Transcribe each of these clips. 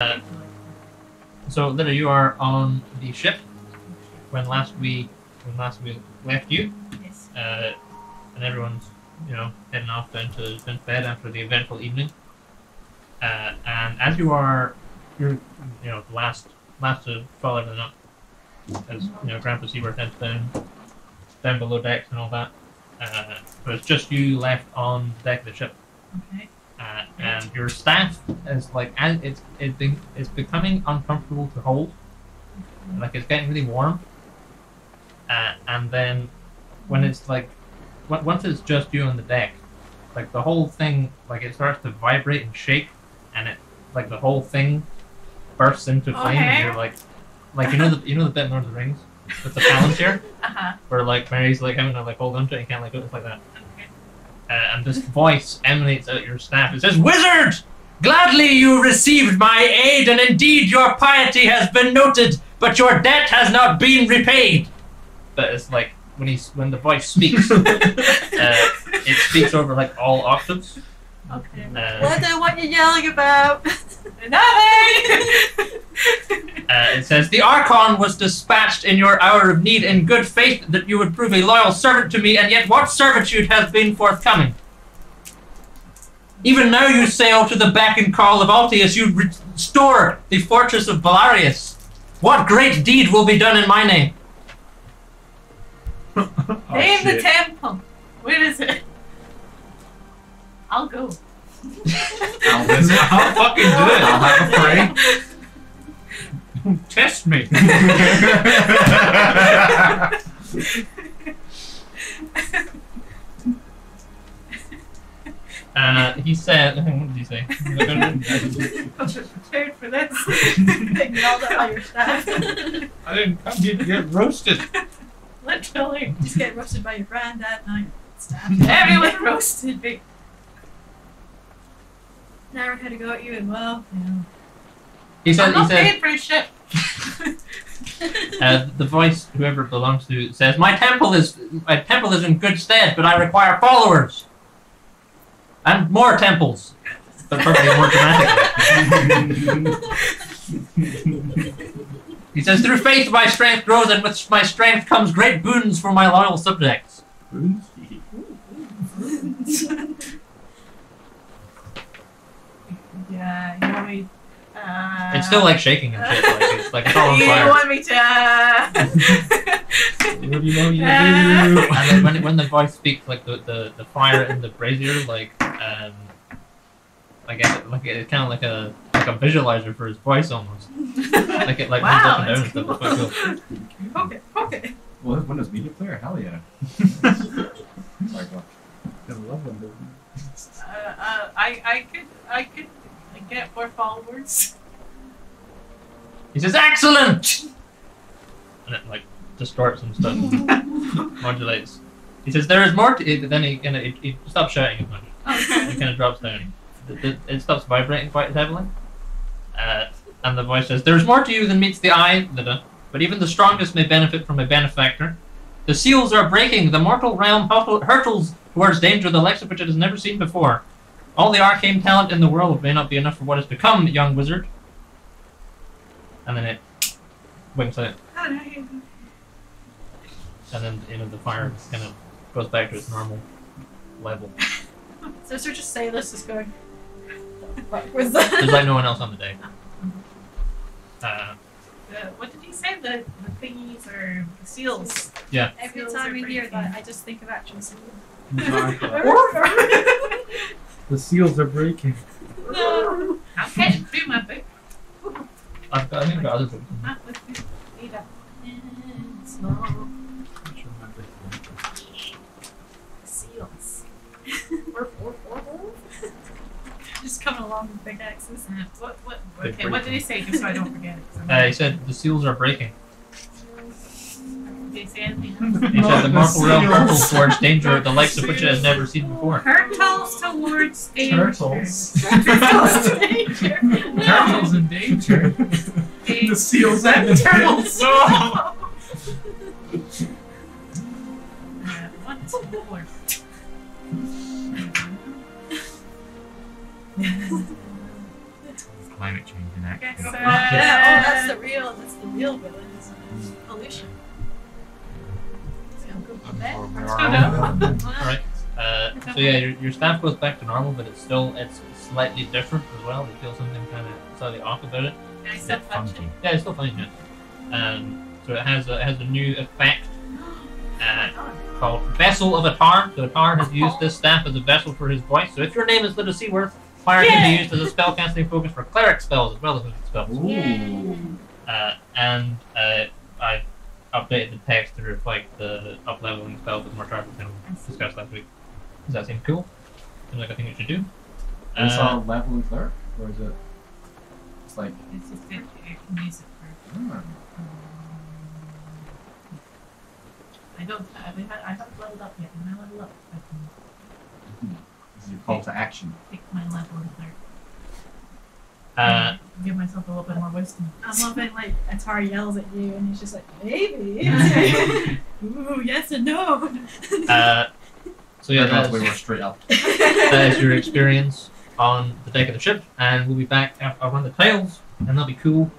So Lydia, you are on the ship when last we left you. Yes. And everyone's heading off down to bed after the eventful evening. And as you're the last to fall out of the nut, as Grandpa Seaworth heads down below decks and all that. So it's just you left on the deck of the ship. Okay. And your staff is it's becoming uncomfortable to hold. Like it's getting really warm. And then when it's once it's just you on the deck, like the whole thing, like it starts to vibrate and shake, and it the whole thing bursts into flame, and you're like you know the bit in Lord of the Rings with the palantir, where Mary's having to hold onto it and can't let go. It's like that. And this voice emanates out your staff. It says, "Wizard! Gladly you received my aid, and indeed your piety has been noted, but your debt has not been repaid." But it's when the voice speaks, it speaks over all octaves. Okay. I don't know what you're yelling about. Nothing! It says, "The Archon was dispatched in your hour of need in good faith that you would prove a loyal servant to me, and yet what servitude has been forthcoming? Even now you sail to the beck and call of Altius, you restore the fortress of Valarius. What great deed will be done in my name?" Name the temple. Where is it? I'll go. I'll fucking do it. I'll have a pray. Test me. He said, what did he say? I was prepared for this. They yelled at all your staff. I didn't come here to get roasted. Literally. Just get roasted by your granddad now. Staff. Everyone roasted me. Never had to go at you as well. I'm not paying for a ship. The voice, whoever it belongs to, says, my temple is in good stead, but I require followers. And more temples. But probably more dramatically. He says, through faith my strength grows, and with my strength comes great boons for my loyal subjects. Boons? Yeah, you want me... It's still shaking and shit. It's all on you fire. want me to... What do you want me to do? And then when the voice speaks, the fire in the brazier, it's kind of like a visualizer for his voice almost. It wow, moves up and down and cool. stuff. Okay. Well, this Windows Media Player? Hell yeah. Sorry, go on. I love Windows. I could get more followers. He says, excellent! And it distorts and stuff. Modulates. He says, there is more to it. Then he stops shouting as much. Okay. It kind of drops down. It stops vibrating quite heavily. And the voice says, there is more to you than meets the eye, but even the strongest may benefit from a benefactor. The seals are breaking. The mortal realm hurtles towards danger, the likes of which it has never seen before. All the arcane talent in the world may not be enough for what has become, young wizard. And then it winks out. And then the fire kind of goes back to its normal level. So is there just sailors just going... What was that? There's no one else on the deck. What did he say? The thingies or the seals? Yeah. Every Seals time are we hear breaking. that, I just think of action seals. The seals are breaking. No. I'm getting through my book. I think I've got other books. Seals. Just coming along with big axes. What did he say, just so I don't forget it? He said the seals are breaking. Did he say anything else? He said the mortal realm hurtles towards danger, the likes of which it has never seen before. Hurtles towards danger. Turtles. Turtles to danger. Turtles in danger. The seals and the turtles. Once more. Climate change in action. Get Yeah, sad. that's the real villain, isn't it? Pollution. So I'm good with that. Alright. So yeah, your staff goes back to normal, but it's slightly different as well. You feel something kind of slightly off about it. Can I still touch it? Yeah, it's still fine. Yeah. So it has a new effect called Vessel of Atar. So Atar has used this staff as a vessel for his voice. So if your name is Little Seaworth, fire can be used as a spellcasting focus for cleric spells as well as magic spells. Ooh. I updated the text to reflect the up-leveling spells with more sharper than we discussed last week. Does that seem cool? Seems like a thing you should do. Is it on leveling cleric? Or is it... It's like... It's just good. I can use it for. I haven't leveled up yet. When I level up, I can This is your call to action. pick my level there. Give myself a little bit more wisdom. I'm loving like Atari yells at you and he's just like, maybe. Ooh, yes and no. So yeah, That's way more straight up. that is your experience on the deck of the ship, and we'll be back after I run the tales, and that'll be cool.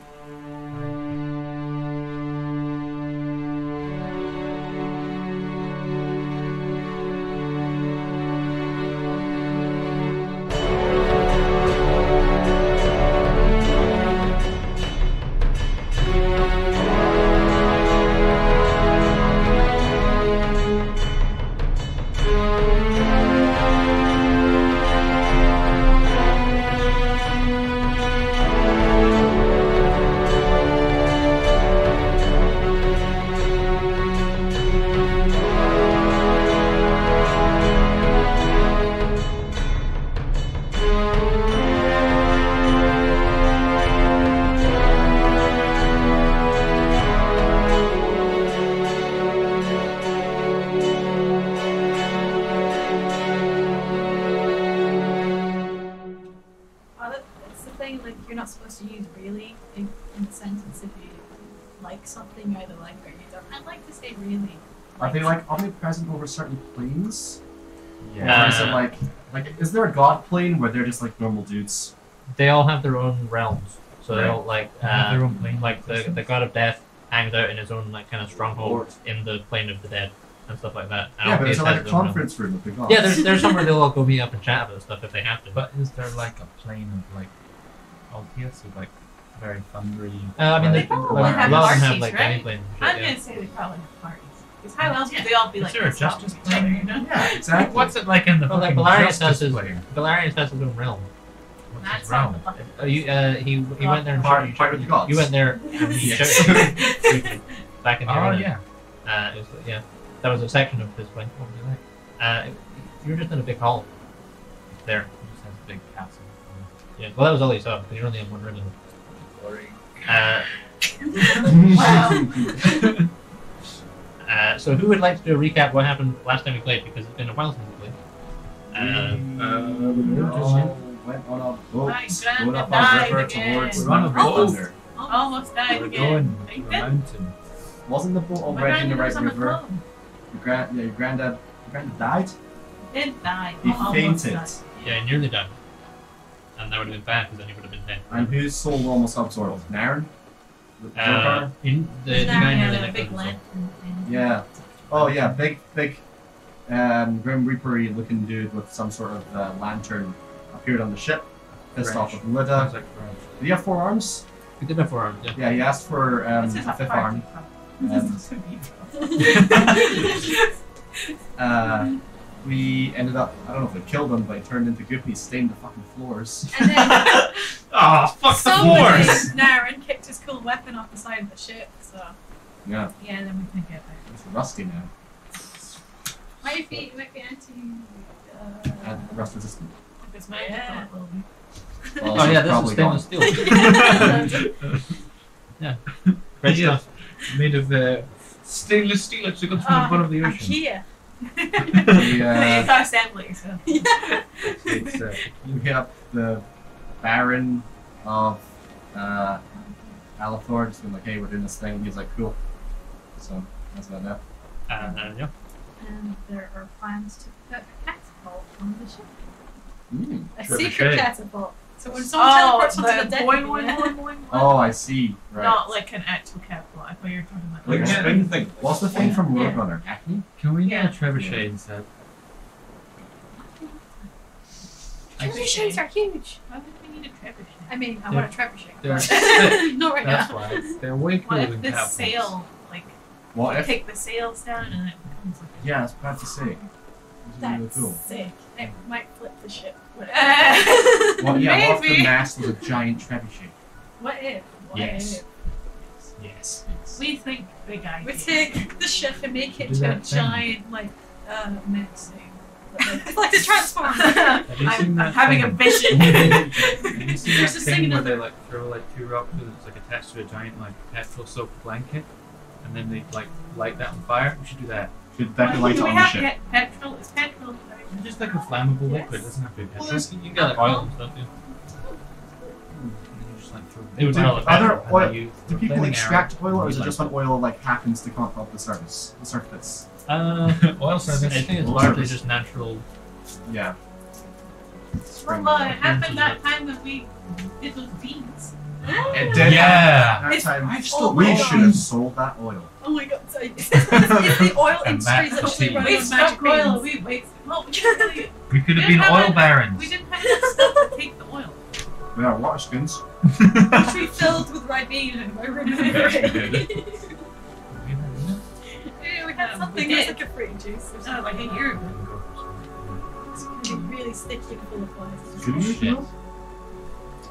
Like you're not supposed to use really in a sentence if you like something, either like or you don't. I'd like to say really. Are they like omnipresent over certain planes? Yeah. Or is it like is there a god plane where they're just like normal dudes? They all have their own realms, so they Right. all like have their own plane. like the god of death hangs out in his own like kind of stronghold in the plane of the dead and stuff like that. And Yeah, but Alpheus it's like has a his own realm. conference room with the gods. Yeah, there's somewhere they'll all go meet up and chat about stuff if they have to. But is there like a plane of like Alpheus with like very thundery? I mean, They a probably lot have of them have parties, like right? any plane. I'm Yeah. gonna say they probably have parties. Because how else would they all be like Is there a this off justice of each other, plane? you know? Yeah, exactly. What's it like in the Well, like fucking Valarius has justice his plane? Valarius has his own realm. What's That's his not realm? the fucking. He went there and Part of the gods. You went there and he Yes. showed you briefly back in the Oh arena. yeah. It was, yeah, that was a section of his plane. What was it like? You were just in a big hall there. He just has a big castle. Yeah, well, that was all you saw because you're only in one room. in it. Wow. So who would like to do a recap what happened last time we played, because it's been a while since we played. We all went on a boat, My going up grandpa a river died again. towards We're on a boat. Greythunder. Almost died We're again. going Are you to a dead? mountain. Wasn't the boat My already in the granddad right was on the river? phone. Your granddad died? Didn't die. He Almost fainted. died. Yeah, he nearly died. And that would have been bad because then he would have been dead. And whose soul almost absorbed? Naren? The Stormguard? The Isn't guy that nearly a let big go of his soul. lantern thing? Yeah. Oh yeah, big Grim Reaper-y looking dude with some sort of lantern appeared on the ship, pissed off with Sounds Lida. like French. Did he have 4 arms? He did have 4 arms, yeah. Yeah, he asked for This is a a 5th party arm. problem. We ended up, I don't know if we killed him, but he turned into goop and he stained the fucking floors. And then Oh, fuck the somebody, floors! Naren, kicked his cool weapon off the side of the ship, so. Yeah, Yeah, then we can get there. it's rusty now. Might be anti. And rust resistant. If it's magic, Yeah. it will be. Well, Oh it's yeah, this probably is gone. stainless steel. Yeah. Great Yeah. stuff. Made of stainless steel that you got from the bottom of the ocean. IKEA. The, It's our assembly, so. It's you hit up the Baron of Alethor, just been like, hey, we're doing this thing. He's like, cool. So, that's about that. Yeah. And there are plans to put a catapult on the ship. Mm. A Trebuchet. secret catapult. So when someone teleports onto the deck, boing, boing, boing, boing, boing. Oh, I see. Right. Not like an actual catapult. I thought you were talking about Like Yeah. spring thing. What's the thing from Yeah. Roadrunner? Acne? Can we Yeah. get a trebuchet instead? trebuchets are huge. Why would we need a trebuchet? I mean, I want a trebuchet. They're but- sick. Not right That's now. why. They're way What cooler if than the catapults. sail, like, What you if? take the sails down and it becomes like Yeah, I was about to say. This is really That's cool. sick. It might flip the ship. a... Well, yeah, what if the Maybe. mast was a giant trebuchet? What if? What Yes. if? Yes. We think big ideas. We take the ship and make it Do to a that thing. giant, like, mech thing. It's like the Transformers. Have you seen I'm that having a thing? vision. Have you seen that There's this thing thing in where the- they like throw like two rocks and it's like attached to a giant like petrol soaked blanket and then they like light that on fire? We should do that. Should that be light Do we on the have ship? petrol? Is petrol? It's just like a flammable Yes. liquid, it doesn't have to be Well, petrol. you got like oil and stuff, yeah. And you just like throw It would do smell like Other petrol. and oil- then you Do throw people flaming extract arrow, oil, or is it relight just when oil like happens to come up off the surface? The surface. oil I service. think it's Oil largely service. just natural. Yeah. Well, it happened that time when we did those beans. It did. Yeah. That It's- time. oh We my should have sold that oil. Oh my god, sorry. Is the oil A industry mad actually tea. running We on magic struck oil. beans? We wasted. Well, we didn't really. We could have We been didn't oil have barons. We didn't have enough stuff to take the oil. We are water skins. Be filled with ribena and we're running We over actually it. did. Yeah, we had We something did. that's like a fruit juice. Or No, like a something. year ago. It's gonna be really sticky and full of flies. Good news, Shit. you know?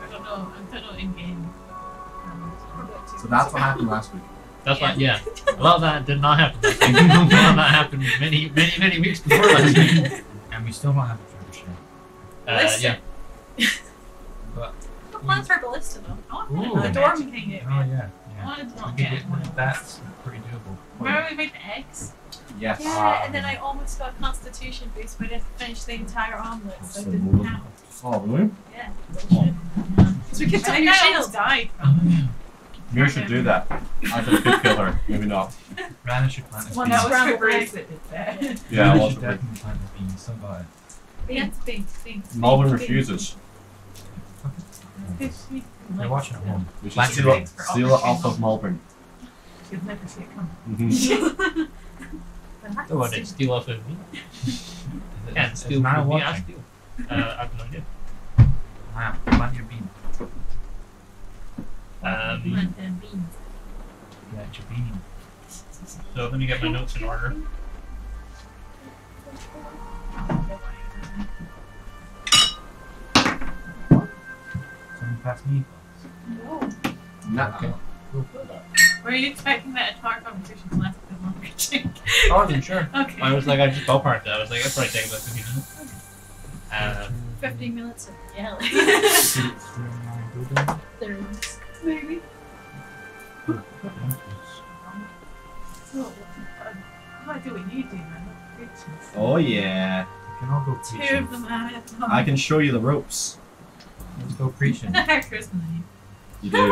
I don't know. I don't know in game. So that's what happened last week. That's why, yeah. A lot of that did not happen. Last week. A lot of that happened many weeks before last week. And we still don't have a trebuchet. Ballista. Yeah. But What plans for ballista though? I Ooh. wanted The to dorm magic thing. it. oh yeah, I yeah. wanted to We not could get get one. that's pretty doable. Remember we made the eggs? Yes. Yeah, and then I almost got a constitution boost, but I finished the entire omelet, so I didn't have. Oh, really? Yeah, bullshit. Because we I kept on think your I almost shield. died. Maybe should do that. I think could kill her. Maybe not. Rana should plant a One bean. that was Scrambled February eggs. that did that. Yeah, Rana well, should definitely plant a bean. So got it. Yeah, beans. Malvin refuses. They're watching at home. We should Plant steal it. it, steal it off of Malvern. You'll never see it come. Mm-hmm. The one that steal off of me. Can't Is steal Maya from me, I watching? steal. I have no idea. Maya, plant your bean. Plant them beans. Plant your bean. So let me get my notes in order. Someone pass me. No. Nah. Okay. Were you expecting that entire conversation to last a bit longer, Jake? I wasn't sure. Okay. I was like, I just ballparked it. I was like, that's probably take about 15 minutes. 15 minutes of yelling. There's maybe. So, I might do what you do, man. Oh yeah. We can all go Two preaching. of them at it. I can show you the ropes. Let's go preaching. Chris and You do.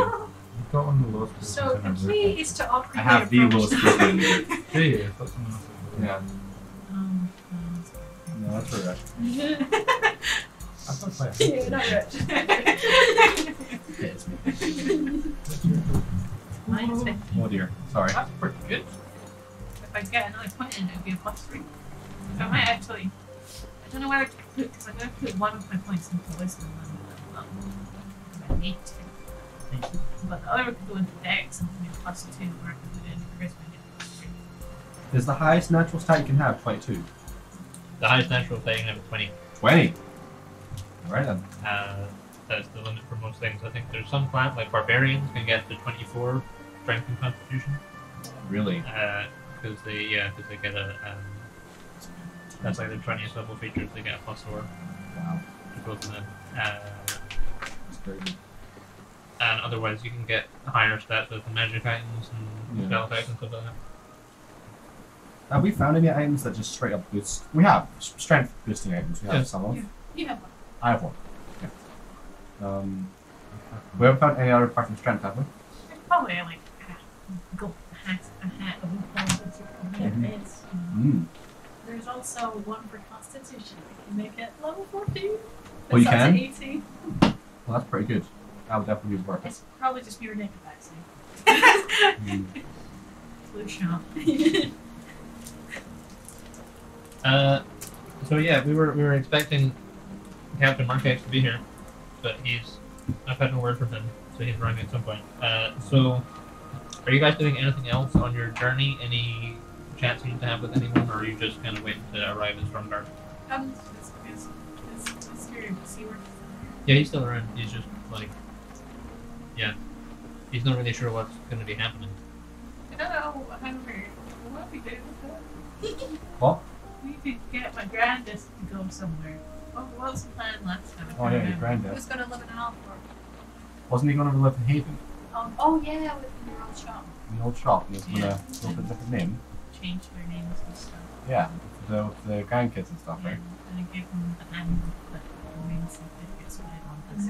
We've got one of the lowest places So in the our key group. is to upgrade I have the your approach. lowest prison. Do you? I thought someone else was Yeah. No, that's right. I thought quite Yeah, not rich. Hits me. Mine's 50. Oh dear. Sorry. That's pretty good. If I get another point in, it would be a +3. So I might actually. I don't know where to put, because I'm going to put one of my points into wisdom and I need to. But the other could go into dex and maybe +2, or I could put it into charisma and get +3. Is the highest natural stat you can have 22? The highest natural thing is 20. 20. Alright then. That's the limit for most things. I think there's some clans, like barbarians, can get to 24 strength and constitution. Really? Because they get a. That's like their 20th level features, they get a +4 Wow. to both of them. That's crazy. And otherwise, you can get higher stats with the magic items and Yeah. spell effects and stuff like that. Have we found any items that just straight up boost? We have strength boosting items. We have Yeah. some of. You have one. I have one. Yeah. We haven't found any other apart from strength, have we? There's probably like a hat of intelligence. There is. Mm. There's also one for constitution. I can make it level 14. Oh, you It's up to can? 18. Well, that's pretty good. That would definitely be worth it. It's probably just pure naked vaccine. Flu shot. So yeah, we were expecting Captain Marquez to be here, but I've had no word from him, so he's running at some point. So are you guys doing anything else on your journey? Any chats you need to have with anyone, or are you just kind of waiting to arrive in Stormguard? Is here to see where Yeah, he's still around. He's just like, yeah, he's not really sure what's going to be happening. I don't know, however, what we do with that? What? We need to get my grandest to go somewhere. What was the plan last time? I Oh can't yeah, your remember. granddad. Who's gonna live in an Alford? Wasn't he going to live in Haven? Oh yeah, with your old shop. In the old shop, and he was going to Yeah. go with a different name. Change their names and stuff. Yeah, the grandkids and stuff, Yeah, right? and I gave them the annual that remains certificates when I on this.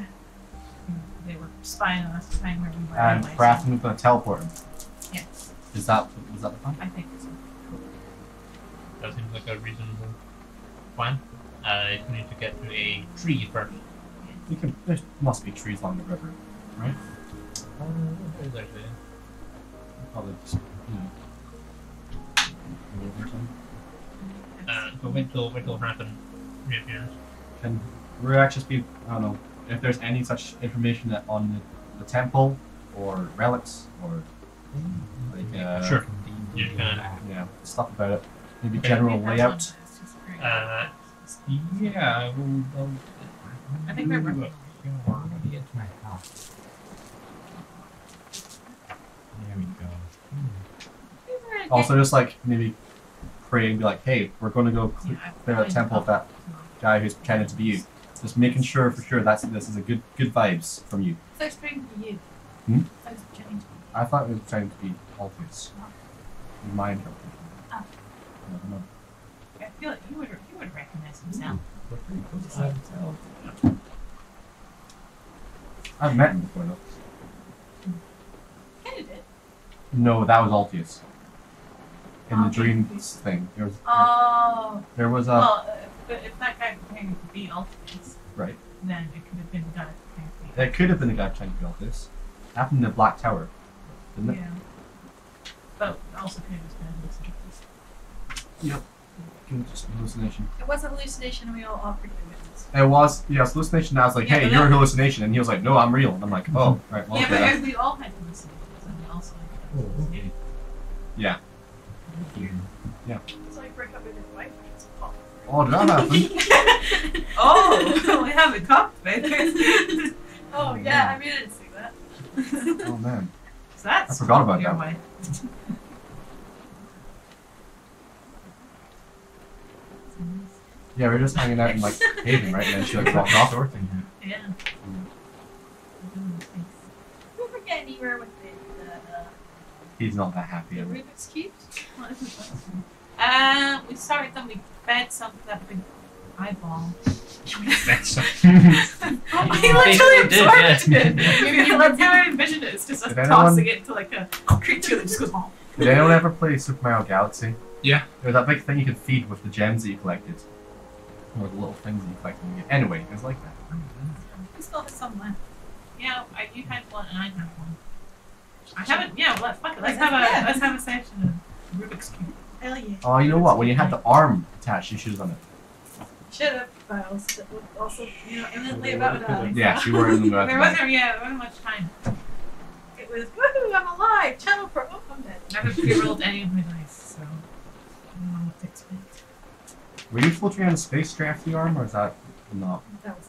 They were spying on us to find where we were. And anyway, Grafton was going to teleport him. Yes, Was that the plan? I think so. That seems like a reasonable plan. You need to get to a tree first. There must be trees along the river, right? There's actually. Probably just, over time. So wait till Hampton reappears. Can Rurak just be, I don't know, if there's any such information that on the temple or relics or like Sure. You can. yeah, stuff about it. Maybe Okay. general That's layout. on this, just great. Yeah. I think they're working. There we go. Also, just like maybe pray and be like, hey, we're going to go Yeah, clear the temple of that guy who's pretending to be you. Just making sure for sure this is a good vibes from you. So it's pretending to be you. Hmm? So it's pretending to be I thought it was trying to be Altus. In my interpretation. Oh. I don't know. I feel like you would recognize himself. I've met him before though. Kinda did. No, that was Altius. In the Okay. dreams thing. There was Oh. there was a Well, but if that guy pretending to be Ultimus, right. then it could have been the guy pretending to be It could have been the guy trying to be Altus. Happened in the Black Tower. Didn't it? Yeah. But also could have just been hallucinations. Yep. Just hallucination. It was a hallucination and we all awkwardly witnessed. It was, yes, hallucination. I was like, Yeah, hey, but you're a that- hallucination. And he was like, no, I'm real. And I'm like, oh, right, well, Yeah, okay, but then. we all had hallucinations and we also had hallucinations. Yeah. So I break up with his wife. It's awkward. Oh, did that happen? Oh, we haven't talked about this. Oh yeah, I mean I didn't see that. Oh, man. So that's I forgot about your that. wife. Yeah, we were just hanging out in, like, Haven, right? And then she, like, walked off. Yeah. Did we get anywhere with the He's not that happy. Rubik's Cube? What is it? We started them, we fed some of that big eyeball. That's He literally They did, absorbed yeah. it. That's how I envisioned it. It's just us Did anyone- tossing it to like a creature that just goes, oh. Did anyone ever play Super Mario Galaxy? Yeah. There was that big thing you could feed with the gems that you collected. Or the little things that you collected. Anyway, it was like that. We still have some left. Yeah, you had one and I had one. I haven't. Yeah, fuck it. Let's Yeah. have a session of Rubik's Cube. Hell yeah. Oh, you know what? When you had the arm attached, you should have done it. Should have, but also, you know, imminently about that. Yeah, she were in the There wasn't much time. It was, woohoo, I'm alive! Channel pro, oh, I'm dead. I haven't pre-rolled any of my dice, so I don't know what to expect. Were you floating around in space draft the arm, or is that not? That was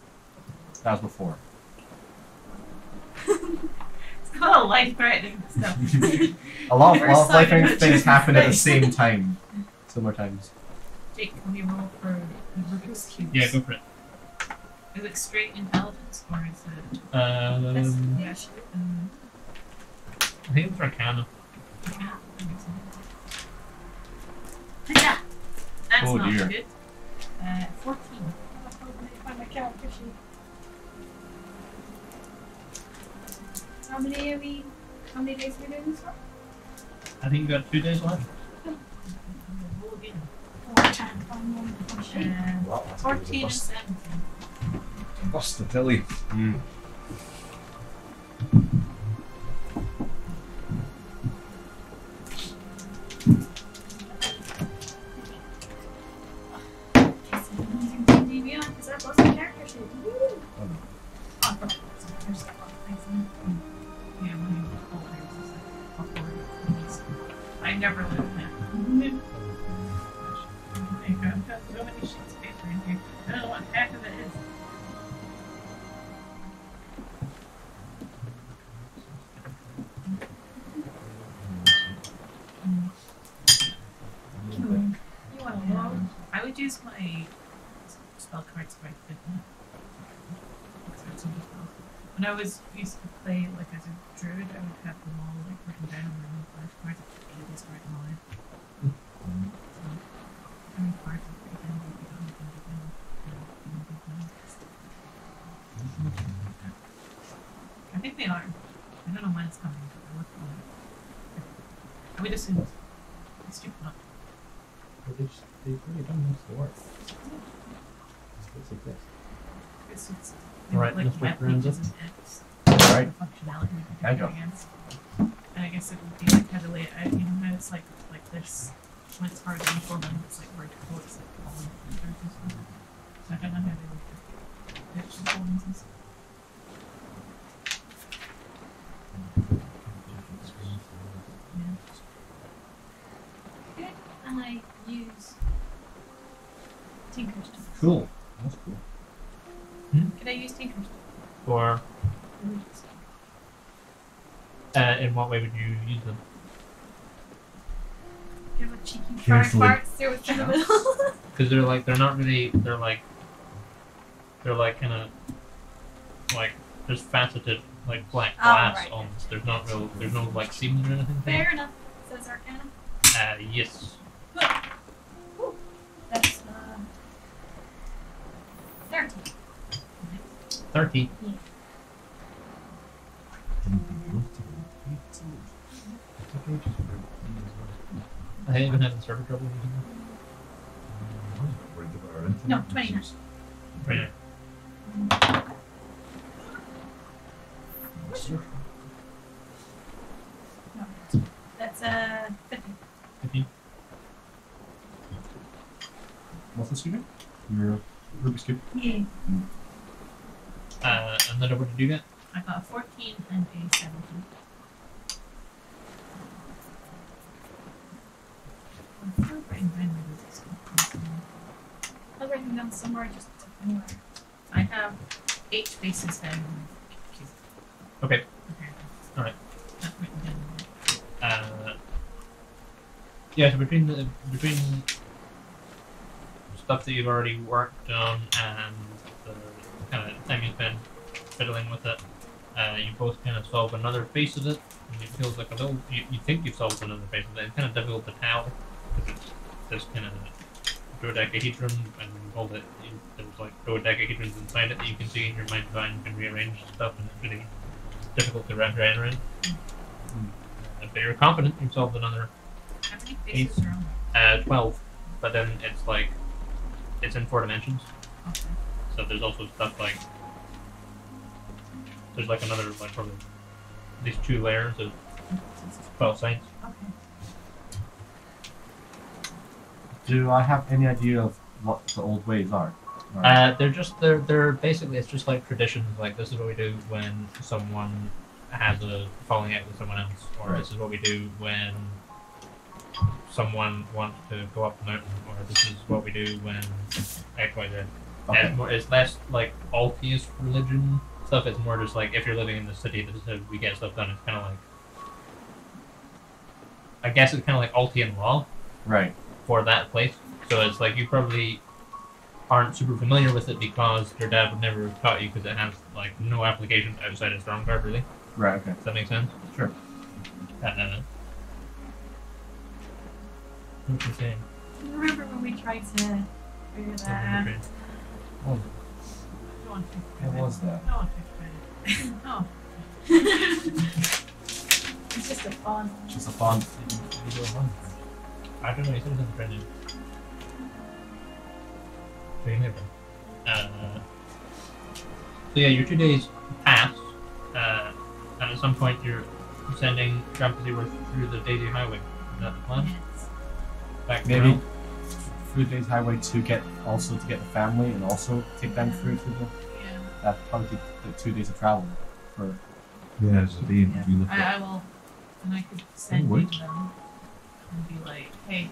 That was before. It's not a life-threatening stuff. A lot We're of life cyber things happen at the space. same time. Similar times. Jake, can you roll for the Rubik's Cube? Yeah, go for it. Is it straight intelligence or is it? yeah, she I think it's Arcana. Yeah, that makes sense. Yeah. That's Oh, not dear. good. 14. Find my character sheet. How many days are we doing this for? I think you got 2 days left. Roll again. Oh, I can't find one on sheet. 14 and 17. Bust the dilly. Is that both the character sheet? Woo! Oh, perfect. So there's stuff on the things in it. Yeah, when you look over it, it's like before it. I never lived in that. I've got so many sheets of paper in here. I don't know what half of it is. You want to know? I would use my spell cards if I could. When I was used to play like as a druid, I would have them all like written down on my own flashcards. I just write them all in. So, how many cards are pretty handy if you don't have anything. I think they are. I don't know when it's coming, but they're working on it. I would assume it's stupid not. But they've really done most of the work. It's like this. It's Right, like let's web work around pages it. and X. Right. Functionality we could There you do go. against. And I guess it would be like how to lay it out. You know how it's like this when it's horizontal and when it's like vertical, it's like falling fingers and stuff. So I don't know how they would pitch the columns and stuff. Yeah. And I use Tinker's tools. Cool. That's cool. Could I use Tinker's tools? Or in what way would you use them? Give a cheeky Carefully. fart through it through the middle. Because they're not really, they're like kind of like just faceted like black Oh, glass right. almost. There's no like seams or anything. Fair enough. Says Arcana. Yes. Ooh, that's 30. 30. I even had server trouble using No, 29. them. Right. No, that's 50. 15. What's this again? Your Rubik's Cube? Yeah. And then what did you get? I got a 14 and a 17. I'm still writing down my Rubik's Cube. I'll write them down somewhere, just anywhere. I have 8 spaces down on my cube. Okay. Okay. Alright. Not written down. Yeah, so between stuff that you've already worked on and the kind of time you spend fiddling with it, you both kind of solve another face of it, and it feels like a little. You think you've solved another face of it. It's kind of difficult to tell because it's this kind of dodecahedron, and all that there's like dodecahedrons inside it that you can see in your mind's eye and you can rearrange stuff, and it's really difficult to wrap your head around. But you're confident you've solved another How many faces are on 12, but then it's like it's in 4 dimensions. Okay. So there's also stuff like there's like another like probably these 2 layers of 12 sides. Okay. Do I have any idea of what the old ways are? Or- They're basically it's just like traditions. Like this is what we do when someone has a falling out with someone else, or Right. this is what we do when someone wants to go up the mountain, or this is what we do when X, Y, Z. Okay. It's less like Altius religion stuff. It's more just like if you're living in the city, this is how we get stuff done. It's kind of like, I guess it's kind of like Altian law Right. for that place. So it's like you probably aren't super familiar with it because your dad would never have taught you because it has like no application outside of Stormguard really. Right. Okay. Does that make sense? Sure. What's he saying? Remember when we tried to figure that out? Oh, Go on, take what credit. was that? Go on, take credit. Oh. It's just a fun. Just a font. I don't know, he said it in the training. So you never. So yeah, your 2 days pass. at some point you're sending Grandpa Seaworth through the Daisy Highway. Is that the plan? Yes. Back to Maybe Rome? through the highway to get the family and also take them through to the. Yeah. That probably take the 2 days of travel. For Yeah, so they Yeah. we look at. I will, and I could send Oh, you wait. to them and be like, hey,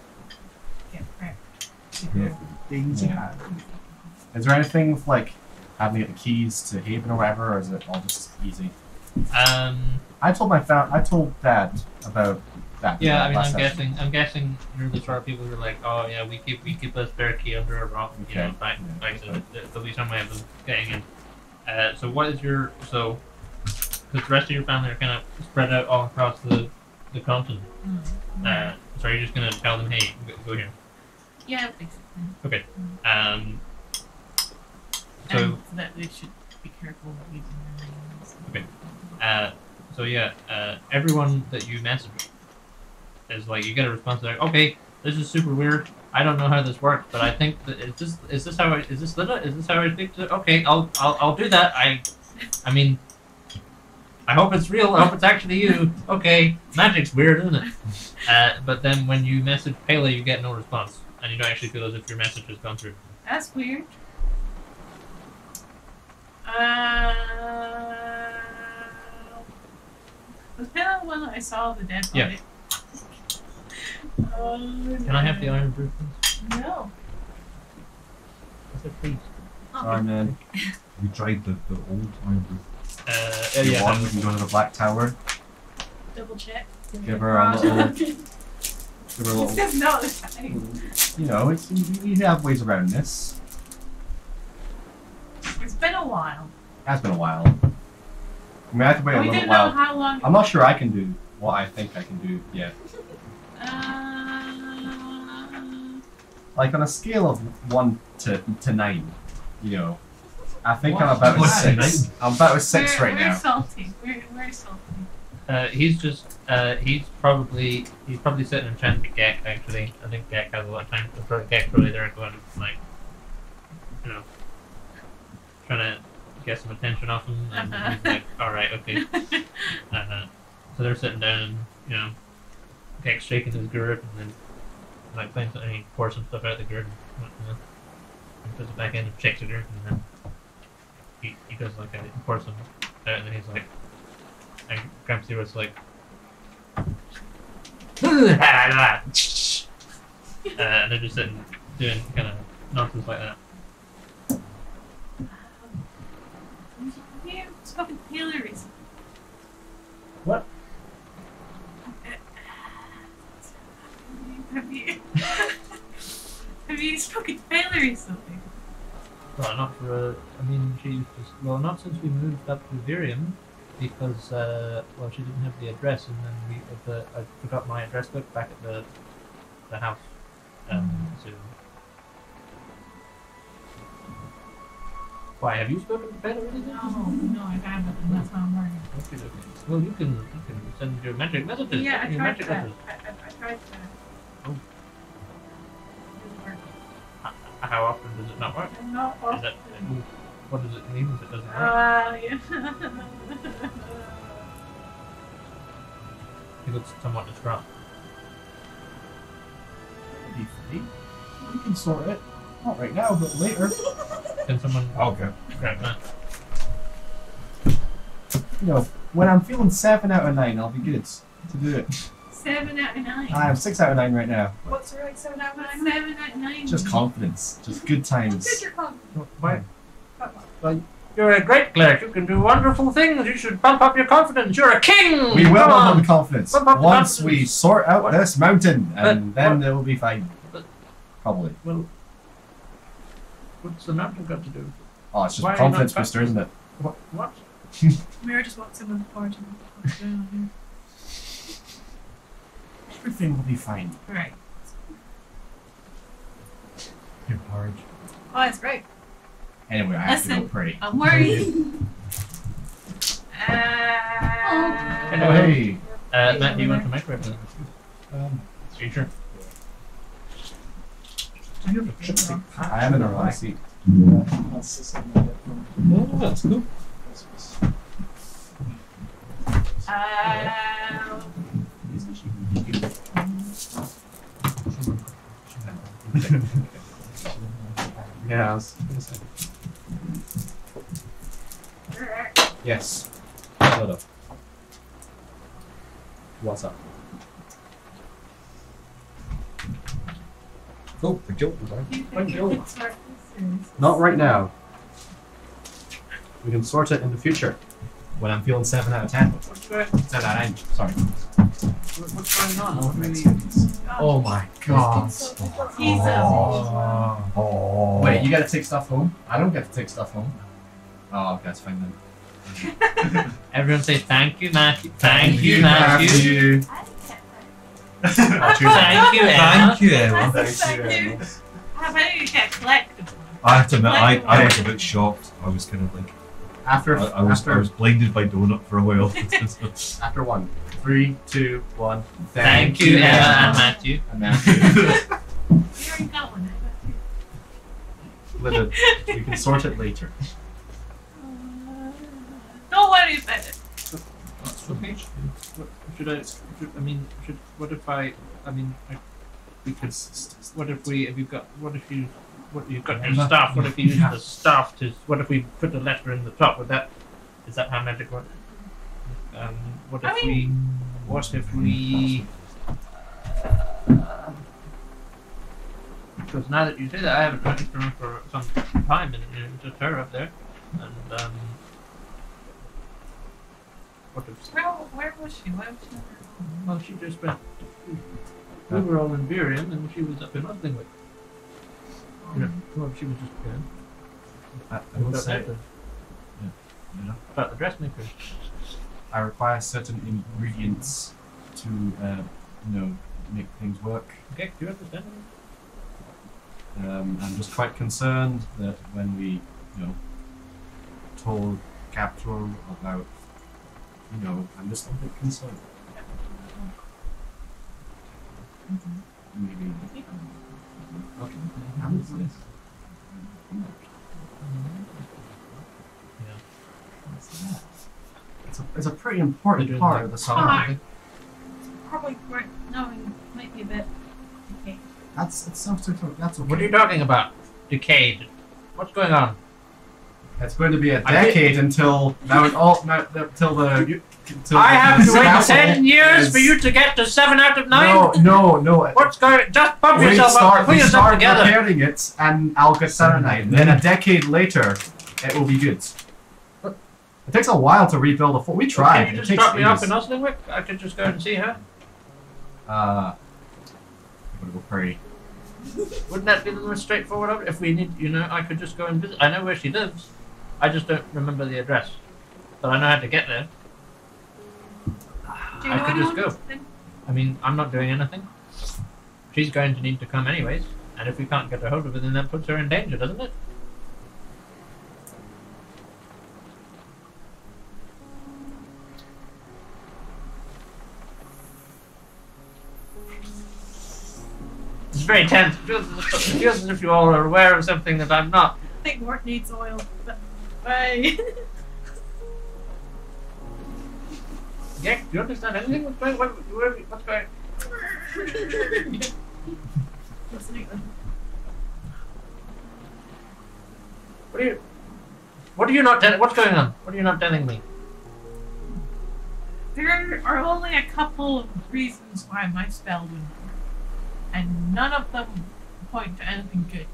get prepped. to Yeah. go." Daisy Highway. Is there anything with like having to get the keys to Haven or whatever, or is it all just easy? I told Dad about that. Yeah, I mean, last I'm session. guessing you're the sort of people who are like, oh yeah, we keep a spare key under a rock, you know, Okay. back Yeah. so there'll be some way of them getting in. So what is your because the rest of your family are kind of spread out all across the continent. So you're just gonna tell them, hey, go here. Yeah, basically. Okay. So And that they should be careful of using their names. Okay. So yeah, everyone that you message is like, you get a response like, okay, this is super weird. I don't know how this works, but I think that is this how I think to? Okay, I'll do that. I mean, I hope it's real. I hope it's actually you. Okay, magic's weird, isn't it? But then when you message Pele, you get no response, and you don't actually feel as if your message has gone through. That's weird. Was Pele the one that I saw the dead body? Yeah. Can I have the iron proof, please? No. I said please. Sorry, man. We tried the old iron booth. You Yeah. want, we can go to the Black Tower. Double check. Give her a little. Give her a He little. says no this time. You know, it's we have ways around this. It's been a while. Has been a while. I mean, I have to wait a We little didn't know while. how long. I'm not sure I can do what I think I can do yet. Like on a scale of 1 to 9, you know, I think I'm about a What? 6. I'm about a 6 we're, right we're now. Salty. We're salty. He's just he's probably sitting and chatting to Gek. Actually, I think Gek has a lot of time. Gek's probably there going like, you know, trying to get some attention off him, and he's like, all right, okay. So they're sitting down, and you know, Gek's shaking his gourd, and then like playing something, and he pours some stuff out the gourd, and puts it back in, and shakes the gourd, and then he does like he pours some out, and then he's like. And Gramsci was like, and they're just sitting doing kind of nonsense like that. Have you spoken to Taylor recently? What? Have you spoken to Taylor recently? Well, not for I mean, she's just not since we moved up to Virium, because she didn't have the address, and then I forgot my address book back at the house. So. Why, have you spoken to Taylor really? No, I haven't, and that's why I'm worried. Okay. Well, you can send your magic messages. Yeah, I Send your tried magic that. messages. I tried that. Oh. It didn't work. How often does it not work? No, Is it, what does it mean if it doesn't work? yeah. He looks somewhat distraught. We can sort it. Not right now, but later. Can someone Okay. grab that? You know, when I'm feeling 7 out of 9, I'll be good to do it. 7 out of 9. I am 6 out of 9 right now. What's the right 7 out of 9? 7 out of 9. Just confidence. Just good Good, times. you're confident. Why? Come on. You're a great cleric. You can do wonderful things. You should bump up your confidence. You're a king. We will Come build on. up the confidence Bump up the once confidence. we sort out What? this mountain, and But then what? it will be fine. But- Probably. Well, what's the mountain got to do? Oh, it's just Why a are you not confidence back- booster, isn't it? What? Mira just walks in with the forge and what's going on Everything will be fine. Right. Your porridge. here. Oh, that's great. Anyway, I have to go Listen. pray. I'm worried. Oh, hey. Matt, do you want to microwave that? Are you sure? Do you have a chipstick patch? I am in a wrong seat. Yeah, that's the same idea from Oh, that's cool. Christmas. Yeah, I was gonna say. Yes. Shut up. What's up? Oh, the guilt. Not right now. We can sort it in the future. When I'm feeling 7 out of 10. What's going, 7 out of 9. Sorry. what's going on? What really? Oh my god. Oh. Wait, you gotta take stuff home? I don't get to take stuff home. Oh, okay, that's fine then. Everyone say thank you, Matthew. Thank you, Matthew. Thank you, Emma. Thank you, Emma. Thank you, Emma. How about you get collectible? I have to admit, I was a bit shocked. I was kind of like, After, I was blinded by donut for a while. after 1. 3, 2, 1. Thank you, Emma and Matthew. And Matthew. We already got one. Let it, we can sort it later. Don't worry about it. Okay. What if I mean, what if you've got your staff, what if you use the staff to, what if we put the letter in the top, is that how magic works? What if we, because now that you say that, I haven't noticed her for some time, and it's just her up there, and what if, Where was she? Why was she? well, she just went, we were all in Burium, and she was up in Uslingwick. Well, she was just I will say, about the dressmaker. I require certain ingredients to, make things work. Okay, do you understand? I'm just quite concerned that when we, told Capital about, I'm just a bit concerned. Maybe. Okay. How is this? It's a pretty important part of the song. Probably worth knowing. Might be a bit. Okay. That's okay. What are you talking about? Decayed. What's going on? It's going to be a decade until until I have to wait castle 10 years is- for you to get to 7 out of 9? No. What's going? Just pump We yourself up. Put we yourself start together. repairing it, and I'll get 7 out of 9. Then a decade later, it will be good. It takes a while to rebuild a fort. We tried. Can you It just takes drop me off ages. in Uslingwick? I could just go and see her. I'm gonna go pray. Wouldn't that be the most straightforward option? If we need, I could just go and visit. I know where she lives. I just don't remember the address. But I know how to get there. Do you I know could just anyone? go. I mean, I'm not doing anything. She's going to need to come anyways. And if we can't get a hold of her, then that puts her in danger, doesn't it? It's very tense. It feels as if you all are aware of something that I'm not. I think Mort needs oil. But bye. Yeah, do you understand anything? What's going? What's going? Listening to them. What are you not telling? What's going on? What are you not telling me? There are only a couple of reasons why my spell wouldn't work, and none of them point to anything good.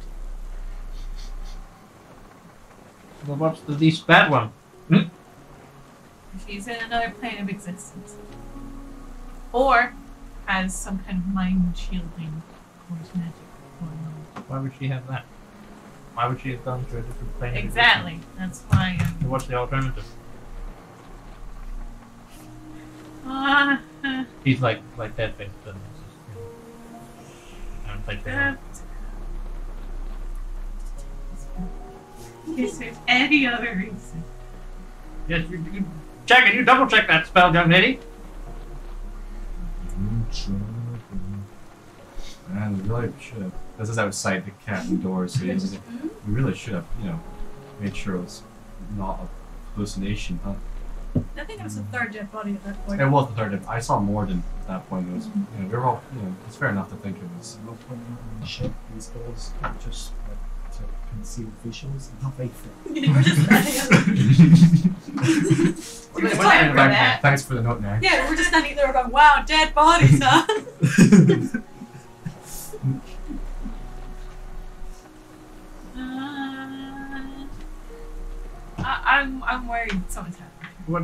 Well, what's the least bad one? She's in another plane of existence. Or has some kind of mind shielding or magic going on. Why would she have that? Why would she have gone to a different plane? of Exactly. That's why existence? So what's the alternative? He's like dead face. Then I haven't played that. for In case there's any other reason. Yes, you check it. You double check that spell, young lady. Man, we really should have. This is outside the cabin door, so we really should have, made sure it was not a hallucination, huh? I think it was the third dead body at that point. It was the third. I saw more than at that point. It was, we were all, it's fair enough to think it was. No point in ship these doors are just like to conceal visuals. Not very fair. We're just standing there. Thanks for the note, Nary. Yeah, we're just standing there going, wow, dead bodies, huh? I'm worried something's happening. What?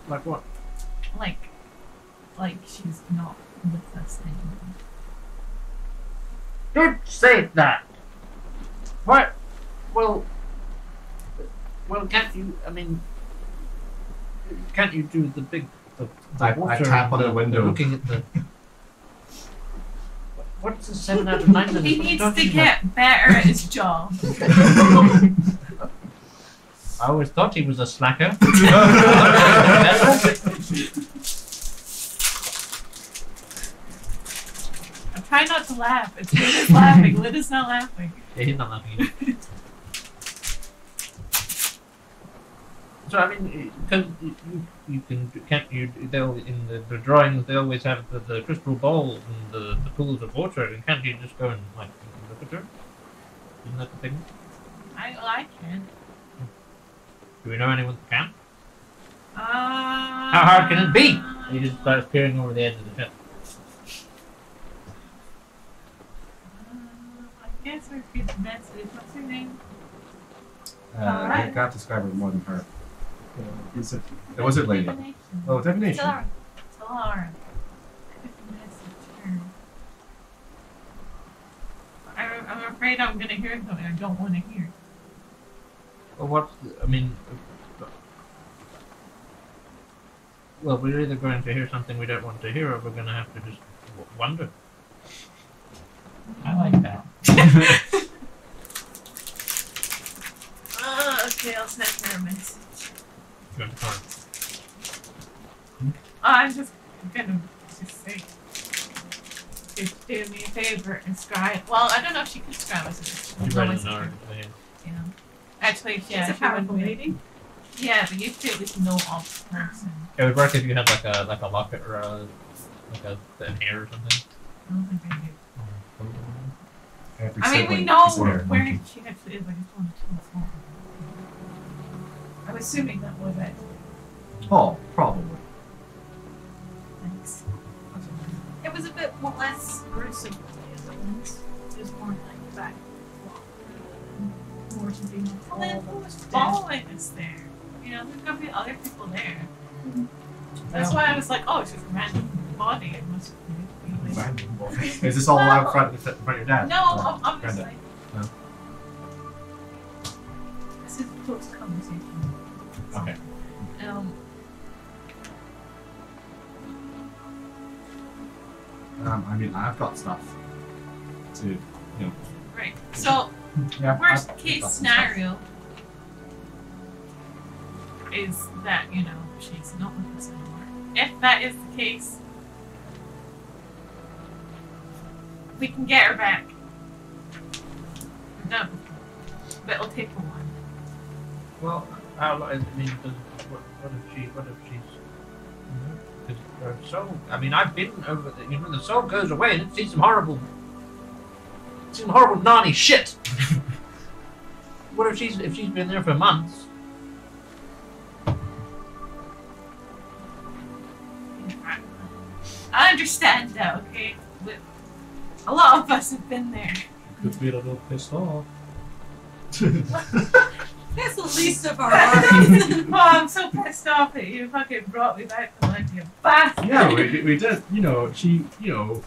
Like what? Like she's not with us anymore. Don't say that. What? Well, can't you? I mean, can't you do the big? I tap on the window. Looking at the. What's the 7 out of 9? He needs to get better at his job. I always thought he was a slacker. I'm trying not to laugh. It's Lynn is laughing. Lynn is not laughing. Yeah, he's not laughing either. So I mean, because you can't you? They'll in the drawings they always have the crystal balls and the pools of water, and can't you just go and like look at her? Isn't that the thing? I can. Do we know anyone that can? How How hard can it be? He just starts peering over the edge of the ship. I guess we're good the message. What's her name? I can't describe it more than her. Is it? It was it, lady. Divination. Oh, divination. Talara. Talara. Good message her. I'm afraid I'm gonna hear something I don't want to hear. Well, what's I mean? Well, we're either going to hear something we don't want to hear, or we're going to have to just wonder. I like that. Okay, I'll send her a message. Go to Torrent. I'm just gonna just say, just do me a favor and scribe. Well, I don't know if she can scribe us. You read it in our Yeah. Actually, yeah, She's a she wouldn't powerful be- lady. Yeah, but you could at least know of the person. It would work if you had like a locket or an hair or something. I don't think I do. Every I mean, we sibling know is a where monkey. she actually is. I just want to tell us. I'm assuming that was it. Oh, probably. Thanks. It was a bit more less gruesome than the other ones. It was more like back. More to do. Well, then who was following us there? You know, there's gonna be other people there. That's why I was like, oh, it's just a random body. It must be. Random body. Is this all out front in front of your dad? No, Or I'm just granddad? like. No. This is a close conversation. Okay. I mean, I've got stuff to, Right. So, Yeah. worst I've case got some stuff. scenario is that, you know, she's not with us anymore. If that is the case, we can get her back. We've done it before. But it'll take a while. Well, I mean, what if she's? Because her soul. I mean, I've been over. The soul goes away, and it sees some horrible, naughty shit. What if she's been there for months? I understand that, okay? But a lot of us have been there. Could be a little pissed off. That's the least of our worries. Oh, I'm so pissed off that you fucking brought me back to life, you bastard. Yeah, we did.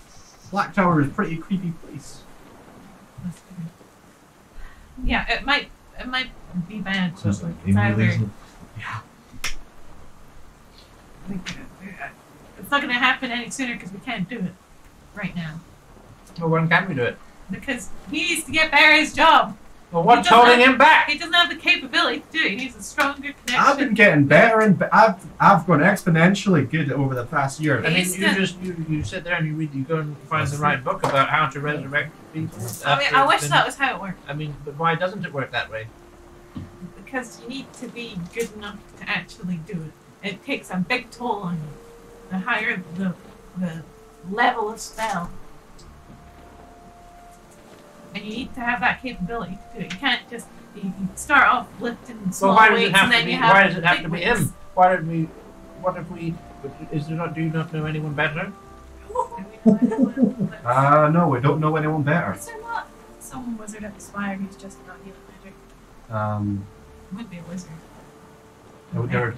Black Tower is a pretty creepy place. Yeah, it might be bad. Sounds like It's either- Yeah. It's not gonna happen any sooner because we can't do it right now. Well, when can we do it? Because he needs to get better at his job. Well, what's He doesn't holding have- him back? He doesn't have the capability to do it. He needs a stronger connection. I've been getting better and I've gone exponentially good over the past year. I mean, He's you sit there and you go and find the right book about how to resurrect people. I mean, I wish that was how it worked. I mean, but why doesn't it work that way? because you need to be good enough to actually do it. It takes a big toll on you. The higher the level of spell. And you need to have that capability to do it. You can't just you start off lifting small Well, why does weights it have and then to be? you have Why does it have big to be weights. him? Why did we? What if we? Is there not? Do you not know anyone better? No, we don't know anyone better. Is there not some wizard at the spire who's just not healing magic? Might be a wizard. No, there,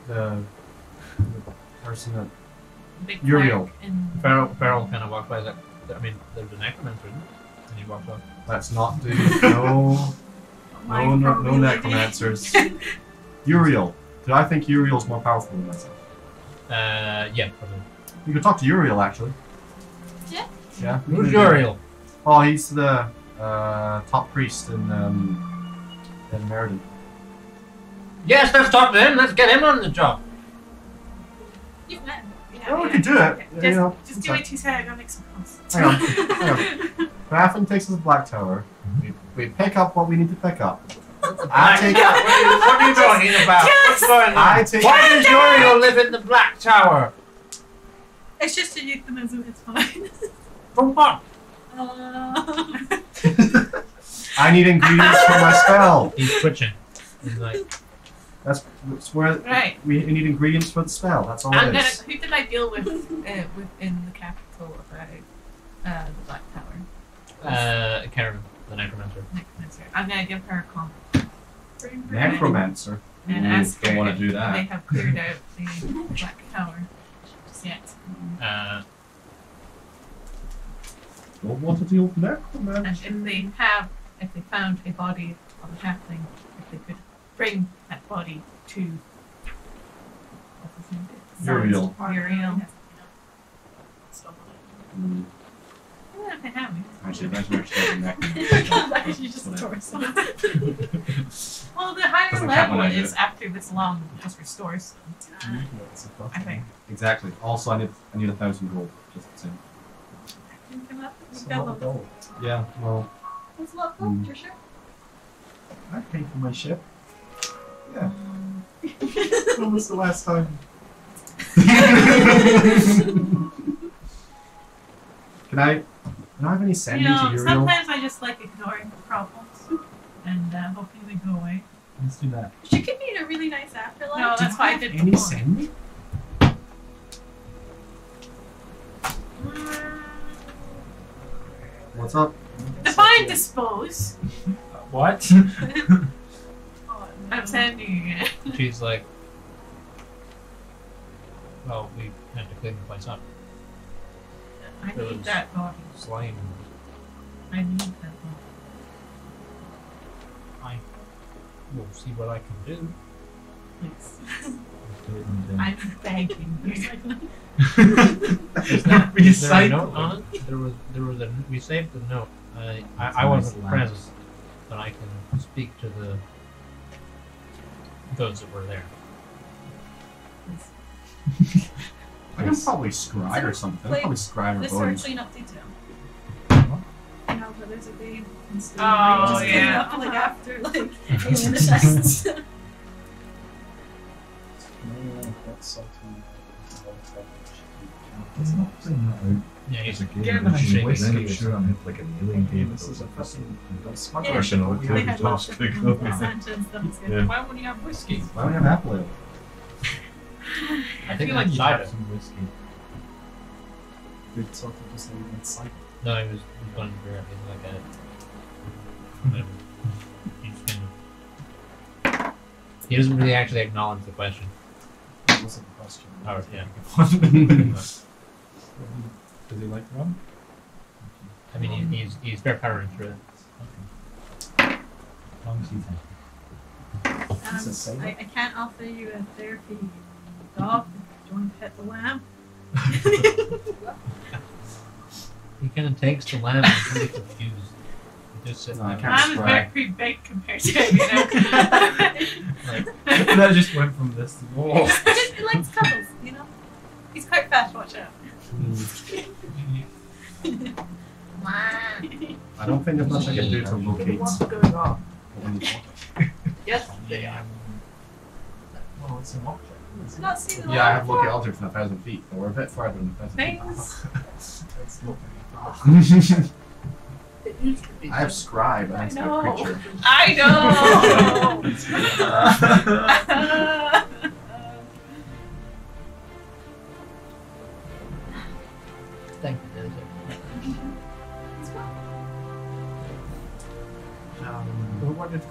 the person that Big Uriel. cleric in Farrell kind of walked by that. I mean, there's a necromancer, isn't there? And he walked off. Let's not do no necromancers. Uriel. Do I think Uriel's more powerful than myself? Yeah, probably. You could talk to Uriel actually. Yeah. Yeah. Who's Uriel? Oh, he's the top priest in Meriden. Yes, let's talk to him. Let's get him on the job. You've met him. Oh, we could do it. Just, You know, just do what you said. I'm gonna make some calls. hang on. Raffin takes us to Black Tower. We pick up what we need to pick up. I take What are you talking about? What's going on? I take Why does Uriel live in the Black Tower? It's just a euphemism, it's fine. From what? I need ingredients for my spell. He's twitching. He's like, That's where Right. we need ingredients for the spell. That's all it is. Who did I deal with in the capital about the Black Tower? Karen, the necromancer. Necromancer. I'm gonna give her a call Necromancer. and Ooh, ask don't her wanna if do that. they have cleared out the Black Tower just yet. Don't want to deal with And necromancer. if they found a body of a halfling, if they could bring that body to what's his name? Uriel. Uriel. Mm. Well, if they have me. Actually, that's where she has a necromancer. Actually, just a torso. Well, the higher Doesn't count level when I do is it. after this long just restores. I think. Exactly. Also, I need 1,000 gold. Just the same. We've got them. gold. Yeah. Well, That's a lot of gold, for sure. I paid for my ship. Yeah. When was the last time? Can I have any sending to Uriel? Sometimes I just like ignoring the problems and hoping they go away. Let's do that. She could be in a really nice afterlife. No, that's why I did Any before. sending? What's up? Define dispose. What? Oh, no. I'm sending you. She's like, well, we had to clean the place up. I There need was that body. Slime. I need that body. I will see what I can do. Please. And, I'm begging you. Is there a note on it? There was a. We saved the note. I wasn't present, but I can speak to those that were there. I can probably scribe or something. I can probably scribe or This bones. sort of clean up detail. You know, but there's a big instead Oh, just clean yeah. up like after like alien tests. Yeah, he's a getting game the of shape. whiskey. Sure, I'm like a kneeling game. This is a fucking Yeah, smuggler. they had lots of sentence, that was good. Yeah. Why would you have whiskey? Why don't we have apple ale? I think like you cider. have some whiskey. Good sort of just like that cider. No, he was going to beer. He's like a. He's kind of. He doesn't really actually acknowledge the question. That wasn't the question. Oh, yeah. Does he like rum? I mean, he's fair powering through it. As long as you think. Does it say that? I can't offer you a therapy dog. Do you want to pet the lamb? He kind of takes the lamb and he's really confused. He just sits No, I there. can't. I'm describe. very big compared to you know. That just went from this to whoa. He likes cuddles, you know? He's quite fast, watch out. I don't think there's much I can do to locate. What's going on? what we need. Yes, they are. Oh, it's an object. It's not seen the Yeah, I light have look at before. objects from 1,000 feet, but we're a bit farther than 1,000 feet. Things. It's not very far. It used to be. I have scribe, and I I spell know. creature. I know. Thank you, Desert. So what did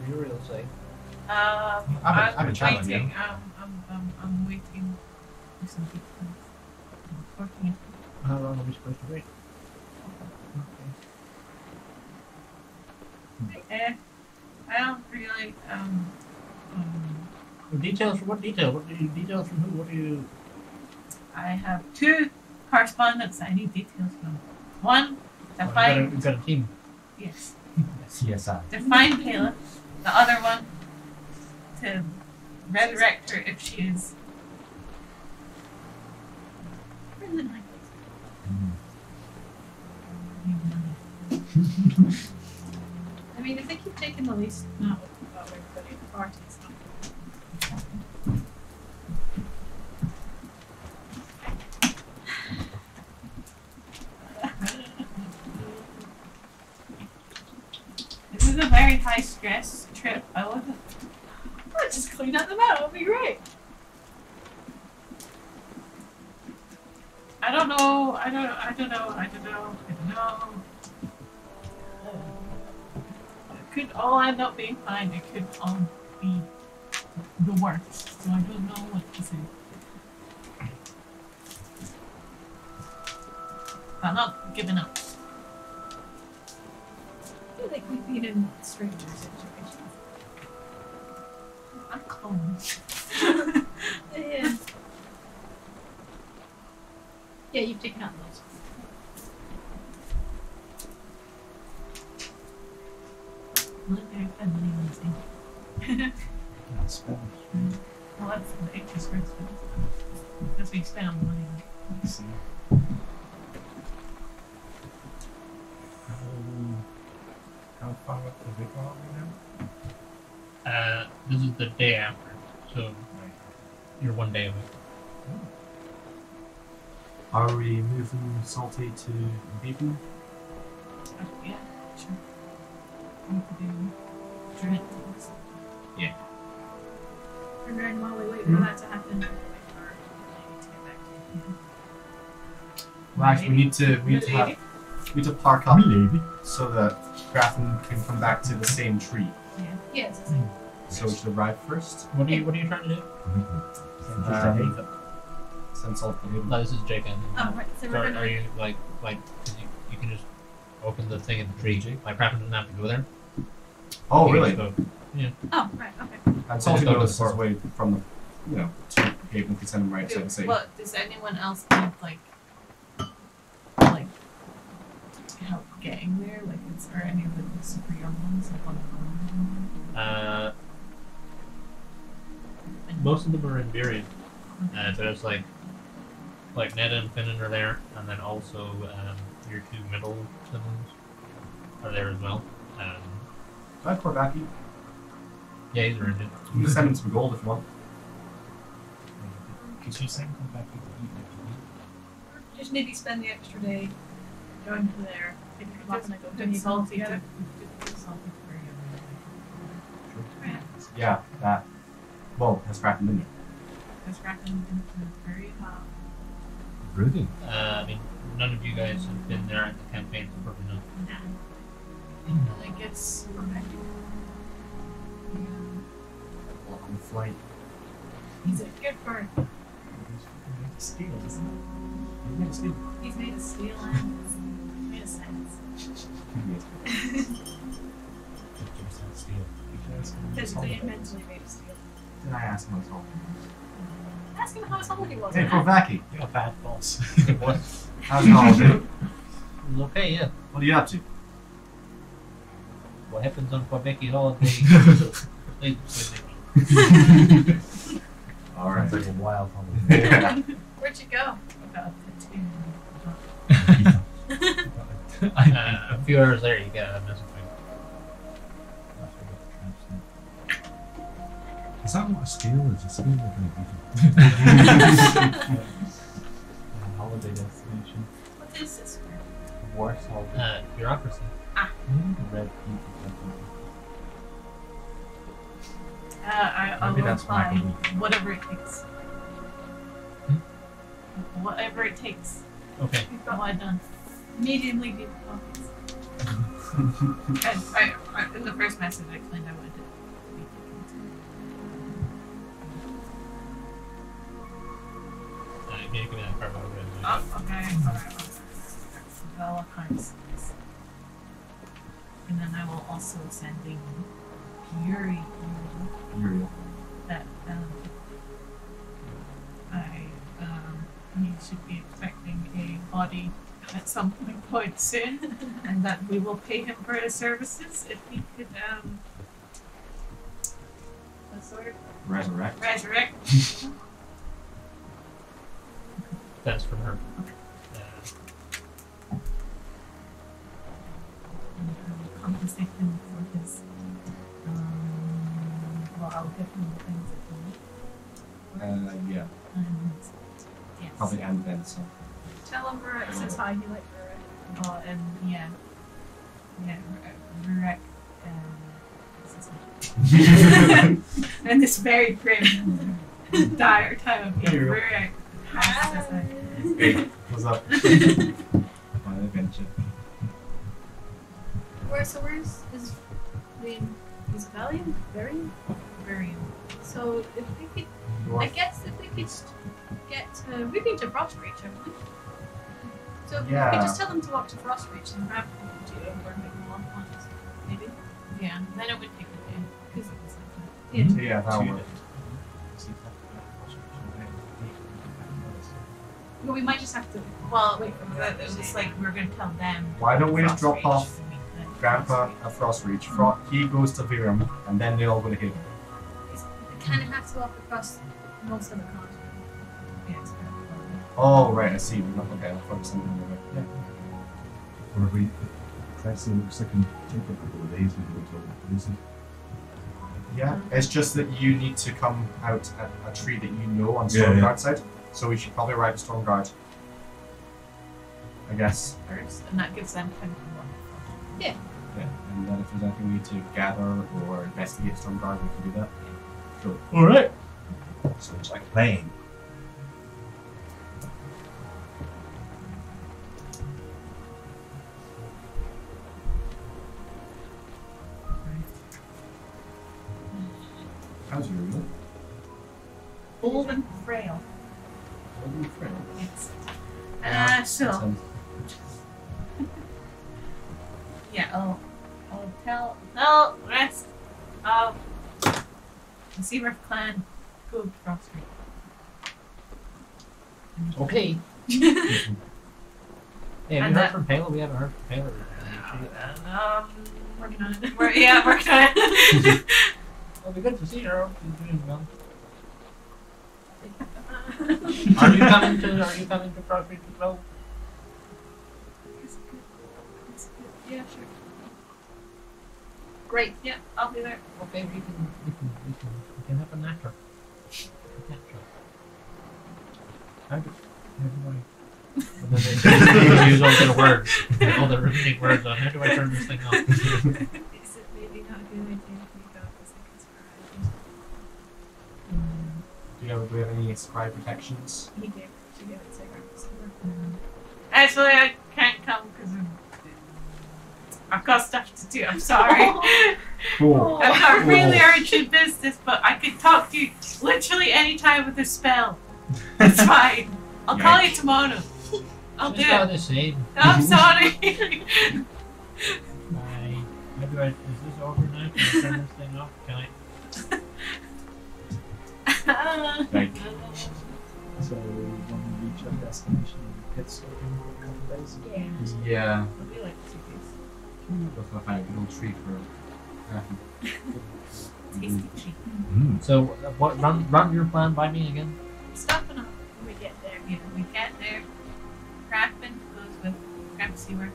Uriel say? I'm a child, waiting. I'm waiting for some people. Working. How long are we supposed to wait? I don't really. Details from what detail? Details from who? What do you? I have 2 correspondents I need details from. One to find. We've got a team. Yes. CSI. To find Kayla. The other one to resurrect her if she is. We're in the night. I mean, I think you've taken the least amount of everybody in the party. So. This is a very high stress trip. I love it. Let's just clean up the map. It'll be great. I don't know. I don't know. It could all end up being fine. It could all be the worst. So I don't know what to say. I'm not giving up. I feel like we've been in stranger situations. I'm calm. Yeah. Yeah, you've taken out those. Not very friendly, honestly. Not Spanish. Well, that's the extra stress. That's what you spend on money on. I see. How far up the river are we now? This is the day after, so you're 1 day away. Are we moving Salty to Beacon? Yeah, sure. We could do dread things. And then while we wait for that to happen, we wait for Lady to get back to you. Well, actually, we need to park up so that Grafton can come back to the same tree. Yes. So we should arrive first. What are you trying to do? Since all the No, this is Jacob. Oh, right. So So we're are gonna. you like 'cause you can just open the thing in the tree? Like Crafton doesn't have to go there. Oh, You really? just go- Oh, right. Okay. And Salty Just go to knows the his way from the, to Haven. We can send him right to the same. What does anyone else need like help getting there? Like, is there any of the super young ones? Most of them are in Virion. There's like Ned and Finnan are there, and then also your 2 middle siblings are there as well. Hi, Korvaki. Yeah, he's around it. You can send him some gold if you want. Could you send them back to the Just maybe spend the extra day going to there, pick them up, and then go Did to salty together. salty for Yeah, that. Well, has Grafton been there? Has Kraken been to the prairie? Rudy. I mean, none of you guys have been there at the campaign, so probably not. I think it's. On the flight. He's a good bird. Steel, isn't it? You made a steel. He's made of steel and he's made of sense. Steel. Physically and mentally made of steel. Did I ask him what's wrong? Ask him how his holiday was. Hey, man. Korvaki. You're a bad boss. What? How's your holiday? It was okay, yeah. What are you up to? What happens on Quebec holiday? Alright. Sounds like a wild holiday. Yeah. Where'd you go? About the 2. A few hours later, you get a message. Is that not a skill? Is a skill or Holiday destination. What is this for? Warsaw. Bureaucracy. Red heat or something. I Maybe will that's apply why I believe. whatever it takes. Whatever it takes. Okay. We've got one done. Immediately deep pockets. In the first message I explained I wanted to be Give me that card. Oh, okay. Alright. All kinds. And then I will also send in Yuri Uriel. that he should be expecting a body at some point soon, and that we will pay him for his services if he could what's the word? Resurrect. Resurrect. That's from her. And compensate him for his well, I'll give him the things that he needs. Yeah. And yes. Probably and then some. Tell him Rurak says hi, you like Rurak. Oh, and yeah, Rurak. And this very grim, dire time of year, Rurak. Hey, what's up? My adventure. Where's is is Valiant? Very. So if we could, I guess if we could get, we've been to Frostreach, haven't we? So if we Yeah. could just tell them to walk to Frostreach and grab them to over and make them walk on us, maybe. Yeah, then it would take a day. Because Yeah, that'll work. well, we might just have to Well, wait for it was like we were going to tell them. Why don't we just Frostreach drop off to meet them. Grandpa at Frostreach? He goes to Virum, and then they all go to him. we kind of have to walk across most of the continent. Yeah, it's kind of Oh, right, I see. We're not okay. I'll focus on the other way. Or if we, Crescent looks like it can take a couple of days to go to Lucy. Yeah, it's just that you need to come out at a tree that you know on Yeah, Stormguard yeah. side. So we should probably arrive at Stormguard. I guess. first, and that gives them time to walk. Yeah. And then if there's anything we need to gather or investigate Stormguard, we can do that. Sure. Alright! So it's like playing. How's your real? Old and frail. Yes. So yeah, I'll tell the rest of the Seaworth clan go to Frostreach. Okay. Hey, have And you heard that- from Palo? We haven't heard from Palo. Working on it. Working on it. It'll be good to see her. She's doing well. Uh, Are you coming to Frostreach as well? yeah, sure. Great. Yeah, I'll be there. Okay, we can have a natter. How do I? And then they use all their words, all the remaining words on how do I turn this thing off? Is it maybe not a good idea if we go because I can Do we have any scribe protections? He gave it to Grandpa. Actually, I can't come because I've got stuff to do. I'm sorry. Cool. I've got really urgent business, but I could talk to you literally any time with a spell. It's fine. I'll call you tomorrow. I'll do Just about it. the same. I'm sorry. Bye. How do I? Is this over now? Can I turn this thing off? Can I? Like, So when we reach our destination, we pit stop in for a couple of days. Yeah. yeah. It'll be like 2 days. Let's go find a good old tree for Tasty treat. So what? Run your plan by me again. Stopping off when we get there. Yeah, we get there. Crackman goes with Grandpa Seaworth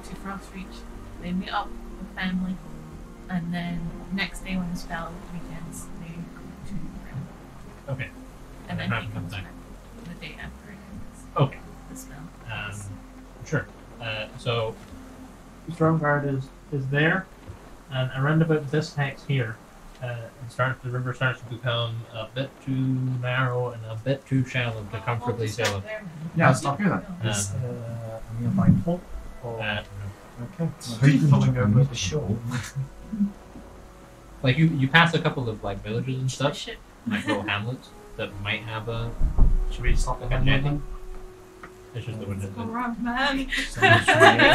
to Frostreach. They meet up with family. And then next day when the spell begins, they go to Okay. And then Have he him come comes back. back the day after it ends. Okay. The spell. Sure. So Stormguard is there, and around about this hex here, the river starts to become a bit too narrow and a bit too shallow to comfortably sail it. Yeah, let's stop here then. Is a nearby port? Or... No. Okay. So Well, you can following look over at the shore. Like you pass a couple of like villages and stuff, Shit. like little hamlets that might have a. Should we stop the Can head you- It's just the window. Oh, wrong man. Someone just went in.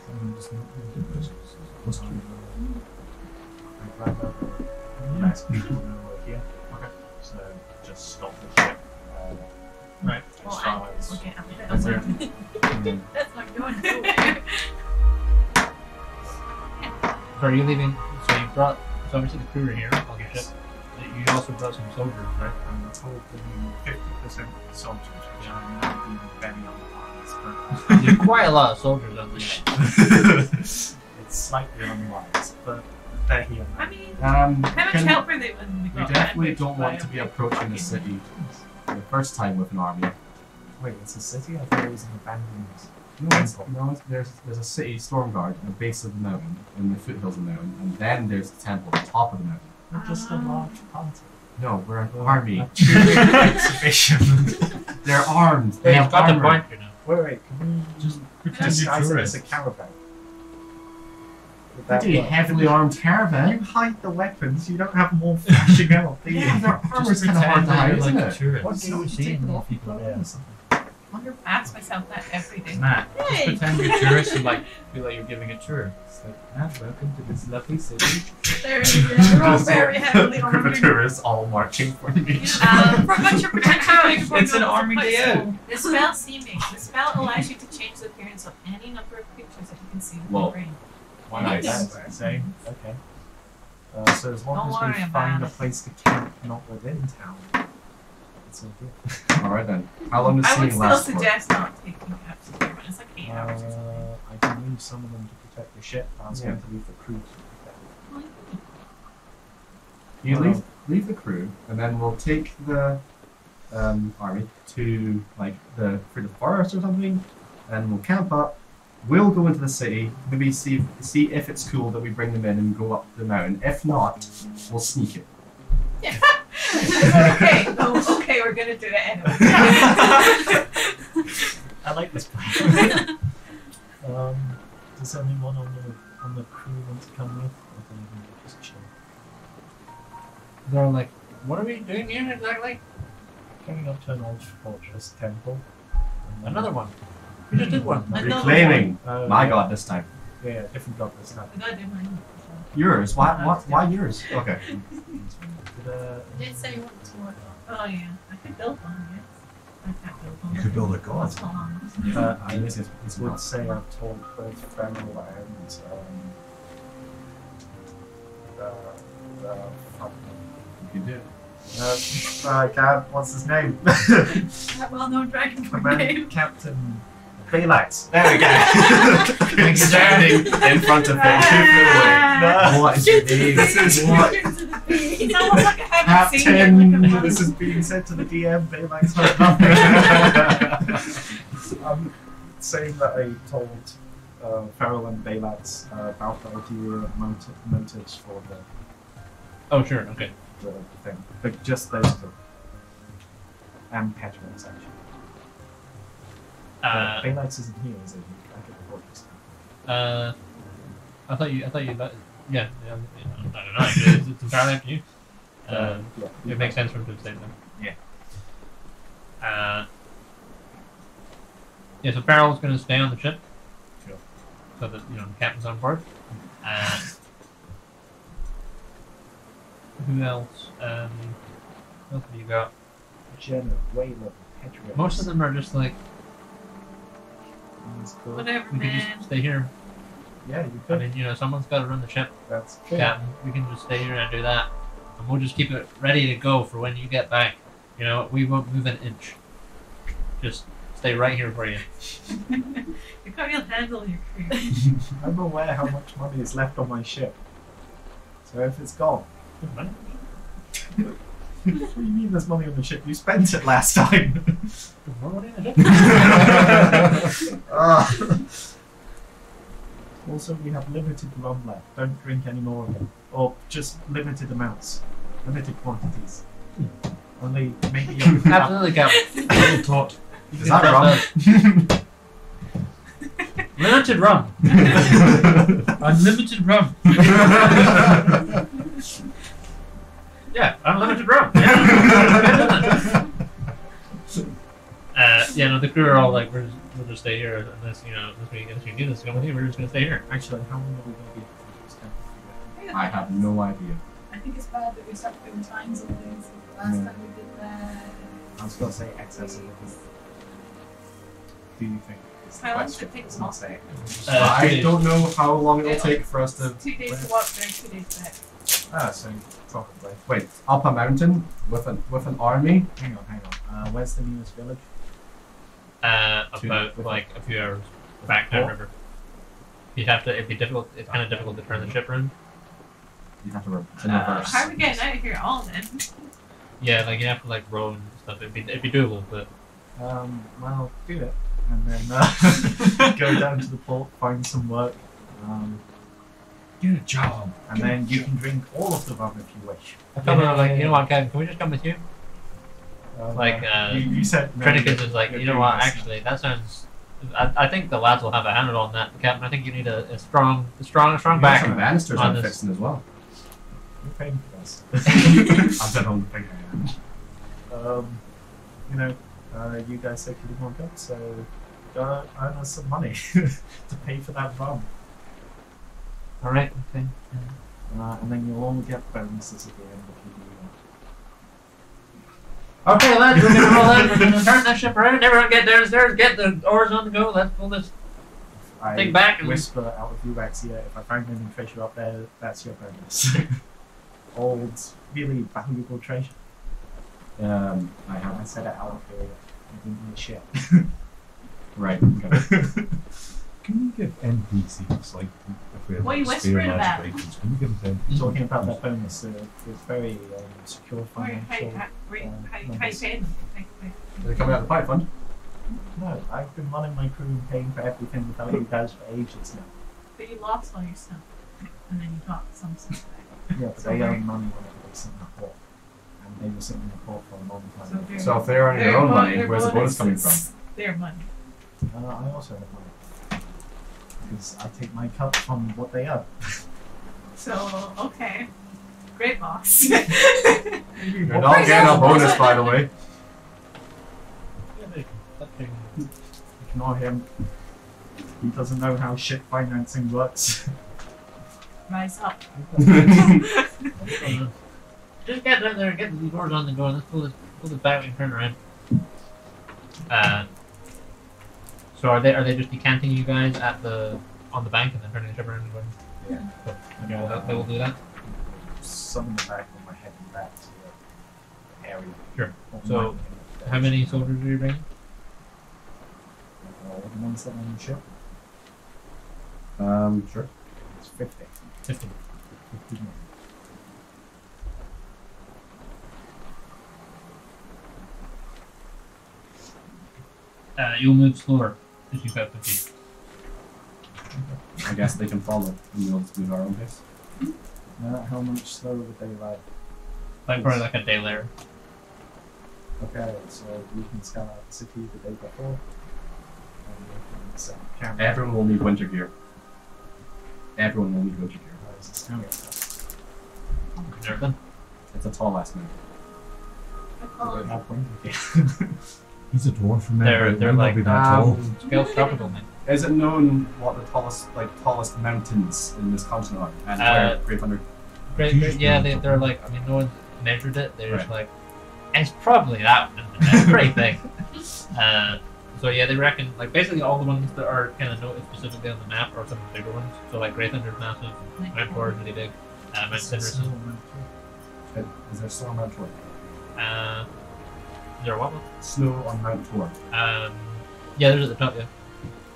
Someone just went in. What's true? I grab a nice people over here. Okay. So just stop the ship. Right. Well, as far as okay, That's there. that's not going nowhere. So are you leaving? So you brought. So obviously the crew are here on the ship. You also brought some soldiers, right? I'm told the 50% soldiers, which are now being very unwise, but There's quite a lot of soldiers on the ship. it's slightly unwise, but they're here now. I mean, How how much help were they when we We got definitely ambushed don't by want to a be big approaching the fucking- city for the first time with an army. Wait, it's a city? I thought it was an abandoned. There's a city, Stormguard, at the base of the mountain, in the foothills of the mountain, and then there's the temple at the top of the mountain. Not just a large party. No, we're an army. A true exhibition. They're armed. They He's have got the armor. point, you know. Wait, can we just Pretend disguise you're it as a tourists. caravan? Would that Pretty work? heavily armed You caravan. hide the weapons, you don't have more flashing out, do you? Yeah, their armor's kind of hard to hide, isn't it? tourist. What do you See take more off people your there. clothes? I ask myself that every day. Matt, just Hey. pretend you're tourists and like feel like you're giving a tour. It's like, and welcome to this lovely city. They're all very heavily A group of armored. tourists all marching for me. For a bunch of protection, It's an army day out. The spell seeming. The spell allows you to change the appearance of any number of creatures that you can see with Whoa. your brain. Why Nice. not? That's saying. Okay. So as long Don't as worry we about find a it. place to camp not within town, it's all good. Alright then. How long does I would seeing still last for? suggest not taking absolute but it's like 8 hours or something. I can leave some of them to protect the ship. I was Yeah. going to leave the crew to protect You leave the crew, and then we'll take the army to like through the forest or something, and we'll camp up. We'll go into the city, maybe see if it's cool that we bring them in and go up the mountain. If not, we'll sneak it. Okay, we're gonna do it anyway. I like this plan. Does anyone on the crew want to come with? Or do we just chill? They're like, what are we doing here exactly? Coming up to an old fortress temple. and then- Another one. We just did one. Another Reclaiming Oh, my yeah. god this time. Yeah, different god this time. I gotta do mine. Yours? Why yours? Okay. Did, You did say you wanted to work on. Oh yeah, I could build one. Yes, I can't build one. You could build a god. What's going on? I would say I've told both Feral and fuck. You did. I can't. What's his name? That well-known dragonborn name. Captain Belax. There we go. Standing in front of him. No. What is your name? This is what. It's almost like I haven't seen it. Like Captain. a This is being said to the DM. Belax heard nothing. I'm saying that I told Feral and Belax about the idea motives for Oh sure, okay. the thing, but just those two. And Petrons actually. Belax isn't here, is he? I could report this. I thought you yeah, I don't know. Actually, it's entirely up to you. Yeah. It makes sense for him to say them. Yeah. Yeah, so Farrell's going to stay on the ship. Sure. So that, the captain's on board. Who else? What else have you got? Jenna, Wayland, Petrons. Most of them are just like, That's cool. Whatever, we can man. just stay here. Yeah, you I could. mean, someone's got to run the ship. That's true. Captain, we can just stay here and do that. And we'll just keep it ready to go for when you get back. We won't move an inch. Just stay right here for you. You can't handle your crew. I'm aware how much money is left on my ship. So if it's gone, What do you mean there's money on the ship? You spent it last time. Ah. Also, we have limited rum left. Don't drink any more of it. Or just limited amounts. Limited quantities. Only maybe you Absolutely, Captain. taught. Is that wrong? Limited rum. Unlimited rum. Yeah, unlimited rum. Yeah. Yeah, no, the crew are all like, we'll just stay here unless we need us to come with you. We're just gonna stay here. Actually, how long are we going to be for this camp? I have no idea. I think it's bad that we start doing times on things. Last Yeah. time we did that. I was going to say excess of it. Do you think? Is the How long question. does it take to It's not walk saying. I don't know how long it'll Yeah. take for us to. 2 days to walk there, 2 days back. Ah, so probably. Wait, up a mountain with an army? Hang on. Where's the nearest village? About like a few hours back downriver. You'd have to. It'd be difficult. It's kind of difficult to turn the ship around. You have to reverse. Reverse. How are we getting out of here all then? Yeah, like you have to like row and stuff. It'd be doable, but Well, do it. And then go down to the port, find some work. Get a job. And then you can drink all of the rum if you wish. I told her like, you know what, Kevin, can we just come with you? Like, you said no, Chronicles is like, you're you know doing what, this. actually, that sounds. I think the lads will have a handle on that, Captain. I think you need a strong Some backer. banisters on I'm this. fixing as well. You're paying for this. I don't think I am. You guys said you didn't want that, so go earn us some money to pay for that rum. Alright, okay. And then you'll all get bonuses at the end if you do Okay, lads, we're gonna roll in. We're gonna turn that ship around. Everyone get downstairs, get the oars on the go. Let's pull this that. thing back. And Whisper out of Rurak's ear, if I find any treasure up there, that's your bonus. Old, really valuable treasure. I said it out of here. I didn't hear shit. Right. Okay. Can you give NPCs, like, if we have What are you spare whispering magic about? items, can you give them to NPCs? Talking about that bonus, it's very secure How you financial. paying them? Is it coming out of the pipe fund? No, I've been running my crew and paying for everything without you guys for ages now. But you lost all your stuff. And then you got some stuff back. Yeah, but they earn money whenever they sit in the port. And they were sitting in the port for a long time. they're- So if they're earning their own money, where's the bonus coming from? Their money. I also have money. Because I take my cut from what they earn. So, okay. Great boss. You're not getting a bonus, by the way. Ignore him. He doesn't know how ship financing works. Rise up. Just get down there and get the oars on the go. And let's pull this back and turn around. So are they just decanting you guys on the bank and then turning the ship around and going? Yeah. Cool. Okay, they will do that. Summon the back of my head and back to the area. Sure. Or So, my- how many soldiers are you bringing? The ones that are on the ship? Sure. It's 50. 50. 50 men. You'll move slower as you go 50. I guess they can follow, and we'll just move our own pace. How much slower would they ride? Like probably like a day later. Okay, so we can scout out the city the day before. And we can set up camp. Everyone will need winter gear. Everyone will need winter gear. It's a snow. Never been. It's a tall ass man. I call They it have winter gear. He's a dwarf from there. They're like be that tall. scale tropical man. Is it known what the tallest mountains in this continent are? And where Greythunder? Yeah, they're like, I mean, no one's measured it. They're just like, it's probably that one. It's pretty big. So yeah, they reckon, like, basically all the ones that are kind of noted specifically on the map are some of the bigger ones. So like Greythunder's massive, Mount Tor is really big, Mount Citrus is, Is there snow on Mount Tor? is there what one? Snow on Mount Tor. Yeah, there's at the top, yeah.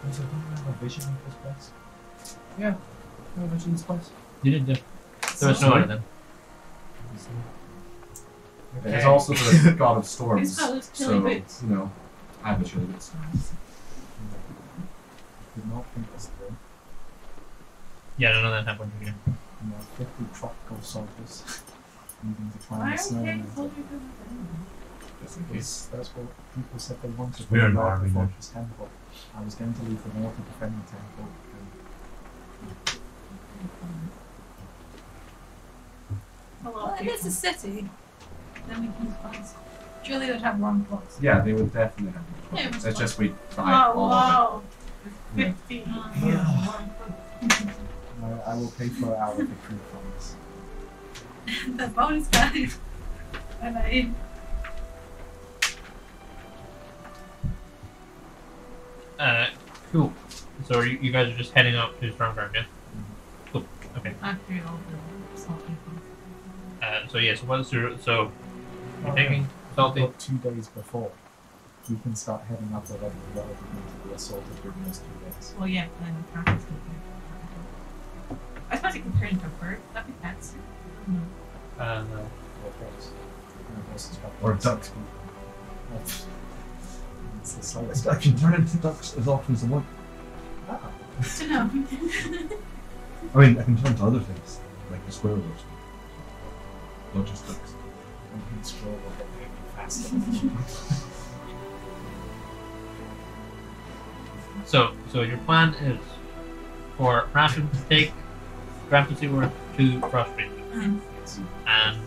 Is there a vision of this place? Yeah. No mention this place. You didn't just, there was no on it then. There's also the god of storms. Who's got those So, chilly boots? you know, I have the chilly boots. Did not think this through. Yeah, I don't know that happened here. 50 tropical soldiers needing to climb Why the are snow. we and getting soldiers over there? Just in case. That's what people said they wanted We're to an the army now. Fortress Temple. I was going to leave the north to defend the temple. Well, if it's a city, then we can find. Surely they'd have one plus. Yeah, they would definitely have it. Yeah, it was It's just we tried Oh, all of wow. Yeah. 50. I will pay for our victory promise. The bonus value. And I. Cool. So you guys are just heading up to Stormguard, yeah? Cool. Okay. After all the salty So yeah. So what's your so you're Oh, taking salty? But 2 days before, we can start heading up the level relative to the assault during those 2 days. Well, yeah, then the practice can do. I suppose it can turn into a bird. That'd be fancy. No. Or horse. And a horse has got Or legs. ducks. It's the slightest. I can turn into ducks as often as I want. To know. I mean, I can turn to other things, like the squirrel or something. Not just ducks. One can scroll will get moving faster. So your plan is for Ration to take Grandpa Seaworth to Frostreach, and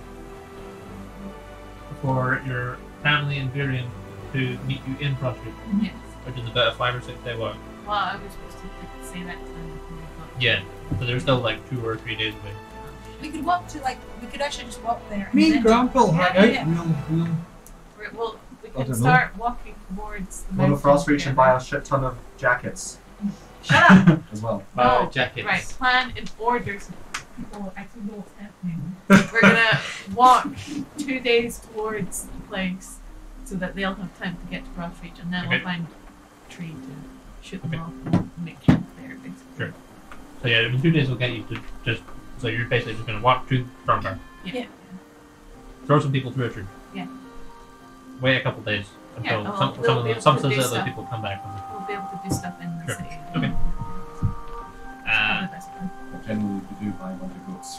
for your family and Virion to meet you in Frostreach, Yes. which is about a 5 or 6 day walk. Well, I was supposed to say that time before we got. Yeah. So there's still like 2 or 3 days away. We could walk to we could actually just walk there. Me and and then- Grandpa will hang Yeah, out. yeah. Well, we I can don't start walking towards the Go to mountain Frost Reach and together. buy a shit ton of jackets Shut up! as well. No, jackets. Right, plan in order so people actually know what's happening. We're gonna walk 2 days towards the place so that they'll have time to get to Frost Reach, and then Okay. we'll find a tree to shoot them Okay. off and make camp there, basically. So yeah, in 2 days will get you to just. So you're basically just going to walk to Stormguard, Yeah. throw some people through a tree. Yeah. Wait a couple days until Yeah, some we'll of be the able some to of do the other stuff. people come back. We'll be able to do stuff in the Sure. city. Okay. Probably best plan. But generally, we do buy a bunch of goats.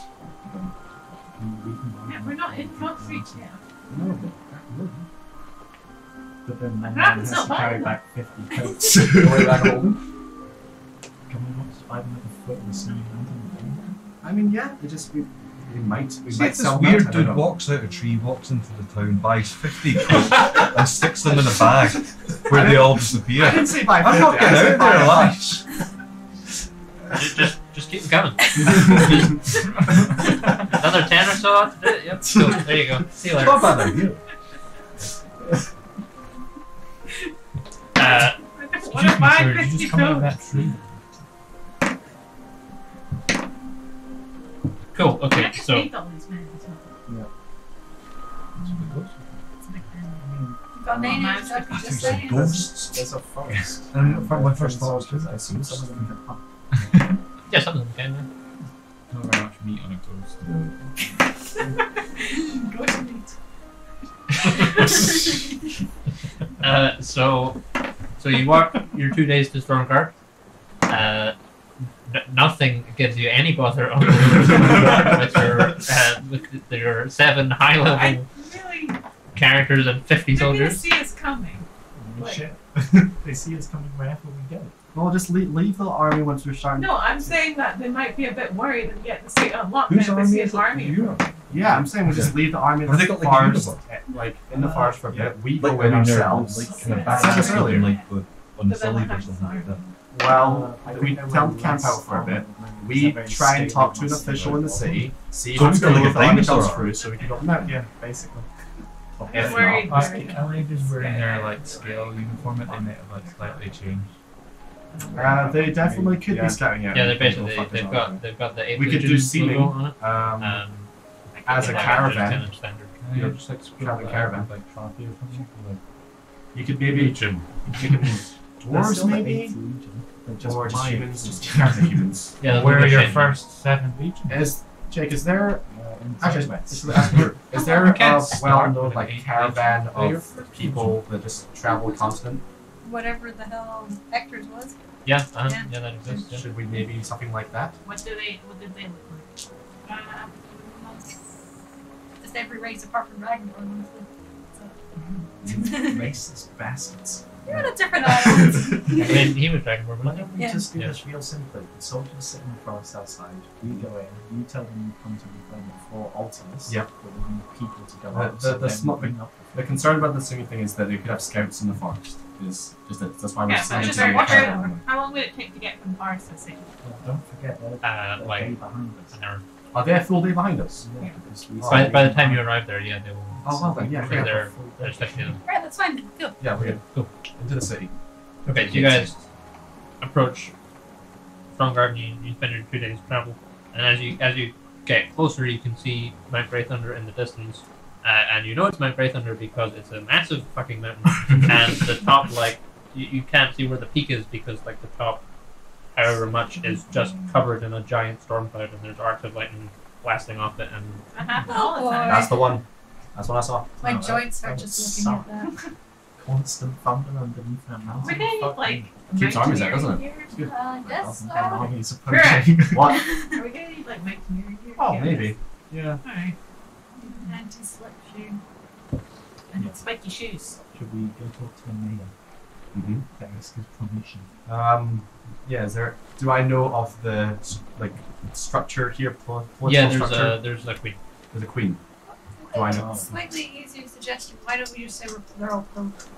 Yeah, we're not in Frost Reach yet. No, but But then my Crap, man it's has not to carry mine. back 50 coats. Way back Holden. Can we not just 500 foot in the snowy mountain? I mean, yeah, we might See might if this sell weird that, I don't dude know. walks out a tree, walks into the town, buys 50 coats, and sticks them in a bag where they all I disappear. didn't say buy 50. I'm not I getting said out buy there a alive. Just keep them coming. Another 10 or so after that. Yep. Cool. There you go. See you later. Not a bad idea. What if I Did you just come out of that tree? Cool. Okay. So Eat all these men as well. It's a big family. You've got names, Man's I could like just There's say. ghosts. There's a forest. And my first thought was, soldiers, I assume some of them can hunt. yeah, some of them can. Yeah. Not very much meat on a toast. Go to meat. So you walk your 2 days to Stormguard. Nothing gives you any bother on with your 7 high level I really. characters and 50 They're gonna soldiers. see us coming. Like- Shit. They see us coming wherever we go. Well, just leave the army once we're starting. No, I'm saying that they might be a bit worried and get the state unlocked. Whose Then they army see is an it? army. You are. Yeah, I'm saying we just leave the army in Have the they got, like, a forest, uniform? like in the forest for a bit. We Like, go I in mean, they're ourselves. like kind of Yeah. back Said this earlier. like on the But then sleeve what or happens something like to that. Well, I we don't know tell where them camp less out for a bit. armor We is a very try and talk to stable an muscle, official in the right? city, see if So it's it's got like cool a if the army dinosaur comes arm. through, so we can go from there. Yeah, basically. If Worried. not, Are they just wearing their like scale uniform that they might have like slightly changed? they definitely could Yeah. be scouting out. Yeah, they're Go basically fuck us they've up. got the 8 We could do Legion sealing. logo on it. As a Yeah, caravan. just kind of standard. You know, Yeah. just like scroll Traveling that caravan. with, like trophy or something. Like, You could maybe Legion. you could dwarves maybe, Just or just mine. humans, just humans. Yeah, Where are your Legion. first 7 legions? Is Jake, is there actually Actually, is there You can't a start well-known with like an caravan player. of people that just travel continent? Whatever the hell Hector's was. Yeah, Yeah. yeah, that exists. Yeah. Should we maybe something like that? What did they look like? Just every race apart from Dragonborn. racist bastards. You're on a different island. I mean, he was Dragonborn, Why wasn't don't we Yeah. just do Yeah. this real simply? The soldiers sit in the forest outside. We go in. You tell them you come to reclaim it for Altimus. Yep. But we need people to go The- out. the- so the then small- we bring up The concern about the swimming thing is that they could have scouts in the forest. Is just that. That's why we're Yeah, but sending just them watch to out. the How long would it take to get from Paris to City? Well, don't forget they're like way behind us. an hour. Are they a full day behind us? Yeah, because we By the time you arrive there, yeah, they will. Oh, well then, yeah, they're fair. they're expecting them. Right, that's fine. Go. Yeah, we're good. Cool. Into the city. Okay, so you guys approach Stormguard and you spend your 2 days travel. And as you get closer, you can see Mount Greythunder in the distance. And you know it's Mount Greythunder because it's a massive fucking mountain. And the top, like, you can't see where the peak is because, like, the top, however much, is just covered in a giant storm cloud and there's arcs of lightning blasting off it. And That happens all the time. That's the one. That's what I saw. My No, joints are that just would looking at that. constant thunder underneath that mountain. We're gonna Fuck need like me. Keeps armies out, doesn't it? mountaineering Good. gear. Yes. And armies Rurak. approaching. What? Are we gonna need like mountaineering gear? Oh, Yeah. maybe. Yeah. Alright. Anti-slip shoe. And spiky shoes. Should we go talk to the mayor? Mm-hmm. That is his permission. Yeah. Is there? Do I know of the like structure here? Political yeah, structure? there's like we There's a queen. Do I know? Slightly easier suggestion. Why don't we just say they're all pilgrims?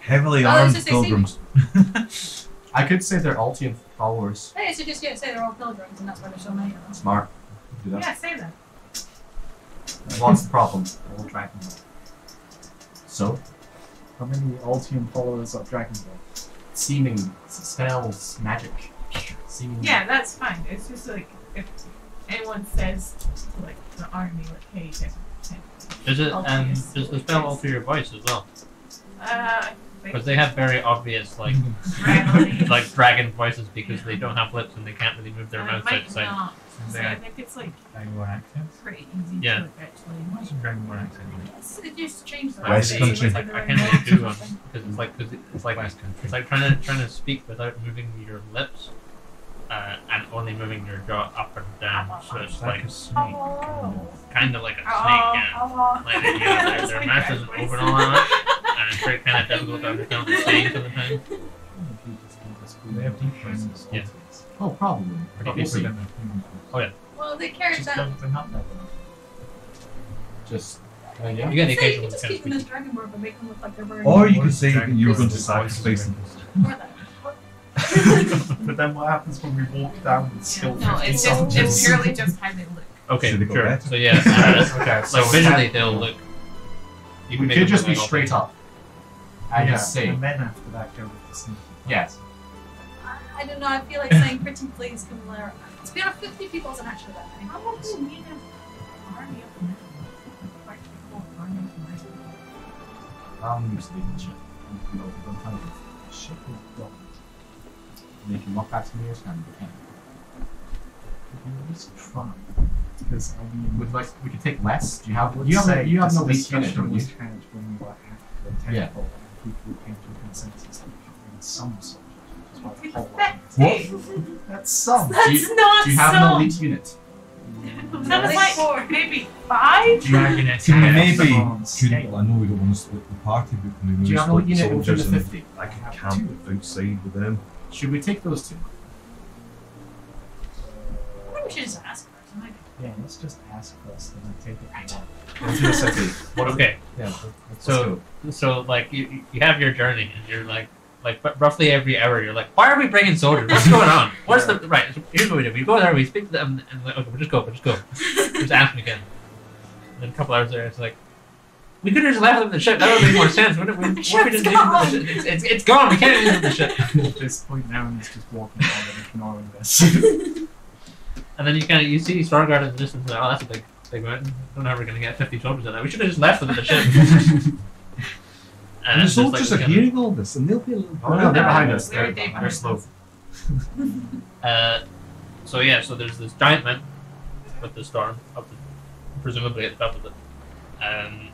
Heavily Oh, armed it's just they pilgrims. I could say they're Altian followers. Hey, so just say they're all pilgrims, and that's why there's so many of them. Smart. Do that. Yeah, say that. What's the problem? All Dragon Ball. So, How many Altium followers of Dragon Ball? seeming spells, magic, seeming. Yeah, that's fine. It's just like if anyone says to like the army, like, hey, Does it Altius. does the spell alter your voice as well? like, Because they have very obvious like rattling. like dragon voices because they don't have lips and they can't really move their mouths might outside. not. So I There. think it's like Dragonborn accents? pretty easy Yeah. to actually. What's a Dragonborn accent? It just changed the West Country. Like, I can't really do one because it's like West Country. it's like trying to speak without moving your lips and only moving your jaw up and down. So it's like a snake. kind of like a snake. Yeah. Like yeah, their mouth isn't open all that, and it's very kind of difficult to understand what they're saying sometimes. They have deep voices. Yeah. Oh, probably. Pretty We'll see. Than the humans. Well, they carried Just that. don't have that. Just. Yeah. You get the Say, you occasional can just kind of keep them as speaking. Dragonborn, but make them look like they're wearing. Or you Or could say Dragon you were Ball going to voices sacrifice them. Or that. But then what happens when we walk down with still No, 50 it's just soldiers? it's purely just how they look. Okay, Should they go sure. red? So yeah, Okay, so like visually they'll look. You we make could them just be look like straight up. And Yeah, just say, and then after that go with the sneaky. yes. I don't know. I feel like saying pretty please can layer. To be honest, 50 people isn't actually that many. How much do you need an army of men? Like, full army of men. Just leave the shit. You know, don't find it. Shit is done. They can walk back to me or stand. They can. We can at least try. Because I mean, Would like we could take less. Do you have? would You have. say You have this no least unit, discussion don't you? was had when we were at the Yeah. temple, and people came to a consensus that we should bring some soldiers, which is why the whole What? That's some. That's not Do you have so. no elite unit? That was like maybe 5? Dragon accent. Can we Yeah, maybe, come on, could, scale. I know we don't want to split the party, but can we Do maybe you have no split elite unit within the soldiers and 50? I could camp outside with them? Should we take those two? I think we should just ask first. and I- Yeah, let's just ask first, and then take it from there. Into the city. What is Okay, Yeah. so like you have your journey and you're like roughly every hour you're like, why are we bringing soldiers? What's going on? What's the right? Here's what we do. We go there, we speak to them, and like, okay, we'll just go. Just ask them again. And then a couple hours later, it's like, we could have just left them in the ship. That would make more sense. What if we just leave them in the ship? It's gone. We can't leave them in the ship. At this point, now he's just walking around and ignoring this. And then you see Stormguard in the distance. And, oh, that's a big mountain. I don't know how we're gonna get 50 soldiers in there. We should have just left them in the ship. And the it's just soldiers like are this kind hearing all this, and they'll be a little Oh no, they're behind us. They're They're behind slow. of, So yeah, so there's this giant mountain with the storm up the, presumably at the top of it, and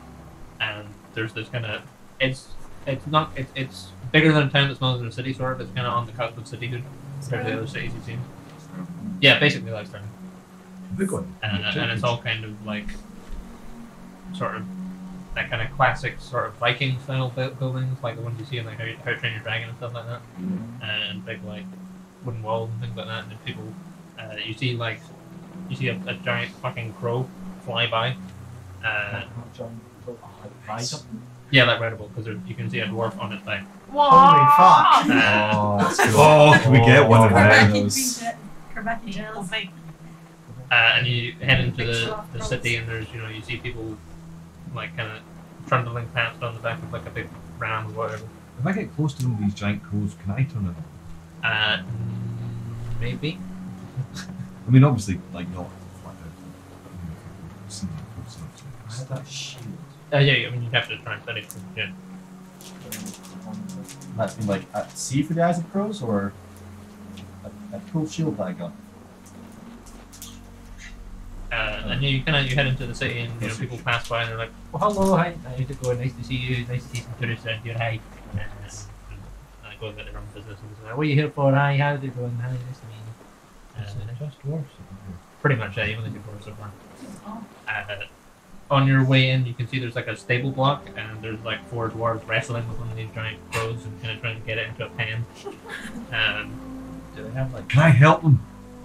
there's this kind of it's bigger than a town, but smaller than a city sort of. It's kind of on the cusp of cityhood compared to the other cities you've seen. Yeah, basically like Stirling. Big one. And it's all kind of like sort of that kind of classic sort of Viking style buildings, like the ones you see in like How to Train Your Dragon and stuff like that, and big like wooden walls and things like that. And then people, you see a giant fucking crow fly by. Yeah, like Redible, because you can see a dwarf on its back. Holy fuck! That's cool. Can we get one of those? And you head into the city, and there's you see people like kind of trundling past on the back of like a big ram or whatever. If I get close to one of these giant crows, can I turn it on? Maybe. I mean, obviously, like not flat out. I have that shield. Yeah, I mean, you'd have to try and study it. Yeah. That's been like at sea for the eyes of crows, or a cool shield that I got. And you head into the city, and people pass by, and they're like, "Well, hello, hi, how's it going? Nice to see you. Nice to see some tourists around here. Hi." And I go about their own business and say, "What are you here for? Hi, how's it going? Hi, nice to meet you." Just dwarves. Pretty much, yeah. You've only seen dwarves so far. On your way in, you can see there's like a stable block, and there's like 4 dwarves wrestling with one of these giant crows and kind of trying to get it into a pen. Do they have like? Can I help them?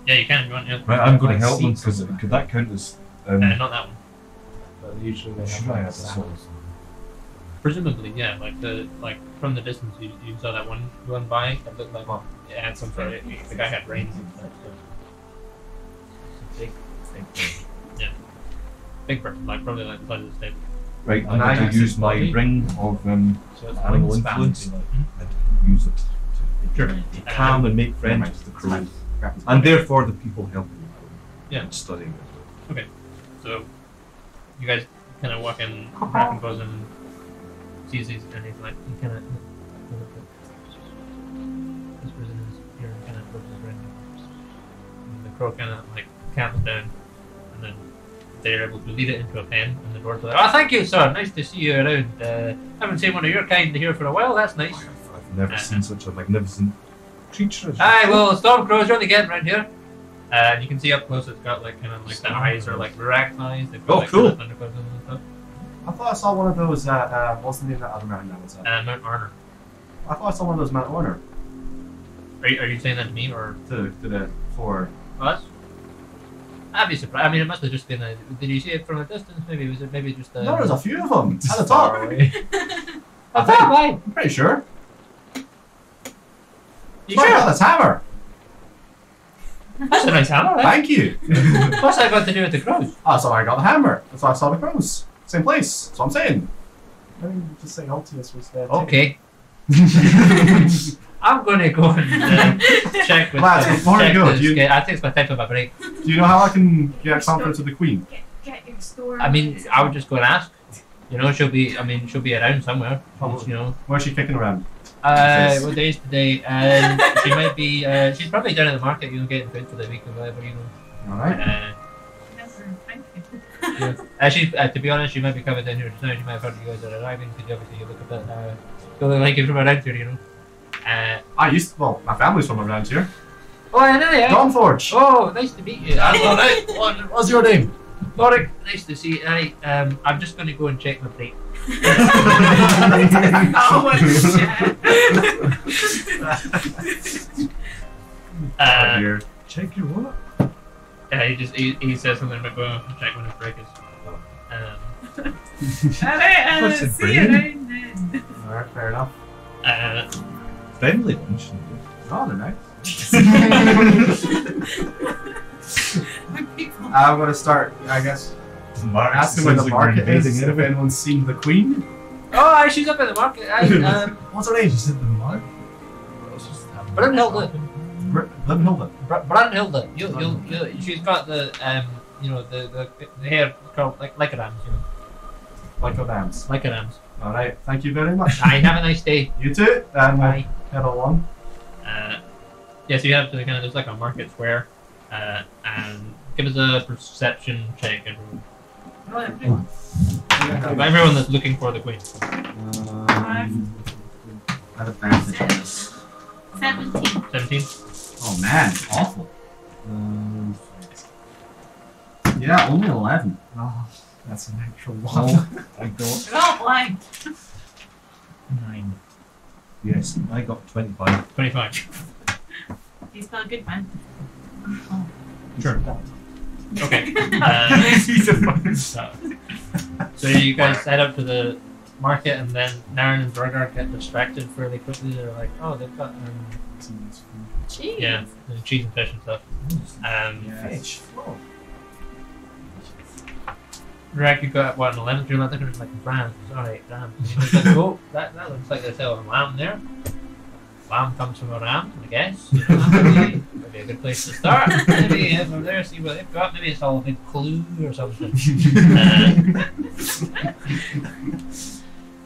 Yeah, you can if you want. Yeah. Right, I'm going Like to help them seats or because something. could that count as? Not that one. But usually they Should have I like have this one? Presumably, yeah. Like from the distance, you saw that one going by. It looked like it had some sort of. The guy had reins and stuff. So. Yeah. Big person, like probably like the size of the stable. Right, I'm And I going to use use my body. ring of So it's animal wingspan, influence if you like. and use it Sure. to calm and make friends with the crows, and therefore the people helping me. Yeah. And studying it. So you guys kind of walk in, Kraken goes and sees these, and he's like, he kind of this person is here and kind of looks around. And the crow kind of like calms down, and then they're able to lead it into a pen, and the dwarves are like, "Oh, thank you, sir. Nice to see you around. Haven't seen one of your kind here for a while. That's nice." I've never seen such a magnificent creature. as Aye, you. well, storm crows are only getting around here. And you can see up close, it's got like kind of like the eyes are like Rurak eyes. They've got, Oh, like, cool. kind of thunderclouds and stuff. I thought I saw one of those at what's the name of that other mountain that was at? Mount Arner. I thought I saw one of those Mount Honor Are you saying that to me or? to the for Us? I'd be surprised. I mean, it must have just been a. Did you see it from a distance? Maybe was it maybe just a. No, there's a few of them at the top. I think. Why? I'm pretty sure. You Look sure? at this hammer. That's a nice hammer, right? Thank you. What's that got to do with the crows? That's why I got the hammer. That's why I saw the crows. Same place. That's what I'm saying. I mean, just say Altius was there. too. Okay. I'm going to go and check with. Lads, before you check go, the do you- scale. I think it's my time for my break. Do you know how I can get confidence with the queen? Get your store. I mean, I would just go and ask. She'll be. I mean, she'll be around somewhere. Probably. Where's she kicking around? What day is today? She might be. She's probably down at the market. Getting food for the week or whatever. All right. Never, thank you. She's. To be honest, she might be coming down here just now. She might have heard you guys are arriving because obviously you look a bit. Don't look like you're from around here. Well, my family's from around here. Oh, I know you. Dawnforge. Oh, nice to meet you. Alright. What's your name? Rurak, nice to see you. I'm just going to go and check my plate. Oh, Here. Check your what? He says something about going to check when his break is. What's it, see you brain? around then. Alright, fair enough. Friendly lunch. Oh, they're nice. People. I'm gonna start, I guess, asking where the market is, if anyone's seen the queen. Oh, she's up at the market. What's her name? She said the mark. Brunhilde. Brunhilde. Brunhilde. She's got the the hair curled like a ram's. Like your dams. Like a ram's. Alright, thank you very much. Aye, have a nice day. You too, and we'll Bye. head along. Yeah, so you have to kind of, there's like a market square, And give us a perception check, everyone. Oh, everyone. Everyone that's looking for the queen. I have advantage on this. 17. 17. Oh man, awful. Yeah, only 11. Oh, that's an actual one. Oh, I got We're all blind. 9. yes, I got 25. 25. He's not a good man. Sure. Okay. He's a fucking So you guys head up to the market, and then Naren and Rurak get distracted fairly quickly. They're like, oh, they've got Cheese. yeah, the cheese and fish and stuff. fish. Oh. Rurak, you got what, an 11? You're like, there's like rams. Sorry, rams. And he's like, oh, that looks like they sell a lamb there. Lamb comes from a ram, I guess. You know, maybe a good place to start. Maybe head over there, see what they've got. Maybe it's all a big clue or something.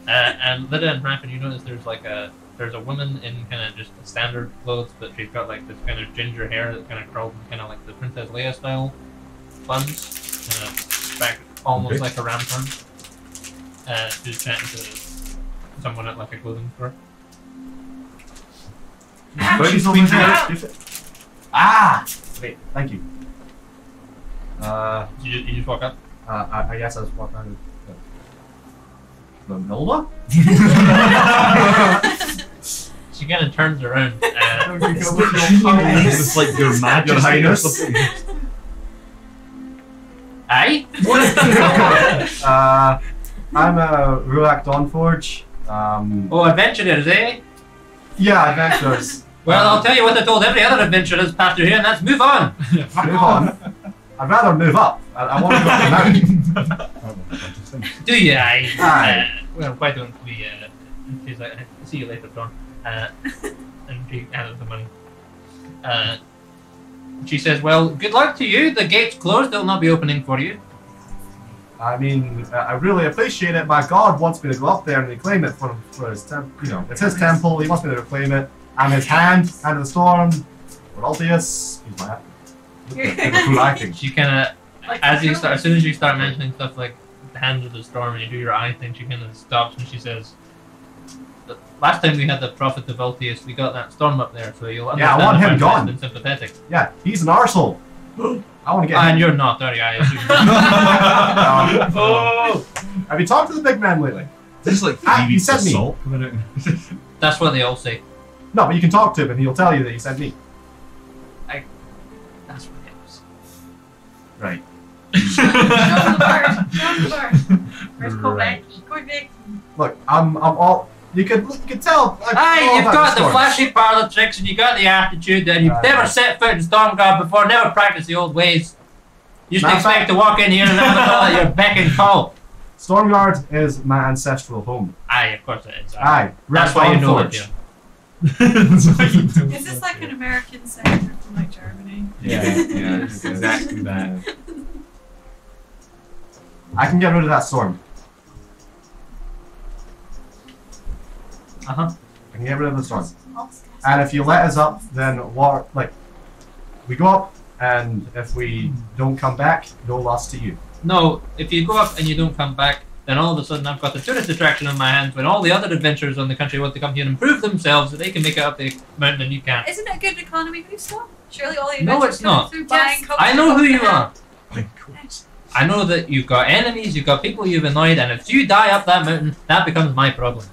And Lyda and Rampin, you notice there's a woman in kind of just standard clothes, but she's got like this kind of ginger hair that kind of curls in kind of like the Princess Leia style buns, back almost Okay. like a ram turn. She's chatting to someone at like a clothing store. She's over there. Ah! Wait, thank you. You just walk up. I guess I was walking out of the Nilda? She kind of turns around. It's like your majesty or something. Aye? I'm a Rurak Dawnforge. Oh, adventurers, eh? Yeah, adventurers. Well, I'll tell you what I told every other adventurers past here, and that's move on. Move on. I'd rather move up. I want to go up the mountain. Do you? Aye. Aye. Well, why don't we? She's like, see you later, Dawn. And she handed the money. She says, "Well, good luck to you. The gate's closed; they'll not be opening for you." I mean, I really appreciate it. My god wants me to go up there and reclaim it for his temple. You know, it's his temple. He wants me to reclaim it. I'm his hand of the storm. Rodaldius. He's my cool acting. She kind of, Like, as soon as you start mentioning stuff like the hands of the storm and you do your eye thing, she kind of stops and she says, "The last time we had the prophet of Altius, we got that storm up there, so you'll Yeah, I understand want if him I'm gone. less than sympathetic." Yeah, he's an arsehole. I want to get him. And you're not, are you? I assume. Oh. Have you talked to the big man lately? This is like Ah, 3 he weeks sent of me. salt coming out. That's what they all say. No, but you can talk to him and he'll tell you that he sent me. That's what they all say. Right. Show the bird. Where's Quebec? Quebec. Look, I'm all. You could tell. Aye, you've got the flashy parlor tricks and you got the attitude, and you've never set foot in Stormguard before, never practiced the old ways. You just Matter of expect fact- to walk in here and have it all at your beck and call. Stormguard is my ancestral home. Aye, of course it is. Aye, That's why you know it. Dawnforge. Yeah. Is this like an American senator from like Germany? Yeah, it's exactly that. I can get rid of that storm. Uh-huh. I can get rid of the storm. And if you let us up, then what? Like, we go up, and if we don't come back, no loss to you. No, if you go up and you don't come back, then all of a sudden I've got the tourist attraction on my hands when all the other adventurers on the country want to come here and prove themselves that they can make it up the mountain and you can't. Isn't it a good economy boost though? Surely all the No, adventures it's coming not. through buying cups I know of who you coffee. are. I know that you've got enemies, you've got people you've annoyed, and if you die up that mountain, that becomes my problem.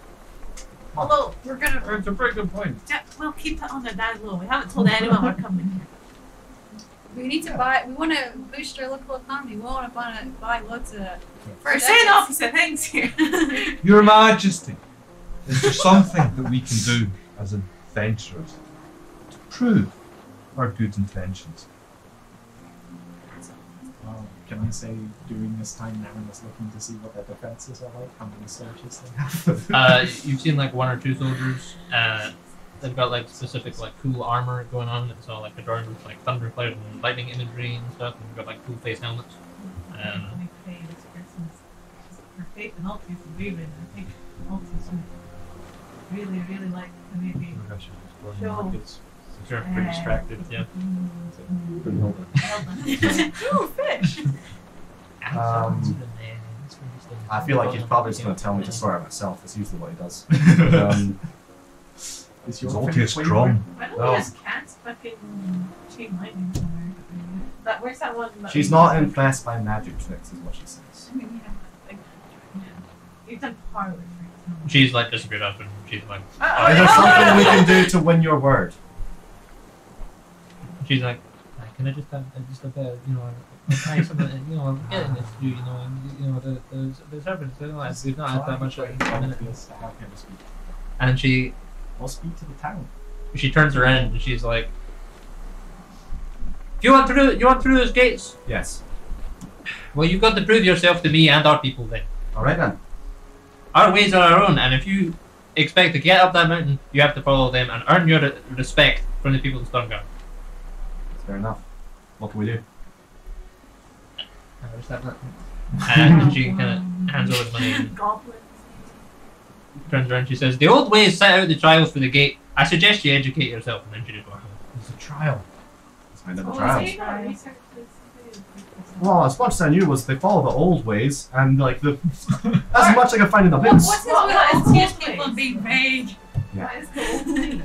Although we're gonna, That's a pretty good point. yeah, we'll keep it on the down low. We haven't told anyone we're coming here. We need to buy. We want to boost our local economy. We want to buy loads of. We're saying opposite things here. Your Majesty, is there something that we can do as adventurers to prove our good intentions? Well, can I say during this time Naren is looking to see what their defenses are like, how many soldiers they have? You've seen like 1 or 2 soldiers. They've got like specific like cool armor going on. It's all like adorned with like thundercloud and lightning imagery and stuff. And they've got like cool face helmets. Her faith in Altius is wavering, and I think Altius would really, really like to maybe show Sure, pretty distracted. Yeah. Ooh, fish! I feel like he's probably just going to tell me to sort it myself. That's usually what he does. Is It's your all finish taste where you strong. Why don't Oh. we just cast fucking chain lightning somewhere? Where's that one? that She's we- not impressed by magic tricks, is what she says. I mean, yeah, like, yeah. You've done parlor tricks. She's like disappeared up and she's like, Oh, Is there something we can do to win your word? she's like, can I just have just a bit, you know, try something, you know, I'm getting this to do, you know, the servants, you know, we've not had that much in a minute. And I'll speak to the town. she turns around and she's like, you want through those gates? Yes. Well, you've got to prove yourself to me and our people then. Alright then. Our ways are our own, and if you expect to get up that mountain, you have to follow them and earn your respect from the people of Stormguard. Fair enough. What can we do? And she kind of hands over the money and Goblins. turns around and she says, the old ways set out the trials for the gate. I suggest you educate yourself. And then she just walks away. It's a trial. Let's find out the Oh, trials. so you got research this. Well, as much as I knew was they follow the old ways, and like the as much I could find in the books. What's this Well, with that us is teach cool people place. being vague? Yeah. That is cool.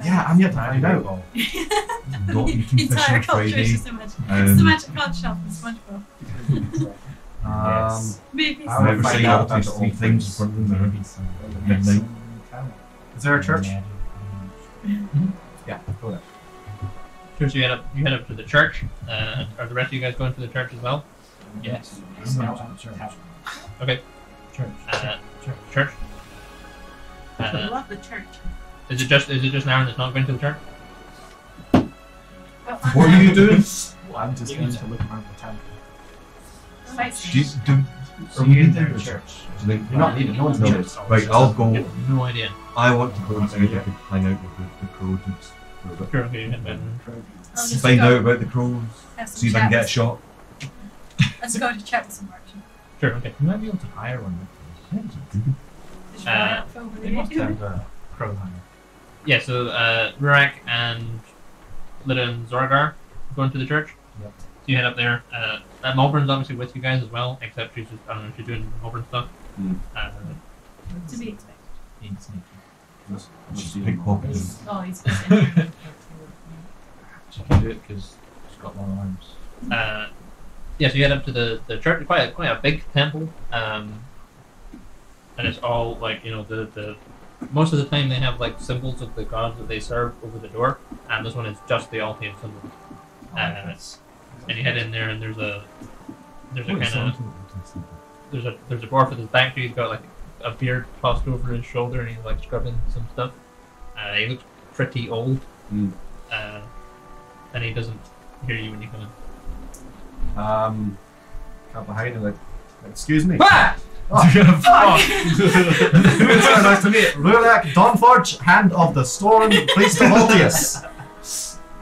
Yeah, I'm yet to find out. Not eating fish Entire on culture is Friday. just so much. Um, So much cod shop and SpongeBob. Yes. Maybe I so. would Never find say out I'll about taste the three old things things. in front of them at midnight. Is there a church? Yeah, go there. So you head up to the church. Are the rest of you guys going to the church as well? Yes. Okay. Church. Church. I love the church. Is it just Aaron that's not going to the church? What are you doing? Well, I'm just going to look around the town. Are we in there? Church. Do you think? You're not needed. No one's needed. Right, I'll go. No idea. I want to go and see if I can hang out with the crows for a bit. Sure, okay, you head back. I'll just Find go out about the crows. have some See if I can get a chats. shot. Let's go to chat with some merchant. Sure, okay. You might be able to hire one. Just run out over They must there. have a crow hunter. Yeah, so Rurak and Lida and Zorgar are going to the church. Yep. So you head up there. Malburn's obviously with you guys as well, except she's just, I don't know, she's doing Malburn stuff. Hmm. To be expected. Being sneaky. Just pickpocket. Oh, he's in there. She can do it because she's got long arms. Yeah, so you head up to the church, quite a big temple, and it's all like, you know, the most of the time they have like symbols of the gods that they serve over the door, and this one is just the Althean symbol. And you head in there, and there's a kind of there's a dwarf with his back to you. He's got like a beard tossed over his shoulder, and he's like scrubbing some stuff. He looks pretty old, Hmm. and he doesn't hear you when you come in. Can't behind him like, excuse me. Ah! It's nice to meet you. Rurak, Dawnforge, Hand of the Storm, Priest of Altius.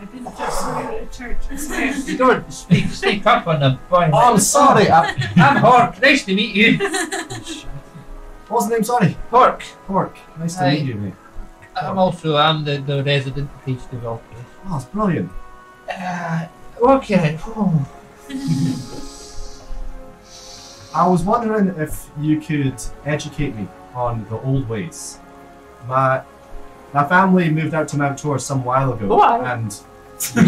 I've been just at a church. I swear. You don't speak up on the boy. Oh, I'm sorry. I'm Hork. Nice to meet you. What was the name? Sorry. Hork. Pork. Nice to Hi. meet you, mate. I'm the resident priest of Althean. Oh, it's brilliant. Okay. I was wondering if you could educate me on the old ways. My family moved out to Mount Tor some while ago, Why? and we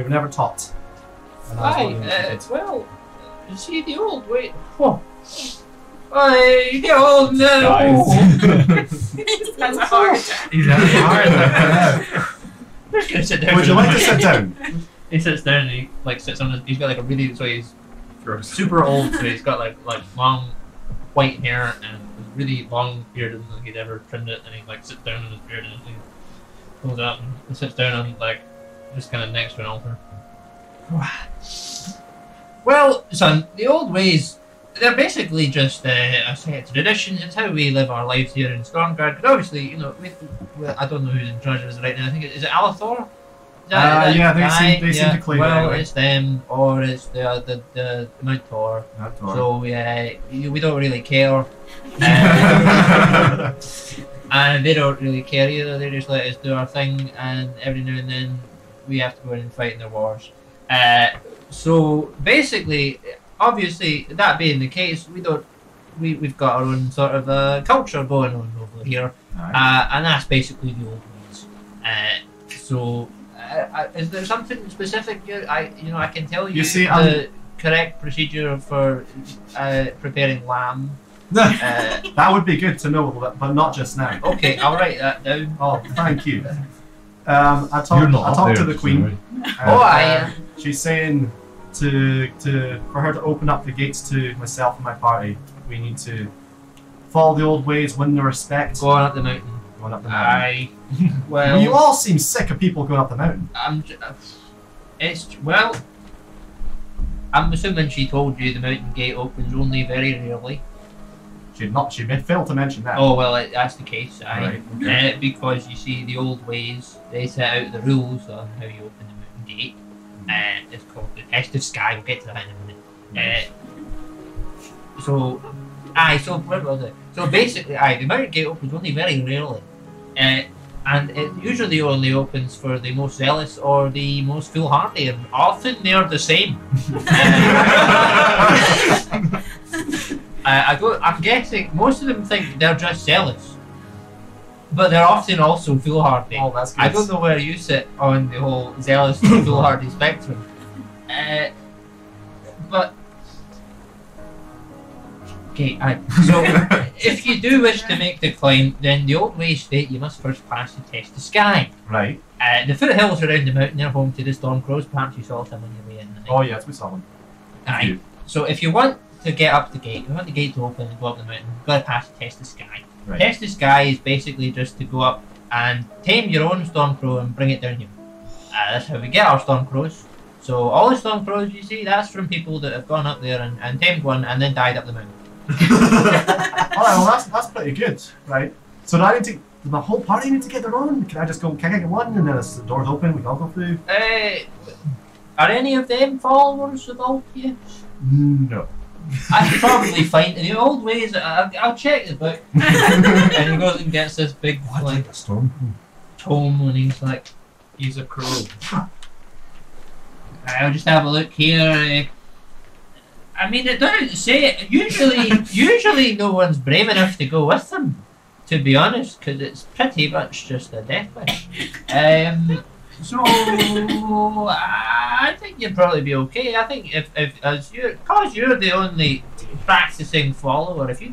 were never taught. And I was Hi. wondering if you could- Well, you see the old way. Oh. I the old no. That's a hard attack. He's having a heart attack. Just gonna sit down. Would you like to sit down? He sits down and he like sits on. He's got like a really he's super old, so he's got like long white hair and a really long beard, and like he'd ever trimmed it. And he like sits down on his beard and he pulls it up and sits down on like just kind of next to an altar. Well, son, the old ways. They're basically just a set of tradition. It's how we live our lives here in Stormguard. Because obviously, you know, I don't know who's in charge of us right now. I think is it Alathor? Yeah, they seem to claim it Well, anyway. it's them or it's the Mount Tor. Not Tor. So yeah, we don't really care. And they don't really care either. They just let us do our thing, and every now and then we have to go in and fight in their wars. So basically, obviously, that being the case, we've got our own sort of culture going on over here, and that's basically the old ways. Is there something specific I can tell you? You see, the correct procedure for preparing lamb. That would be good to know, but not just now. Okay, I'll write that down. Oh, thank you. I talked to the queen. She's saying for her to open up the gates to myself and my party. We need to follow the old ways, win the respect. Going up the mountain. Going up the mountain. Well, you all seem sick of people going up the mountain. I'm assuming she told you the mountain gate opens only very rarely. She failed to mention that. Oh well, that's the case. Right, okay. Because you see, the old ways, they set out the rules on how you open the mountain gate. It's called the test of sky. We'll get to that in a minute. So basically, the mountain gate opens only very rarely, and it usually only opens for the most zealous or the most foolhardy, and often they are the same. I'm guessing most of them think they're just zealous, but they're often also foolhardy. Oh, that's good. I don't know where you sit on the whole zealous and foolhardy spectrum, but okay. So, if you do wish to make the climb, then the old ways state you must first pass the test of sky. Right. The foothills around the mountain are home to the Stormcrows. Perhaps you saw some on your way in. Oh yes, we saw them. Aye. So if you want to get up the gate, you want the gate to open and go up the mountain, you've got to pass the test of sky. Right. Test of sky is basically just to go up and tame your own Stormcrow and bring it down here. That's how we get our Stormcrows. So all the Stormcrows you see, that's from people that have gone up there and tamed one and then died up the mountain. Alright, well that's pretty good, right? So do does the whole party need to get their own? Can I get one and then as the door's open, we can all go through? Are any of them followers of Altius? No. I could probably find in the old ways. I'll check the book. And he goes and gets this big a storm tome, and he's a crow. I'll just have a look here. I mean, it doesn't say it. Usually no one's brave enough to go with them, to be honest, because it's pretty much just a death wish. So I think you'd probably be okay. I think because you're the only practicing follower, if you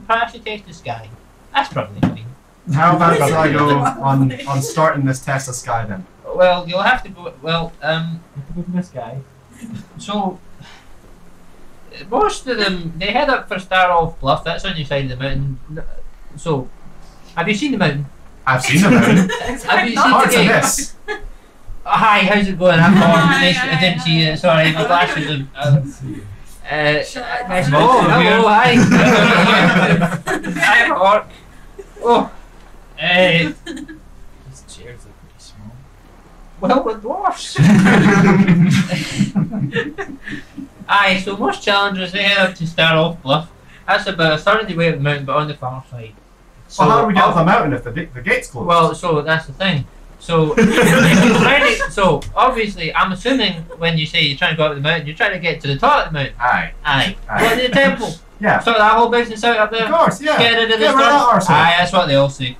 pass your test of sky, that's probably fine. How about should I go on starting this test of sky then? Well, you'll have to go. Well, you have to go to this guy. So most of them they head up for Starolf Bluff. That's on your side of the mountain. So, have you seen the mountain? I've seen the mountain. Have you seen the gate? Hi, how's it going? I'm Gordon. I didn't see you. Sorry, my glasses are. Nice hello, hi. I'm Orc. Oh. These chairs are pretty small. Well, we're dwarfs. Aye, so most challengers they head up to Starolf Bluff. That's about a third of the way up the mountain, but on the far side. So how do we get up the mountain if the gate's closed? Well, so that's the thing. So, so obviously, I'm assuming when you say you're trying to go up the mountain, you're trying to get to the top of the mountain. Aye. Well, the temple. Yeah. Sort that whole business out up there. Of course, yeah. Get rid of the Aye, that's what they all say.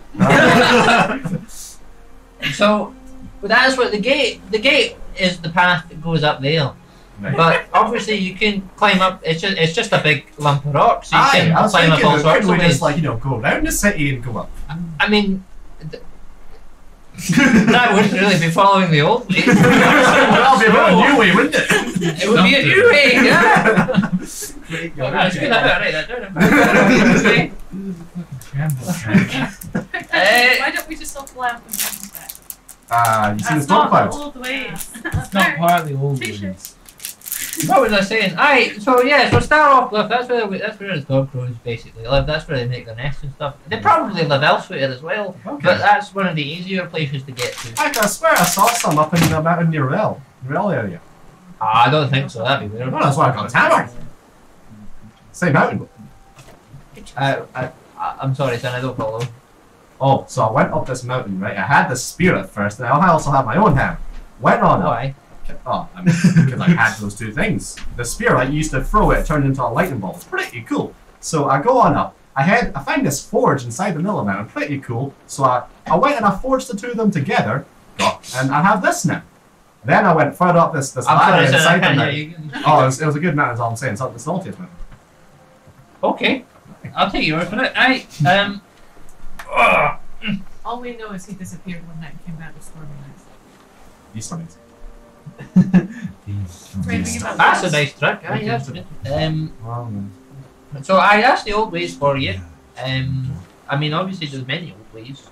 So, that's what the gate is the path that goes up there. Right. But obviously you can climb up. It's just a big lump of rock, so you can I was climb up thinking, all sorts of we ways. just go around the city and go up. I mean, that wouldn't really be following the old way. Well, it'd be a new way, wouldn't it? It would be a new way, yeah. Great, Well, that's good. I better write that down. Why don't we just all fly up and come back? You see the That's storm not clouds? all the ways. It's not part of the old T-shirts. ones. What was I saying? Aye, so yeah, so Starolf Bluff, that's where the Stormcrows basically live. That's where they make their nests and stuff. They probably live elsewhere as well, Okay. but that's one of the easier places to get to. I swear I saw some up in the mountain near Rell area. I don't think so. That'd be weird. Well, that's why I got a hammer. Same mountain. I'm sorry, son. I don't follow. Oh, so I went up this mountain, right? I had the spear at first, and I also had my own hammer. Went on up. Why? Oh, I mean, because I had those two things. The spear, I used to throw it, it turned into a lightning bolt. It's pretty cool. So I go on up. I find this forge inside the middle of the mountain, pretty cool. So I went and I forged the two of them together, and I have this now. Then I went further up this ladder inside the mountain. Oh, it was a good mountain, is all I'm saying. It's not the saltiest mountain. Okay, I'll take your word for it. All we know is he disappeared one night and came back with stormy nights. These stories. That's a nice trick. Aye, yes. So I asked the old ways for you. I mean, obviously there's many old ways.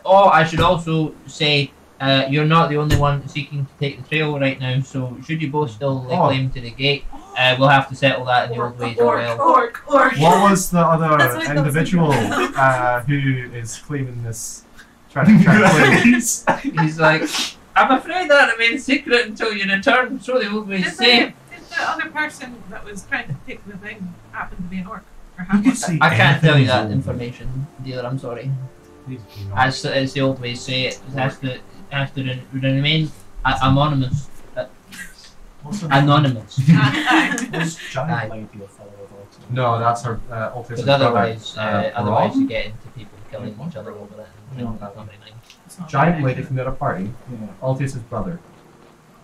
Or I should also say, you're not the only one seeking to take the trail right now. So should you both still lay claim to the gate, we'll have to settle that in the old ways as well. Orc. What was the That's other what I individual who is claiming this? Trying to claim. He's like, I'm afraid that remains secret until you return. So the old ways say. Did the other person that was trying to take the thing happen to be an orc? Or You can say I can't tell you that anything's information, dealer. I'm sorry. As the old ways say, it has to remain anonymous. Anonymous. Was Giant Aye. Lady a follower of Ultimate? No, that's her autistic Because brother. otherwise you Ron? get into people killing each other over it. No, that's not very nice. It's not Giant very lady nice. from the other party. Yeah. Altius' brother.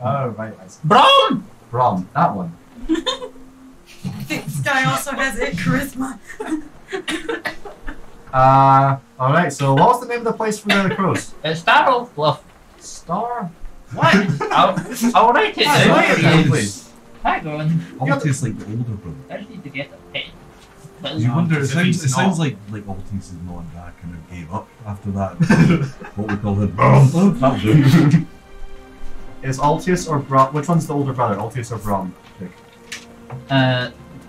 Oh, right. I see. Brom! Brom, that one. This guy also has it, charisma. Alright, so what was the name of the place for the crows? It's Starrow Bluff. Star? What? I'll write it Write down it for down, you. please. Hang on. Altis like the older brother. I just need to get a pen. You wonder. It because if he's sounds not- like Altis is not that kind of gave up after that. What we call it. That'll do. Is Altius or Brom? Which one's the older brother? Altius or Brom? Pick.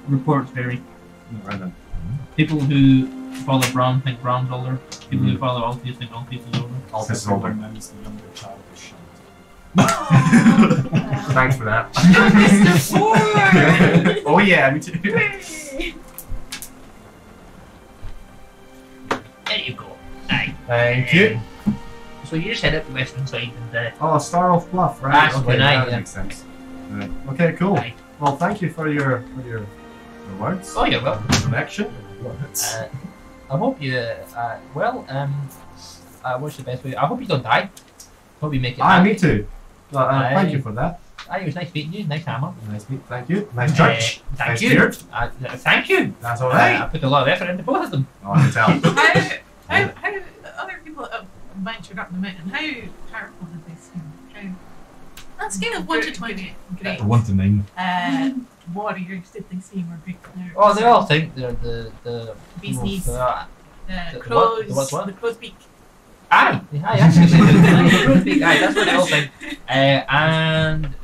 Reports vary. Right then. People who follow Brom think Brom's older. People who follow Altius think Altius is older. Altius is Everyone older. knows the younger child is shot. Thanks for that. Mr. Ford! Oh yeah, me too. There you go. Aye. Thank you. So you just head up the western side and Oh, Star of Bluff, right? That's okay, good, aye, that yeah. makes sense. Right. Okay, cool. Aye. Well, thank you for your words. oh, you're welcome. Connection. I hope you what's the best way? I hope you don't die. Hope you make it. Ah, back. me too. Well, thank Aye. you for that. It was nice meeting you. Nice hammer. Nice meet. Thank you. Nice church. Thank Nice you. beard. Thank you. That's all right. I put a lot of effort into both of them. Oh, I can tell. How other people that have ventured up the mountain, how powerful did they seem? On a scale of 1 to 20. Great. Or 1 to 9. Warriors did they seem, or big clerics? Oh, they all think they're the Bees most, knees. the Crows, what? the crow's beak. Aye, actually, the Peak, aye, that's what they all think. And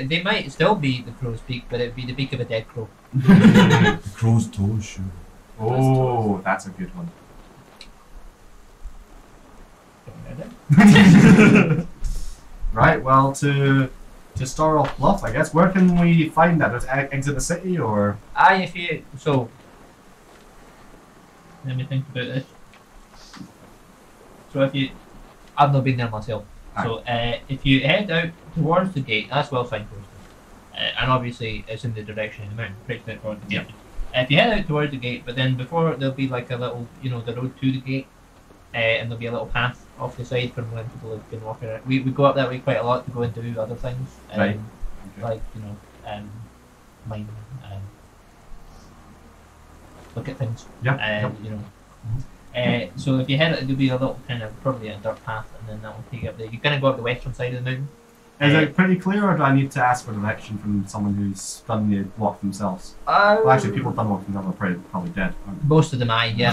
they might still be the crow's peak, but it'd be the beak of a dead crow. The crow's toes, sure. Oh, that's a good one. Right. Well, to Star of Bluff, I guess. Where can we find that? Does exit the city or? Aye, if you so. Let me think about this. So if you, I've not been there myself. So if you head out towards the gate, that's well signposted, and obviously it's in the direction of the mountain, pretty straightforward. Yeah. If you head out towards the gate, but then before there'll be like a little, the road to the gate, and there'll be a little path off the side from when people have been walking around. We go up that way quite a lot to go and do other things, Right. like mine, look at things. Yeah. So if you head, there'll be a little kind of probably a dirt path, and then that will take you up there. You're gonna go up the western side of the mountain. Is it pretty clear, or do I need to ask for direction from someone who's done the walk themselves? Well, actually, people who've done walk themselves are probably dead. Aren't they? Most of them, yeah.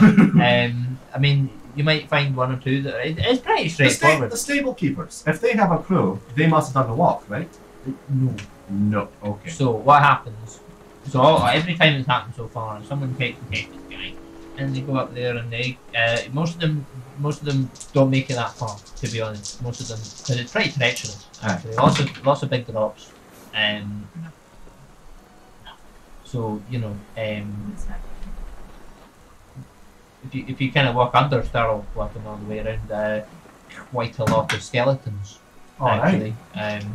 I mean, you might find one or two that it's pretty straightforward. The stable keepers, if they have a crow, they must have done the walk, right? No. No. Okay. So what happens? So every time it's happened so far, someone takes this guy, and they go up there, and they most of them don't make it that far. To be honest, most of them, because it's pretty treacherous. Actually, lots of big drops. So if you kind of walk under Starl, walking all the way around, quite a lot of skeletons. Alright. Actually.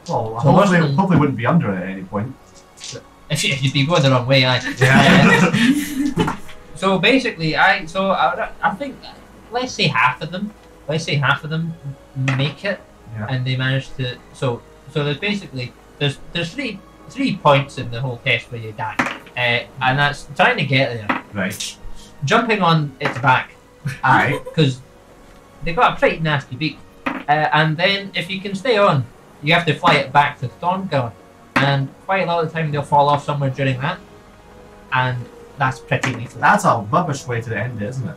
Well, So most of them- hopefully wouldn't be under it at any point. If you'd be going the wrong way, Yeah. So basically, I think, let's say half of them make it, Yeah. and they manage to. So there's basically there's three points in the whole test where you die, and that's trying to get there, Right. jumping on its back, Alright. because they got a pretty nasty beak, and then if you can stay on, you have to fly it back to Stormguard, and quite a lot of the time they'll fall off somewhere during that, and that's pretty lethal. That's a rubbish way to end it, isn't it?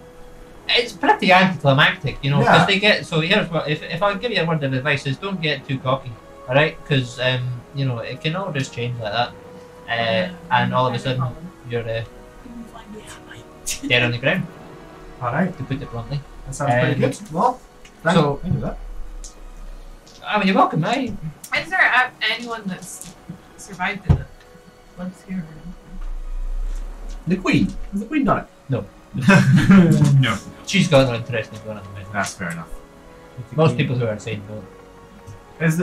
It's pretty anticlimactic, you know, because Yeah. they get. So here's what: if I give you a word of advice, is don't get too cocky, all right? Because you know it can all just change like that, and all of a sudden you're dead on the ground, Alright. to put it bluntly. That sounds pretty good. Well, thank so- you for that. I mean, you're welcome, mate. Is there anyone that's survived it that lives here? Or anything? The Queen. Has the Queen done it? No. No. She's got no interest in going on the mountain. That's fair enough. Most people who are insane don't. Is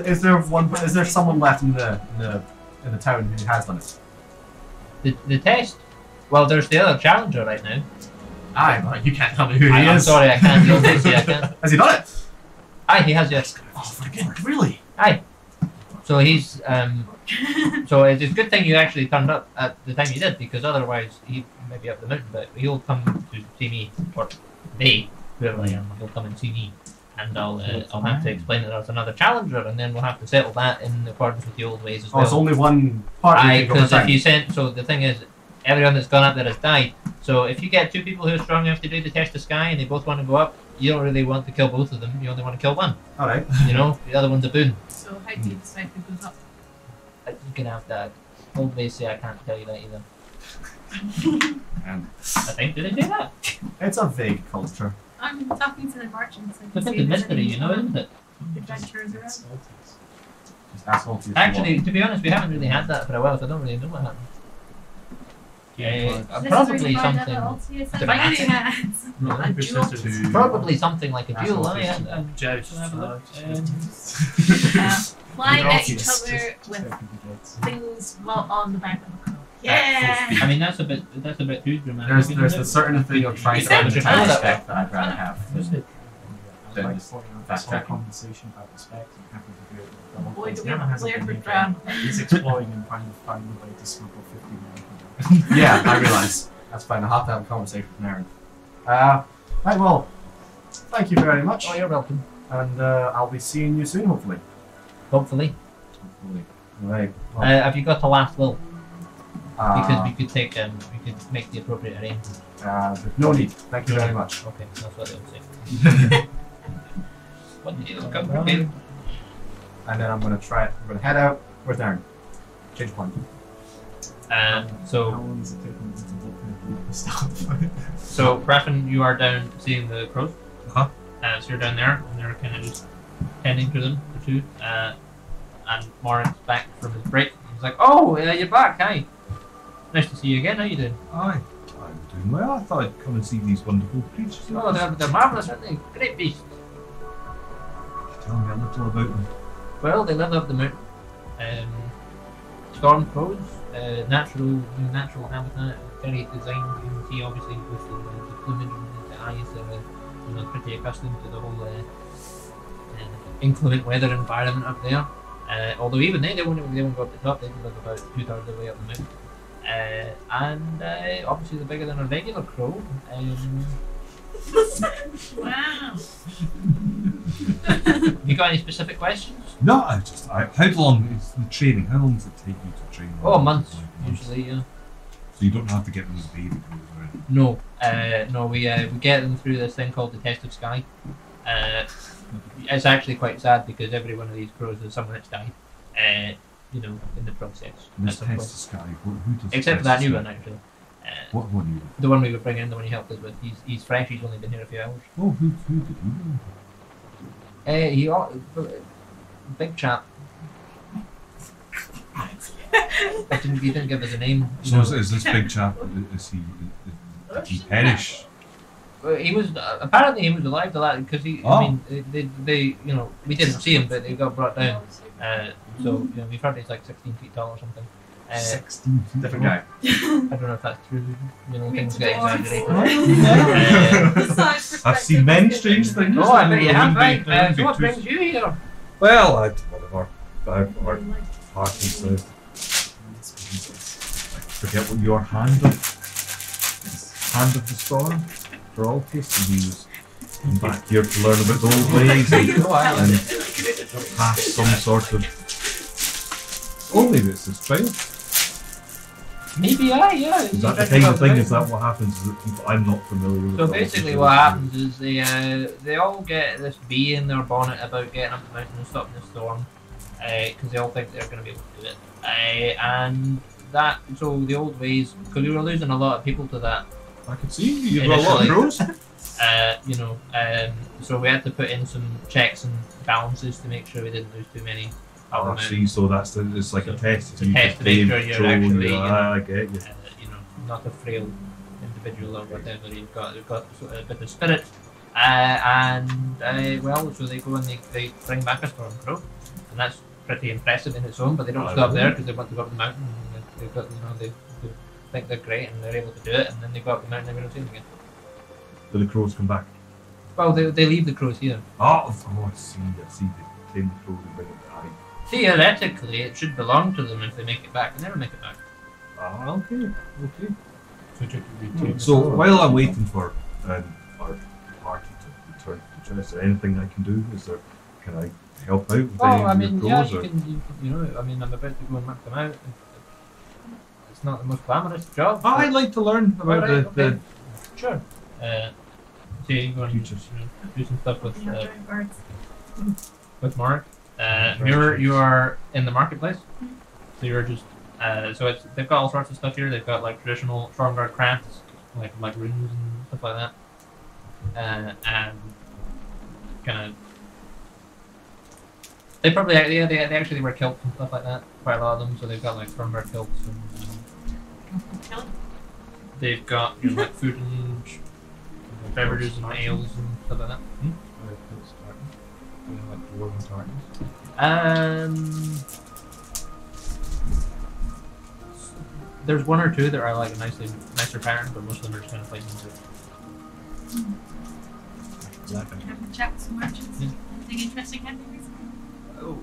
there someone left in the town who has done it? The test. Well, there's the other challenger right now. Aye, but you can't tell me who he I'm is. sorry, I can't deal with it. I can't. Has he done it? Aye, he has, yes. Oh, freaking really? Aye. So he's so it's a good thing you actually turned up at the time you did, because otherwise he might be up the mountain, but he'll come to see me, or they, whoever I am, he'll come and see me, and I'll have to explain that there's another challenger, and then we'll have to settle that in accordance with the old ways as Oh, well. it's only one part. Aye, because if you sent, so the thing is, everyone that's gone up there has died. So if you get two people who are strong enough to do the test of sky and they both want to go up, you don't really want to kill both of them. You only want to kill one. All right. You know, the other one's a boon. So how do you decide who goes up? You can have that. Old ways say I can't tell you that either. And I think did they say that? it's a vague culture. I'm talking to the merchants. It's a bit of mystery, you know, isn't it? Adventurers around. Just ask all these Actually, to be honest, we haven't really had that for a while, so I don't really know what happened. This Probably is really something. Dramatic. A duel. Probably something like a That's duel. all I these had. Judge. Have a look. Flying at each Obvious. other with things on the back of the car. Yeah. I mean, that's a bit too dramatic. There's isn't the it? certain thing of trying to It's not understand dramatic. respect that I'd rather have. Is it? Then Like just pointing out fast this whole tracking. conversation about respect and happy to do it with the whole Boy, place do we never have a has player been for made Dram. He's exploring and trying to find a way to smuggle 50 million. Yeah, I realise. That's fine. I'll have to have a conversation with Aaron. Right, well, thank you very much. Oh, you're welcome. And I'll be seeing you soon, hopefully. Hopefully. Hopefully. Right. Well, Have you got the last will? Because uh, we could take we could make the appropriate arrangements. no need. Thank you very much. Okay, that's what they'll say. What did you come And then I'm gonna head out. Where's Aaron? Change point. How So long is it taking to look at the stuff? so Raffin, you are down seeing the crows. Uh-huh. So you're down there, and they're kind of just tending to them, the two. And Morin's back from his break. He's like, "Oh, you're back, hi. Nice to see you again. How you doing?" Aye, I'm doing well. I thought I'd come and see these wonderful creatures. Oh, they're marvelous, aren't they? Great beasts. Tell me a little about them. Well, they live up the mountain. Storm crows, natural habitat, very designed. You can see obviously with the plumage and the eyes, they're pretty accustomed to the whole inclement weather environment up there. Although even they won't go up the top. They live about 2/3 of the way up the mountain. And obviously they're bigger than a regular crow. Wow. Have you got any specific questions? No, how long is the training? How long does it take you to train? Oh, months Like months. usually. Yeah. So you don't have to get them as baby crows, right? No, we get them through this thing called the test of sky. It's actually quite sad because every one of these crows is someone that's died. You know, in the process. And at this some test point. of sky, who does Except for test that of new sky? one actually. What one? The one we were bringing in, the one he helped us with. He's fresh. He's only been here a few hours. Oh, who did he know? Big chap. He didn't give us a name. you So know. is this big chap? Did he perish? Well, he was apparently he was alive to that because he. Oh. I mean, they we didn't see him, but they got brought down. So we've heard he's like 16 feet tall or something. 16. Different guy. I don't know if that's true. Things get exaggerated. I've seen many strange things. Oh, I bet you have, Wouldn't be- right? wouldn't So be what too- brings you here? Well, I one of our parties. I forget what your hand of the storm for all tastes. He was come back here to learn about the old ways and pass some sort of. Oh, maybe it's this trail. Maybe yeah. Is that the kind of thing? Is that what happens? Is that people I'm not familiar with? So all basically, this what sort of happens is they all get this bee in their bonnet about getting up the mountain and stopping the storm, because they all think they're going to be able to do it. And that so the old ways, because we were losing a lot of people to that. I could see you've got a lot of crows. So we had to put in some checks and balances to make sure we didn't lose too many. Oh, I see. So it's like a test. It's a test to make sure you're actually, I get you. Not a frail individual or whatever. You've got sort of a bit of spirit, so they go and they bring back a storm crow, and that's pretty impressive in its own. But they don't stop there because they want to go up the mountain. And they've got they think they're great and they're able to do it, and then they go up the mountain and we don't see them again. Do the crows come back? Well, they leave the crows here. I see. They tame the crows and bring them back. Theoretically, it should belong to them if they make it back. They never make it back. Ah, okay. So while I'm waiting for our party to return to the church, is there anything I can do? Can I help out with any of your crows? You can, I mean, I'm about to go and mark them out. It's not the most glamorous job. Oh, I'd like to learn about the Sure. So you go and do some stuff with Mark. You are in the marketplace, so you're just they've got all sorts of stuff here. They've got like traditional Stormguard crafts, like runes and stuff like that, and kind of they probably they actually wear kilts and stuff like that. Quite a lot of them, so they've got like Stormguard kilts and they've got like food and beverages and ales and stuff like that. Like dwarven tartans. There's one or two that are like nicer pattern, but most of them are just kind of plain ones. Have a chat with some merchants. Yeah. Anything interesting happening recently?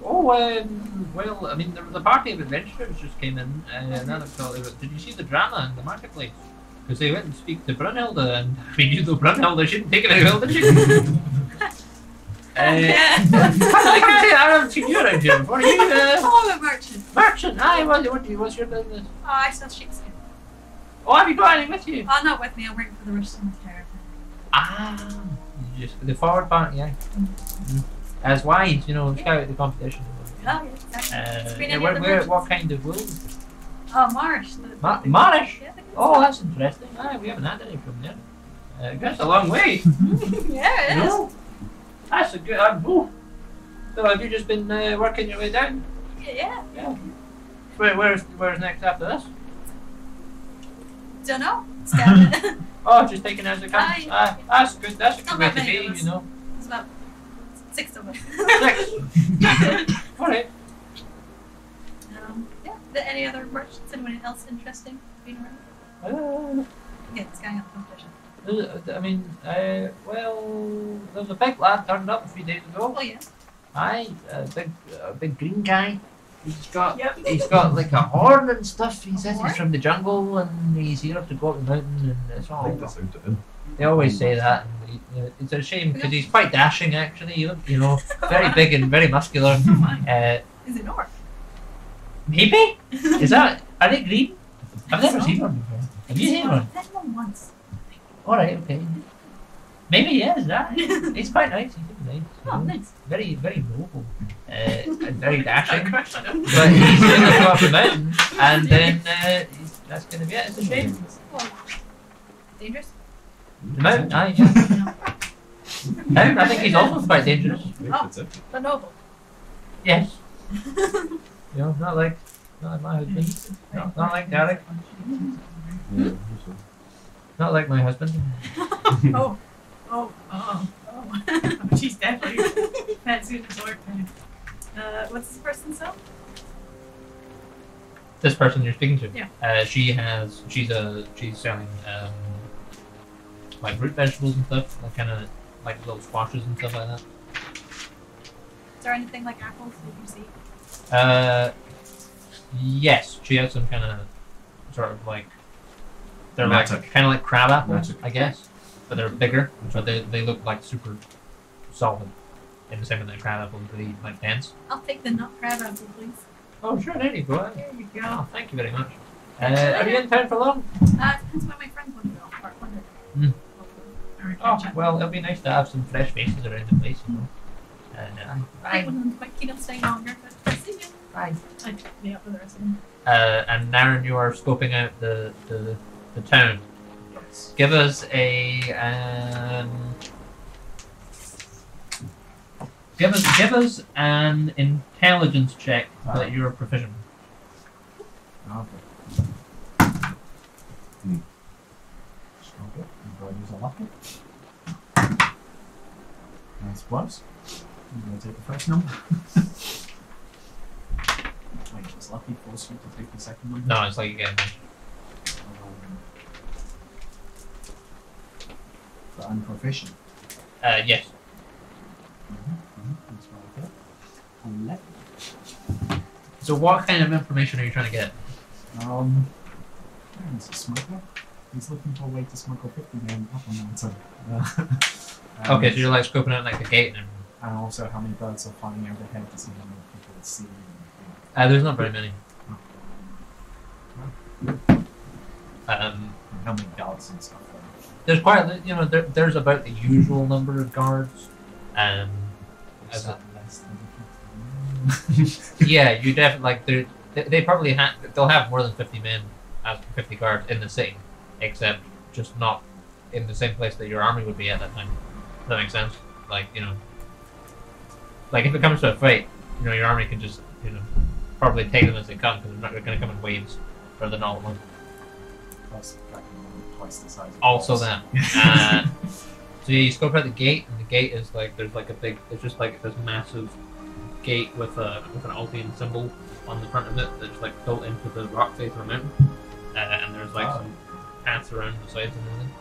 Well, I mean, there was a party of adventurers just came in, and now they're talking about. Did you see the drama in the marketplace? Because they went and speak to Brunhilde, and I mean, you know Brunhilde shouldn't take it out of did she? I haven't seen you around here before. You, I'm a merchant. merchant. Aye, what's your business? Oh, I sell sheepskin. Oh, have you got any with you? Oh, not with me. I'm working for the rest of the caravan. Ah, just the forward part, yeah. As wise, scout the competition. Oh, yeah, exactly. What kind of wool? Oh, Marsh. Marsh? Yeah, Oh, that's interesting. Aye, we haven't had any from there. That's a long way. yeah, it is. No, that's a good. So have you just been working your way down? Yeah. Where's next after this? Don't know. Scabbing. Oh, just taking it as it comes. Aye. That's good. That's a good Not way that to many be, of us. There's about 6 of us. 6. Alright. Yeah. Any other merchants? Anyone else interesting being around? Yeah, it's going up competition. I mean, well, there's a big lad turned up a few days ago. Oh, yeah. Aye, a big green guy. He's got Yep. like a horn and stuff. He says Horn? he's from the jungle and he's here to go up the mountain and it's I all. think that's out to him. They always say that. And it's a shame because he's quite dashing actually. Very big and very muscular. Is it North? Maybe? Is that? Are they green? I've never seen one before. Have you seen one? I've had one once. Alright, okay. Maybe he is, that. He's quite nice. He's nice. Oh, nice. Very, very noble. And very dashing. But he's going to go up the mountain, and then that's going to be it. It's a shame. Oh. Dangerous? The mountain, aye, yeah. I think he's also quite dangerous. Oh, the noble. Yes. Not like my husband. Not like Derek. Not like my husband. Oh, Oh. She's definitely fancy the sword kind. What's this person's cell? This person you're speaking to. Yeah. She's selling like root vegetables and stuff, like kind of like little squashes and stuff like that. Is there anything like apples that you see? Yes, she has some kind of sort of like they're like Magic. kind of like crab apples, Magic. I guess, but they're bigger, but they look like super solid. In the same way that crab apples really like dense. I'll take the nut crab apple, please. Oh sure, there you go. There you go. Oh, thank you very much. Catch you Are you later. in town for long? Depends when my friends want to go. Or wonder. Oh well, it'll be nice to have some fresh faces around the place, you know. I wouldn't quite keen on staying longer, but see you. Bye. I'd be up with the rest of them. And Naren, you are scoping out the town. Yes. Give us a give us an intelligence check that you're proficient. Okay. Struggle. I'm going to use a lucky. Nice plus. I'm going to take the first number. Wait, it's lucky force you to take the second number? No, it's like you get But I'm proficient. yes. That's what I get. 11. So what kind of information are you trying to get? He's a smuggler. He's looking for a way to smuggle 50 men up a mountain. Okay, so you're like scoping out like the gate and everything. And also how many birds are flying overhead to see how many people see. There's not very many. And how many guards and stuff. There's quite, you know, there's about the usual number of guards. As Is a, that less than yeah, you definitely like they probably they'll have more than 50 men as 50 guards in the city, except just not in the same place that your army would be at that time. Does that make sense? Like, you know, like if it comes to a fight, you know, your army can just, you know, probably take them as they come because they're going to come in waves rather than all at once. plus the dragon twice the size of Also yours. that. So yeah, you scope out the gate, and the gate is like there's like a big, it's just like this massive gate with an Altian symbol on the front of it that's like built into the rock face of the mountain, and there's like some paths around the sides and everything.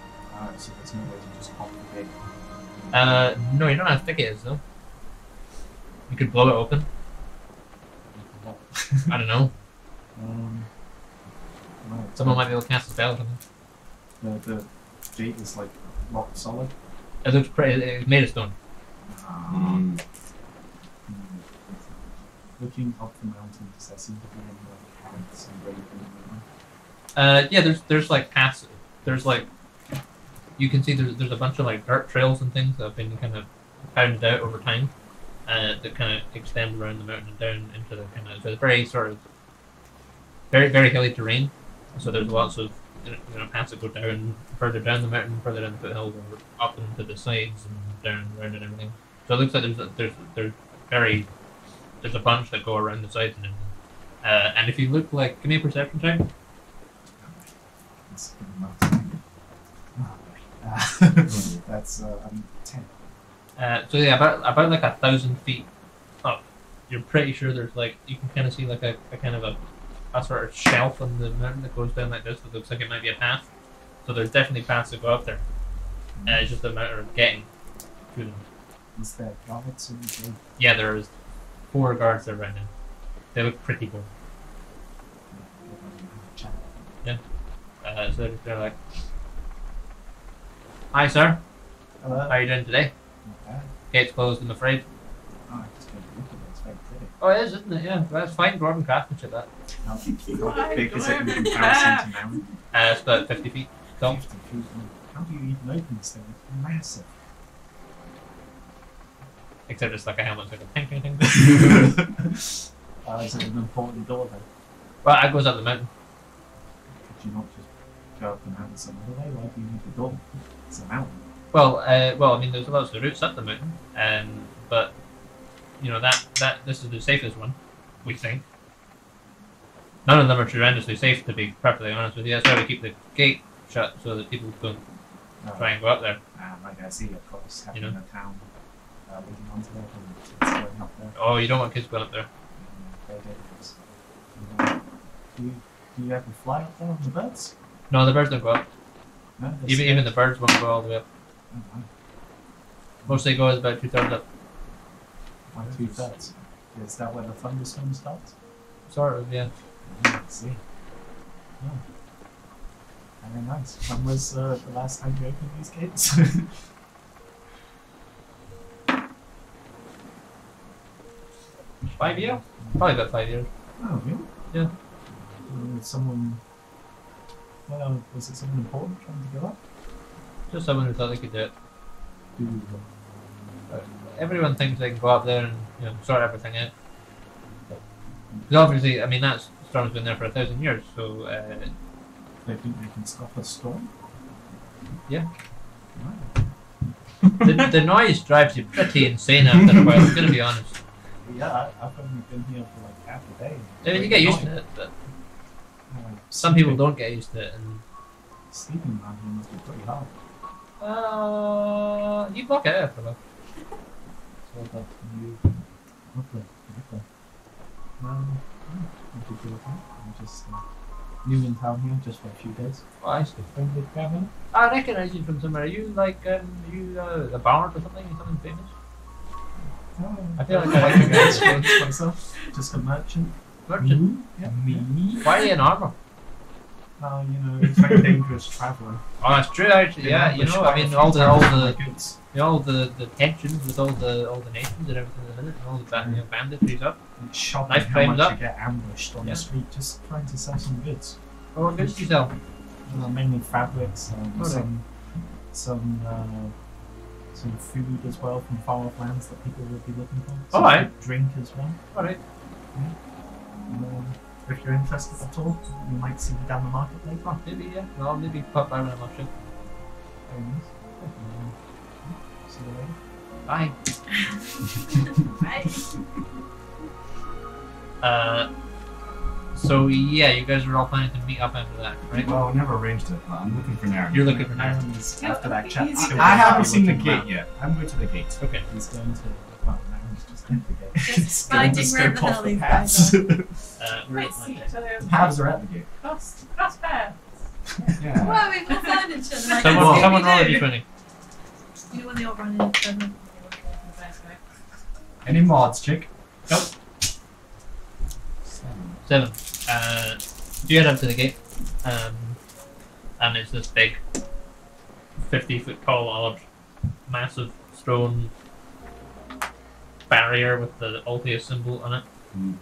So there's no way to just pop the gate. No, you don't know how thick it is though. You could blow it open. I don't know. No, Someone might be able to cast a spell or something. The gate is like rock solid. It looks pretty. It's made of stone. Looking up the mountain, does there seem to be any other paths and way Yeah, there's like paths. There's like you can see there's a bunch of like dirt trails and things that have been kind of pounded out over time, that kind of extend around the mountain and down into the kind of, so it's very sort of very hilly terrain. So there's lots of, you know, paths that go down further down the mountain, further down the foothills, or up into the sides and down around and everything. So it looks like there's a bunch that go around the sides and everything. And if you look like, give me a perception check. It's that's 10. So yeah, about like 1,000 feet up, you're pretty sure there's like, you can kind of see like a kind of a sort of shelf on the mountain that goes down like this that looks like it might be a path. So there's definitely paths that go up there. It's just a matter of getting to them. Is there guards in the gate? Yeah, there's 4 guards there right now. They look pretty cool. So they're like, "Hi, sir. How are you doing today? Not bad. Gate's closed, I'm afraid." Oh, I just got to look at it. It's very pretty. Oh, it is, isn't it? Yeah, that's fine. Dwarven craftsmanship, that. How big is it in comparison to mountain? It's about 50 feet tall. 50 feet. How do you even open this thing? It's massive. Except it's like a helmet, it's like a ting ting ting. Is it an important door then? Well, it goes up the mountain. Could you not just go up the mountain some other way? Why do you need the door? It's a mountain. Well, I mean, there's lots of routes up the mountain, but you know that this is the safest one, we think. None of them are tremendously safe, to be perfectly honest with you. That's why we keep the gate shut so that people don't try and go up there. Like I see, of course, having You know? a town leading onto that and it's going up there. Oh, you don't want kids going up there. Very dangerous. Do you ever fly up there on the birds? No, the birds don't go up. No, they're Even scared. the birds won't go all the way up. Oh, wow. Most they go is about 2/3 up. Why 2/3? Is that where the thunderstorm starts? Sort of, yeah. I see. Oh. Very nice. When was the last time you opened these gates? 5 years? Probably about 5 years. Oh, really? Yeah. Someone. Well, was it someone important trying to go up? Just someone who thought they could do it. Do Everyone thinks they can go up there and sort everything out. Because obviously, I mean, that storm's been there for 1,000 years, so they think they can stop a storm? yeah. Wow. The noise drives you pretty insane after a while, I'm going to be honest. Yeah, I've only been here for like half a day. I mean, you get used to it, but some people don't get used to it. And Sleeping around here must be pretty hard. you block it out for a while. So that you. Lovely. What did you do? I'm just new in town here, just for a few days. Oh, I see. Friendly traveler? I recognise you from somewhere. Are you like, a bard or something? Something famous? I feel like I recognize myself. Just a merchant. Merchant. Yeah. Me? Why are you in armour? It's very dangerous traveller. Oh, that's true. Actually, yeah. You know, I mean, all the tensions with all the nations and everything at the minute, and all the banditry's up. It's shocking Knife how frames much up. you get ambushed on the street just trying to sell some goods. Oh, what goods do you sell? Mainly fabrics, Okay. some food as well from far off lands that people would be looking for. All right. Drink as well. All right. If you're interested at all, you might see me down the market later. Oh, maybe yeah. Well, maybe pop by when I'm off shift. Very nice. See you later. Bye. Right. So yeah, you guys are all planning to meet up after that, right? Well, I never arranged it, but I'm looking for Naren. You're looking for Naren. Aaron's after that chat. He's- still I haven't be seen the looking gate around. yet. I'm going to the gate. Okay. He's going to. Well, Aaron's just at the gate. Just He's going to finding where scope the off hell the these paths. We're Might see each other. Paths are at the gate. Cross paths. Yeah. Well, we've all found each other. Like, Someone roll a do. d20. You know when they all run in, then The best way. Any mods, chick? 7. You head up to the gate, and it's this big, 50-foot tall, odd, massive stone barrier with the Altheus symbol on it. Mm.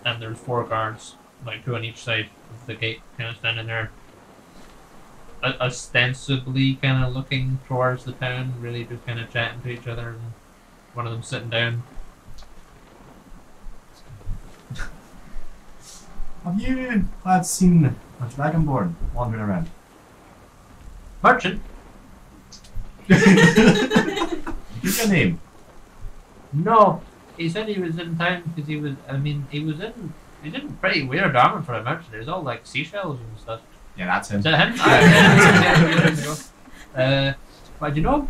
And there's 4 guards, like 2 on each side of the gate, kind of standing there, ostensibly kind of looking towards the town, really just kind of chatting to each other, and one of them sitting down. Have you lads seen a dragonborn wandering around? Merchant? Give your name. No, he said he was in town because he was in pretty weird armor for a merchant. There's all like seashells and stuff. Yeah, that's him. Is that him? Why do you know him?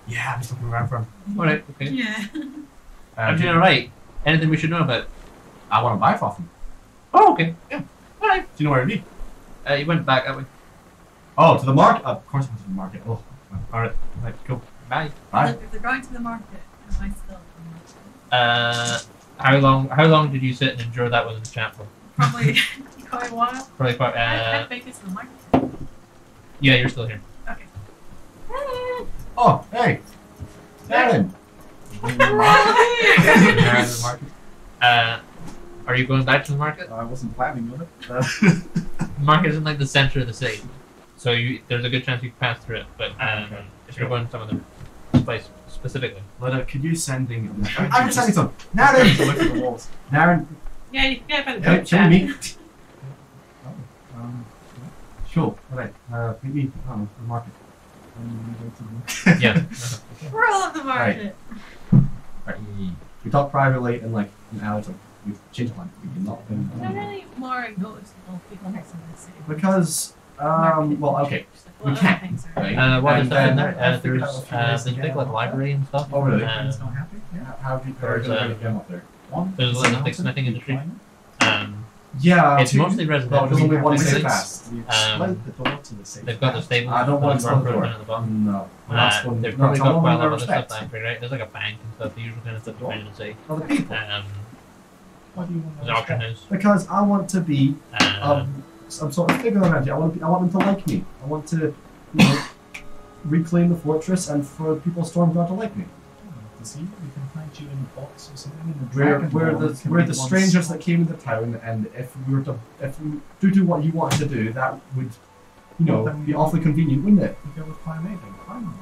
Yeah, I'm just looking around for him. Alright, okay. Yeah. I'm doing alright. Anything we should know about? I want to buy off him. Oh, okay. Yeah. Alright. Do you know where it'd be? He went back that way. Oh, to the market? Of course I went to the market. Oh, alright. Right, cool. Bye. Bye. Look, if they're going to the market, am I still? How long did you sit and endure that with the chat for? Probably quite a while. Probably quite, I'd make it to the market. yeah, you're still here. Okay. Oh, hey. Darren. Are you going back to the market? I wasn't planning on it. The market is in like the center of the city, so there's a good chance you can pass through it. But if you're going to some other place specifically, Letta, could you sending? I'm sending some. Naren. Look at the walls. Naren. Yeah, you can get by the Hey, boat send chat. me. Sure. Alright. Maybe I don't know, the market. yeah. We're all at the market. Right. We talked privately and like an hour ago. We've changed plan. We can not. They're really more noticeable people next to the city. Because Well, okay. We can. Right? Well, And there's stuff in then there. I figured There's out a few ways to a get big out like of library and stuff. Oh, really? Friends not happy? Yeah. How have you There's, get up there? One. There's is a big mountain, smithing you industry. climb Yeah. It's mostly Well, residential. there's only one it. safe You pass. You explode the door to the safe. They've got the pass. stable. I don't want to at explode the door. the bottom. No. We're not supposed- They've no, probably tell got them quite a with lot of other stuff respect. that I'm figuring out. There's like a bank and stuff. The usual kind of stuff you're trying to see. Other people. Why do you want There's auction house. Because I want to be Um, some sort of figure around here. I want them to like me. I want to, reclaim the fortress and for people of Stormguard to like me. to see? We can find you in a box or something in the We're dragon. we're the strangers that came into town, and if we do what you wanted to do, that would, be awfully convenient, wouldn't it? We go with climb anything. Climb.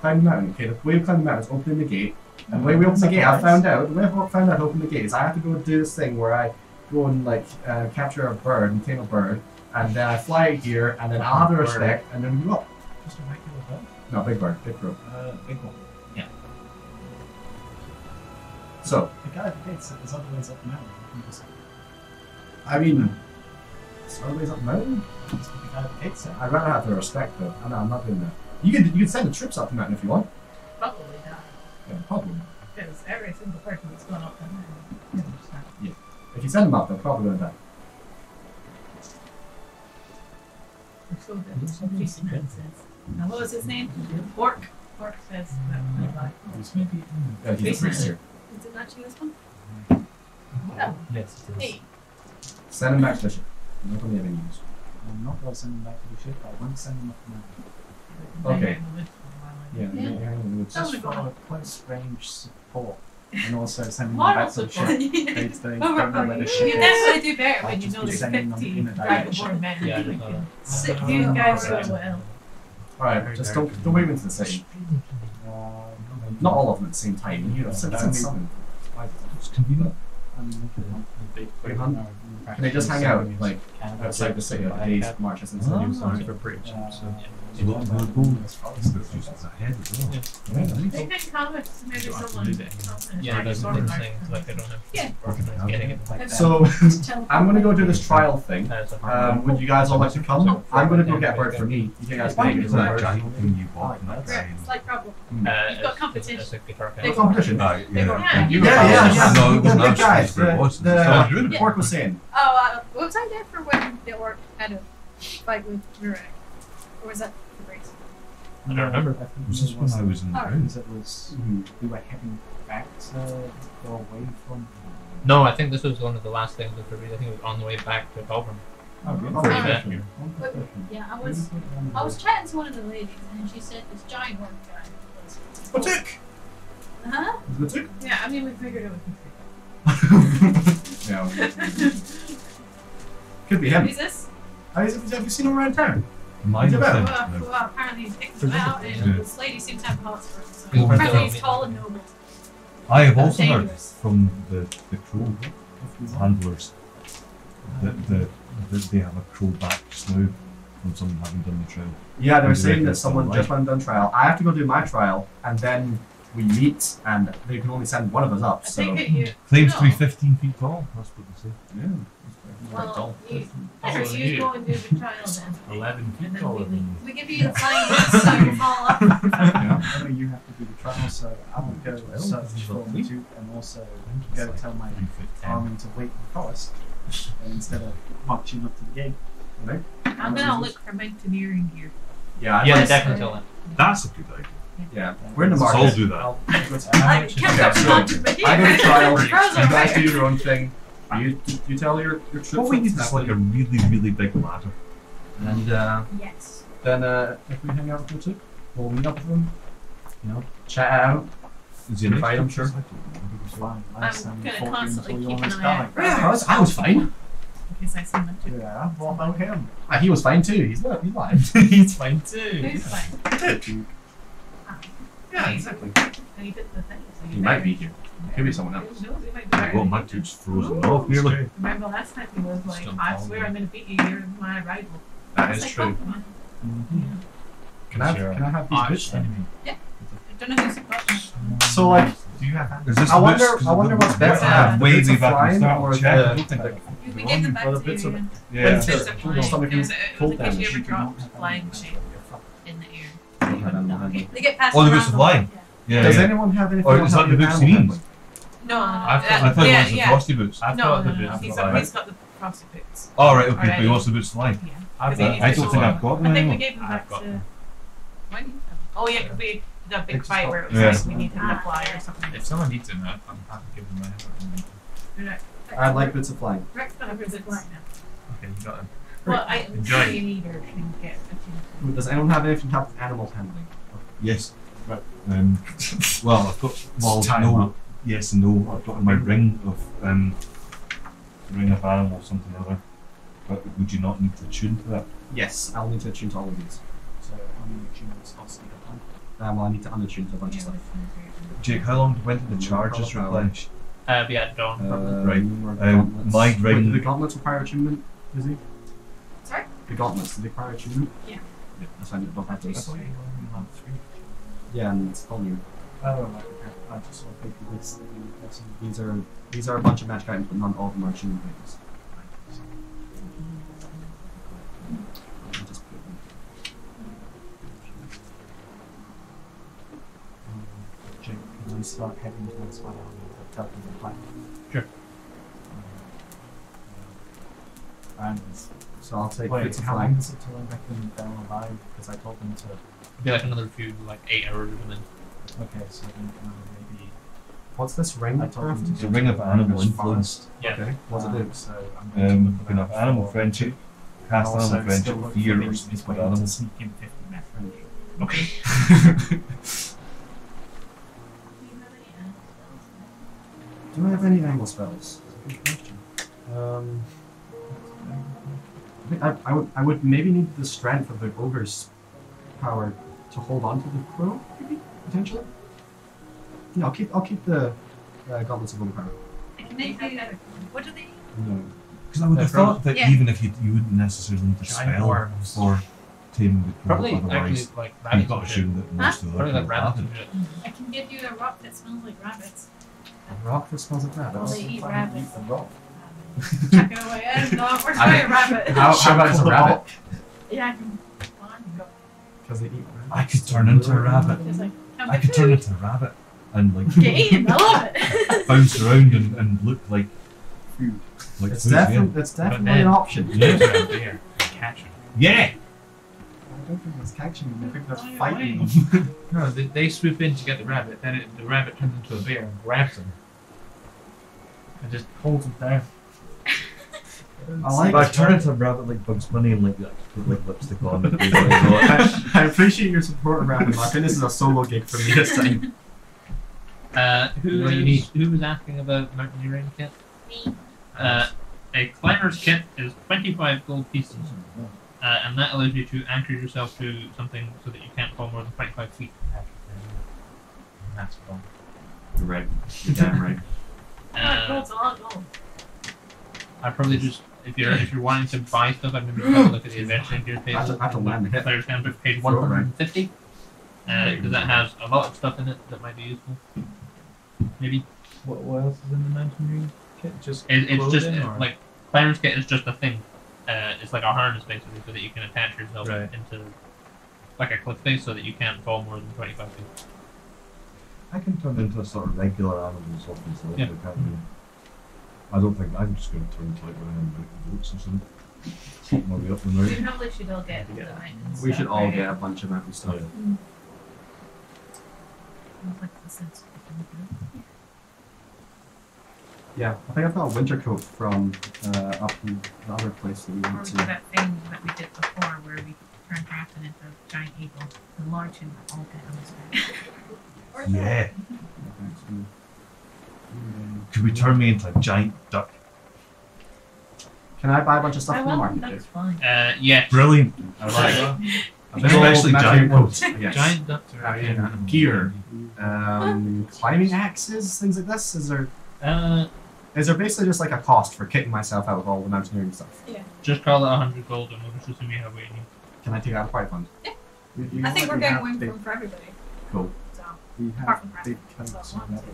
Climb the mountain. Okay, the way of climbing the mountain is opening the gate. And the way we open the gate, the way I found out to open the gate is I have to go do this thing where I go and capture a bird and tame a bird, and then I fly it here, and then I'll have the respect, and then we go up. Just a regular bird. No, big bird, big crow. Big one. So, The guy at the gate said there's other ways up the mountain. You can just I mean, Starways up the mountain? that's what the guy at the gate said. I'd rather have the respect, though. I'm not doing that. You can send the troops up the mountain if you want. Probably not. Yeah, probably not. Because every single person that's gone up there, If you send them up, they're probably going to die. we're so good. Jason Man says. Now, what was his name? Orc. Orc says that would like. Maybe. Yeah, he's a priest here. Is it not you this one? Oh, Yes, it is. hey. Send him back to the ship. I'm not going to have any use. I'm not going to send them back to the ship, but I won't send them up the mountain. Okay. Yeah. Yeah. Just for close range support. And also sending them Moral back to the support. ship. They don't know where the ship You is. definitely do better I'll when you just know be there's sending them 50 in a direction. dragonborn men. Yeah, I just saw that. Sick you guys go well. Alright, just don't wait into the city. Not all of them at the same time. Send some. It's convenient. Can they just hang out, outside the city at the day's marches and stuff? For preaching, so. We'll go ahead as well. They can comment maybe someone. Yeah, there's some things like I don't have. Yeah. Getting it. So, I'm going to go do this trial thing. As a Would you guys all like to come? I'm going to go get a bird for me. You guys can Is that a giant thing you bought? Slight problem. You've got It's competition. a guitar Big player. competition. Right, They go, yeah. yeah. No, it wasn't The big guy, actually, it was. the orc was saying. Oh, was I there for when the orc had a fight with Rurak? Or was that the race? I don't remember. Was this when I was in the room? Because it was, we were heading back to go away from. No, I think this was one of the last things that we I think it was on the way back to Belgium. Oh, really? For a Ah. bit. But, yeah, I was chatting to one of the ladies, and she said this giant orc guy was. Batuk! Huh? Batuk? Yeah, I mean, we figured it would be Yeah. Could be him. Who's this? Have you seen him around town? Mine Is it better? Well, apparently he picked him out, and Yeah. this lady seems to have hearts for him. So Yeah. apparently he's tall and noble. I have also heard Dangerous. from the crow handlers that they have a crow back just now from someone having done the trial. Yeah, they were Would you saying reckon that it's someone still just went and done trial. I have to go do my trial, and then we meet, and they can only send one of us up. I So think it you. Claims to be No. 15 feet tall, that's what they say. yeah. Well, better you go and do the trial then. 11 feet And then taller we than We give you the flying disc so you fall off. I know you have to do the trial, so I will go search for Duke and also go tell my army to wait in the forest instead of marching up to the gate. I'm gonna look for mountaineering gear. Yeah, Yeah, Yes. definitely tell them. That's a good idea. yeah. We're in the Let's market. all do that. I'll- I can't Okay, stop so talking, but I go to trial. You Crows are guys do rare. your own thing. You tell your troops. What we need what's is like a happening. really, really big ladder. And Yes. then if we hang out with them too, we'll meet up with them. Chat out. Is he Fight, I'm sure. Fine. I'm Last time gonna you fought constantly until keep you an almost eye out. died. Yeah, I was fine. In case I see them too. Yeah, what about him? He was fine too. He's alive. He's fine too. Who's fine? Yeah, exactly. And he did the thing. So He might be here. Could be someone else. Who knows? He might be better Well, than my you. dude's frozen off nearly. Remember last time he was like, Still I calm. swear I'm gonna beat you, you're my rival. That It's is like, true. oh, man. Can I have these boots then? I don't know who's got them. So like, Do you have Is this I the boots? wonder what's better, Yeah. the Way boots of back flying start or check. the We gave them back Well, to the bits you. of- Yeah. Yeah. Bits of flying. Something It was cold a case you damage. ever You do not dropped have flying any shape in the air. I don't have animal handling. They get passed Oh, the around bits of a lot, flying? yeah. Yeah. Does yeah. anyone have anything? Or on is top that the of boots animal you mean? handling? No, I've got- I thought it was the yeah. frosty boots. I've No, got the no, no. boots. He's for life. got the frosty boots. All right, okay, but Alright. he wants the boots flying. Yeah. I've They got- need I to don't think go I've on. got them I think we anymore. gave them I've back got to. them. Oh yeah, we the big It's fight where it was Yeah. like we need to fly or something. If someone needs them, I'm happy to give them my help. I like bits of flying. Rex got a visit flying now. Okay, you got them. Well, I Enjoy. you need or can get a Does anyone have anything on top of animal handling? Yes. Right. Well, I've got. Well, Time no. up. Yes and no. I've got my ring of animal something or other. But would you not need to tune to that? Yes, I'll need to attune to all of these. So how many tunes I'll sneak up on? Well, I need to unattune to a bunch of stuff. Jake, how long when did the charges replenish? Yeah, at dawn. Right. Gauntlets. My Wait, ring- do the gauntlets require attunement? Is he? Sorry? The gauntlets, do they require attunement? Yeah. Yeah, that's fine, don't have I those. thought you only had 3. Yeah, and it's all new. Oh, right, okay. I just saw a big list that you were passing. These are a bunch of magic items, but not all of them are attunement items. I'll just put them. Jake, can we start heading towards my army to tell them the plan? Sure. And So I'll take wait, bits of how flying. long is it till I reckon they're alive? Because I told them to. Be like another few, like 8 hours or something. Okay, so then maybe. What's this ring? I told them to It's go a ring to of the animal Irish influence. forest. Yeah. Okay, what's it do? So I'm going to You look can have around animal for- friendship, and cast also animal friendship, still look fear, for or maybe speak this with way to animals. sneak in 50 meters. Okay. Do you have any spells? Do I have any angle spells? That's a good question. I think I would maybe need the strength of the ogre's power to hold on to the crow, maybe potentially. Yeah, I'll keep the gauntlets of ogre power. I can make you. What do they? No. Because I would have thought that Yeah. even if you wouldn't necessarily need to Giant spell worms. for taming the crow, Probably actually otherwise like you've rabbits got to and shit. assume that most of the Probably other like people rabbits have and it. shit. I can give you a rock that smells like rabbits. A rock that smells like Well, rabbits. they eat Fine, rabbits. eat the rock. Chuck it away. No, we're trying rabbit. How about it's a rabbit? Yeah, I can. Go. Because they eat rabbits. I could turn into a rabbit. It's like, come I could turn into a rabbit and like Get eaten. I love it. bounce around and look like Food. like It's food, yeah. definitely then- an option. There's a bear. Catch him. Yeah. I don't think that's catching them. I think that's Fly fighting away. them. No, they swoop in to get the rabbit, then the rabbit turns into a bear and grabs them. And just holds them down. I like If I turn into a rabbit like Bugs Bunny and like put like lipstick on. and do like, I appreciate your support of Rabbit Mark, and this is a solo gig for me this time. What do you need? Who was asking about mountaineering kit? Me. A climber's kit is 25 gold pieces, and that allows you to anchor yourself to something so that you can't fall more than 25 feet. That's fun. You're right. You're damn right. Gold's a lot of gold. I'd probably just if you're wanting to buy stuff, I'd maybe have a look at the adventure gear page. I have to land the hit. Player's Handbook page Throw it right. 150, because that has a lot of stuff in it that might be useful. Maybe What else is in the mountaineering kit? Just it's just clothing, or- like climber's kit is just a thing. It's like a harness basically, so that you can attach yourself Right. into like a cliff face, so that you can't fall more than 25 feet. I can turn into a sort of regular animal obviously. Yeah. Like, can't you? I don't think I'm just going to turn into like one of them mountain goats or something. Maybe up the We mountain. probably should all get the mountains. We should all get a bunch of mountain stuff. Yeah. Like the sense of the Yeah, I think I've got a winter coat from up in the other place that we Or went we to. did that thing that we did before where we turned Grafton into a giant eagle and launch him all down. Yeah. Could we turn me into a giant duck? Can I buy a bunch of stuff I from the will, market? that's fine. Yes. Brilliant. I like Especially giant coats. ones. Yes. Giant ducks are Yeah. animals. Gear. Climbing axes, things like this. Is there basically just like a cost for kitting myself out with all the mountaineering stuff? Just call it 100 gold, and we'll just assume you have what you need. Can I take out a quiet fund? I think we're getting one from for everybody. Cool. So, We apart have from big Grafton. coats So, 1, and 2, 3,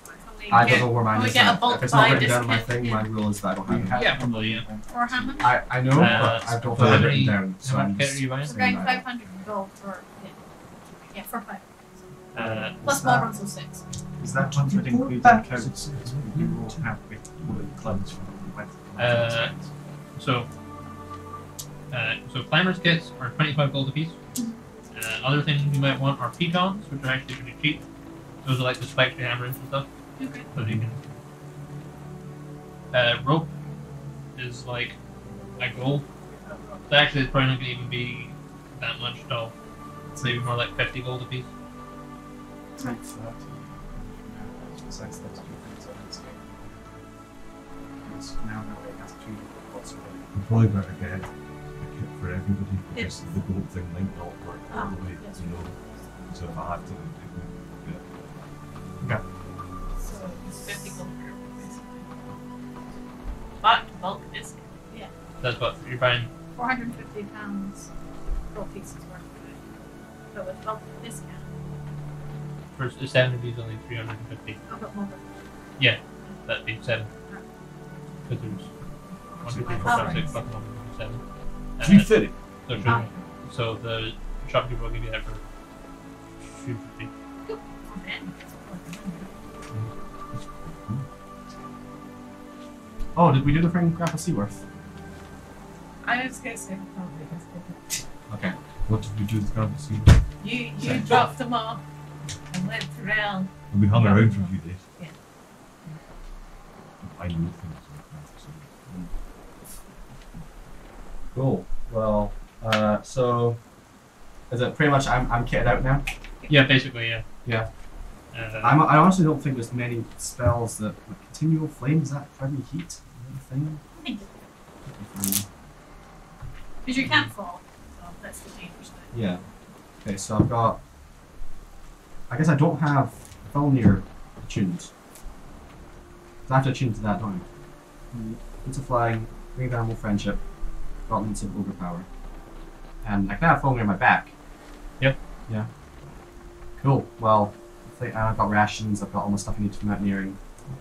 4, 5. I don't know where mine we is. get a Now. bulk If it's not buy written down on my discount, thing, yeah. my rule is that I don't We have it. have Yeah, from probably, the- Or how much? I know, but I don't so have it how written many- down. So How I'm much kit just are you buying? We're going 500 gold for yeah, for 5. Plus that- more so 6. Is that 100 including coats? Because we all have big woolen clothes from the wet. So climbers kits are 25 gold apiece. Other things you might want are pitons, which are actually pretty cheap. Those are like the spiked hammers and stuff. Okay. So you can. Rope is like a gold. So actually, it's probably not going to even be that much at all. It's maybe more like 50 gold apiece. Take 30. Besides those 2 things on its game. Because now it has 2 possibilities. We probably better get a kit for everybody because the gold thing might not work all the way, yes. you know. So if I have to do So it's 50 gold for everyone, basically. But bulk discount. That's what you're buying. 450 pounds gold pieces worth of it. But with bulk discount, For 70 is only 350. I've got more. That'd be 7. Because there's 1, 2, 3, 4, 5, 6, plus 1, 7. 330. So, sure. So the shopkeeper will give you that for 250. Oh, did we do the thing Grandpa Seaworth? I was gonna say probably just Okay. What did we do with the sea? you dropped them off and went around. We hung around for a few days. Yeah. I know things like that. So. Cool. Well, so is it pretty much I'm kitted out now? Yeah, basically, yeah. Yeah. I I honestly don't think there's many spells that like, continual flame. Is that heavy heat? Is that a thing? I think because you can't fall, so that's the dangerous thing. Yeah. Okay, so I've got. I guess I don't have Felnir attuned. I have to attune to that, don't I? Into flying, ring of animal friendship, gauntlets of ogre power, and I can have Felnir on my back. Yep. Yeah. Cool. Well, I think I've got rations. I've got all the stuff I need for mountaineering.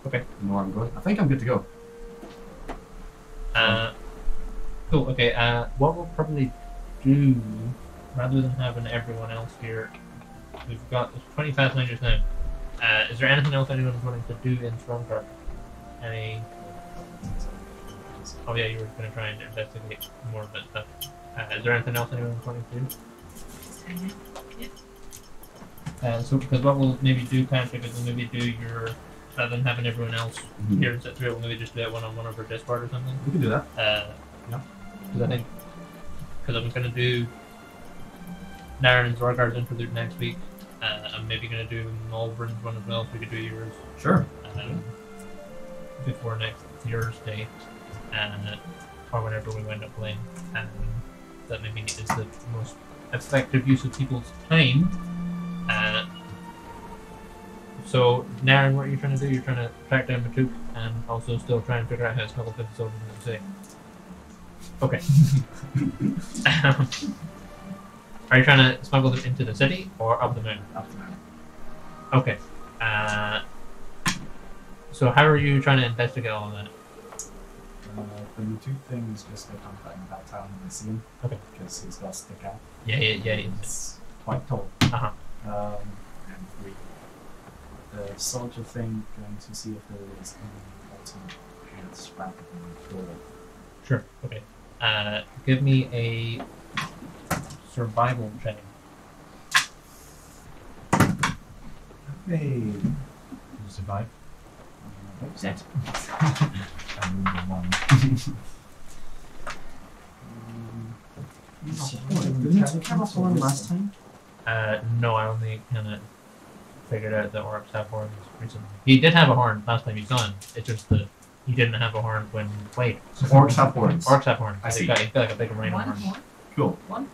Okay. I know where I'm going. I think I'm good to go. Cool, okay, what we'll probably do, rather than having everyone else here, we've got 20 Pathfinders now. Is there anything else anyone's wanting to do in Stormguard? Any... Oh yeah, you were going to try and investigate more of that stuff. Is there anything else anyone's wanting to do? So, because what we'll maybe do, Patrick, is we'll maybe do your... Rather than having everyone else here and sit through it, we'll maybe just do it one-on-one over Discord or something. We can do that. Because I think... Because I'm going to do... Naren and Zorgard's interlude next week. I'm maybe going to do Malvern's one as well, so we could do yours Sure. before next Thursday. Or whenever we wind up playing. That maybe is the most effective use of people's time. So, Naren, what are you trying to do? You're trying to track down Matuk and also still try and figure out how to smuggle 50 soldiers into the city. Okay. Are you trying to smuggle them into the city or up the mountain? Up to now. Okay. So how are you trying to investigate all of that? The 2 things just go camping about town and see him. Okay. Because he's got to stick out. Yeah. It's quite tall. Uh-huh. And 3. The soldier thing, going to see if there is any alternate paths rather than 4. Sure. Okay. Give me a survival check. Hey. You survive. Set. And then one. Didn't you have a horn last time? No, I only kind of figured out that orcs have horns recently. He did have a horn last time he's gone. It's just that he didn't have a horn when played. So orcs have horns. Orcs have horns. I see. He's got like a big rhino One horn. horn. Cool. One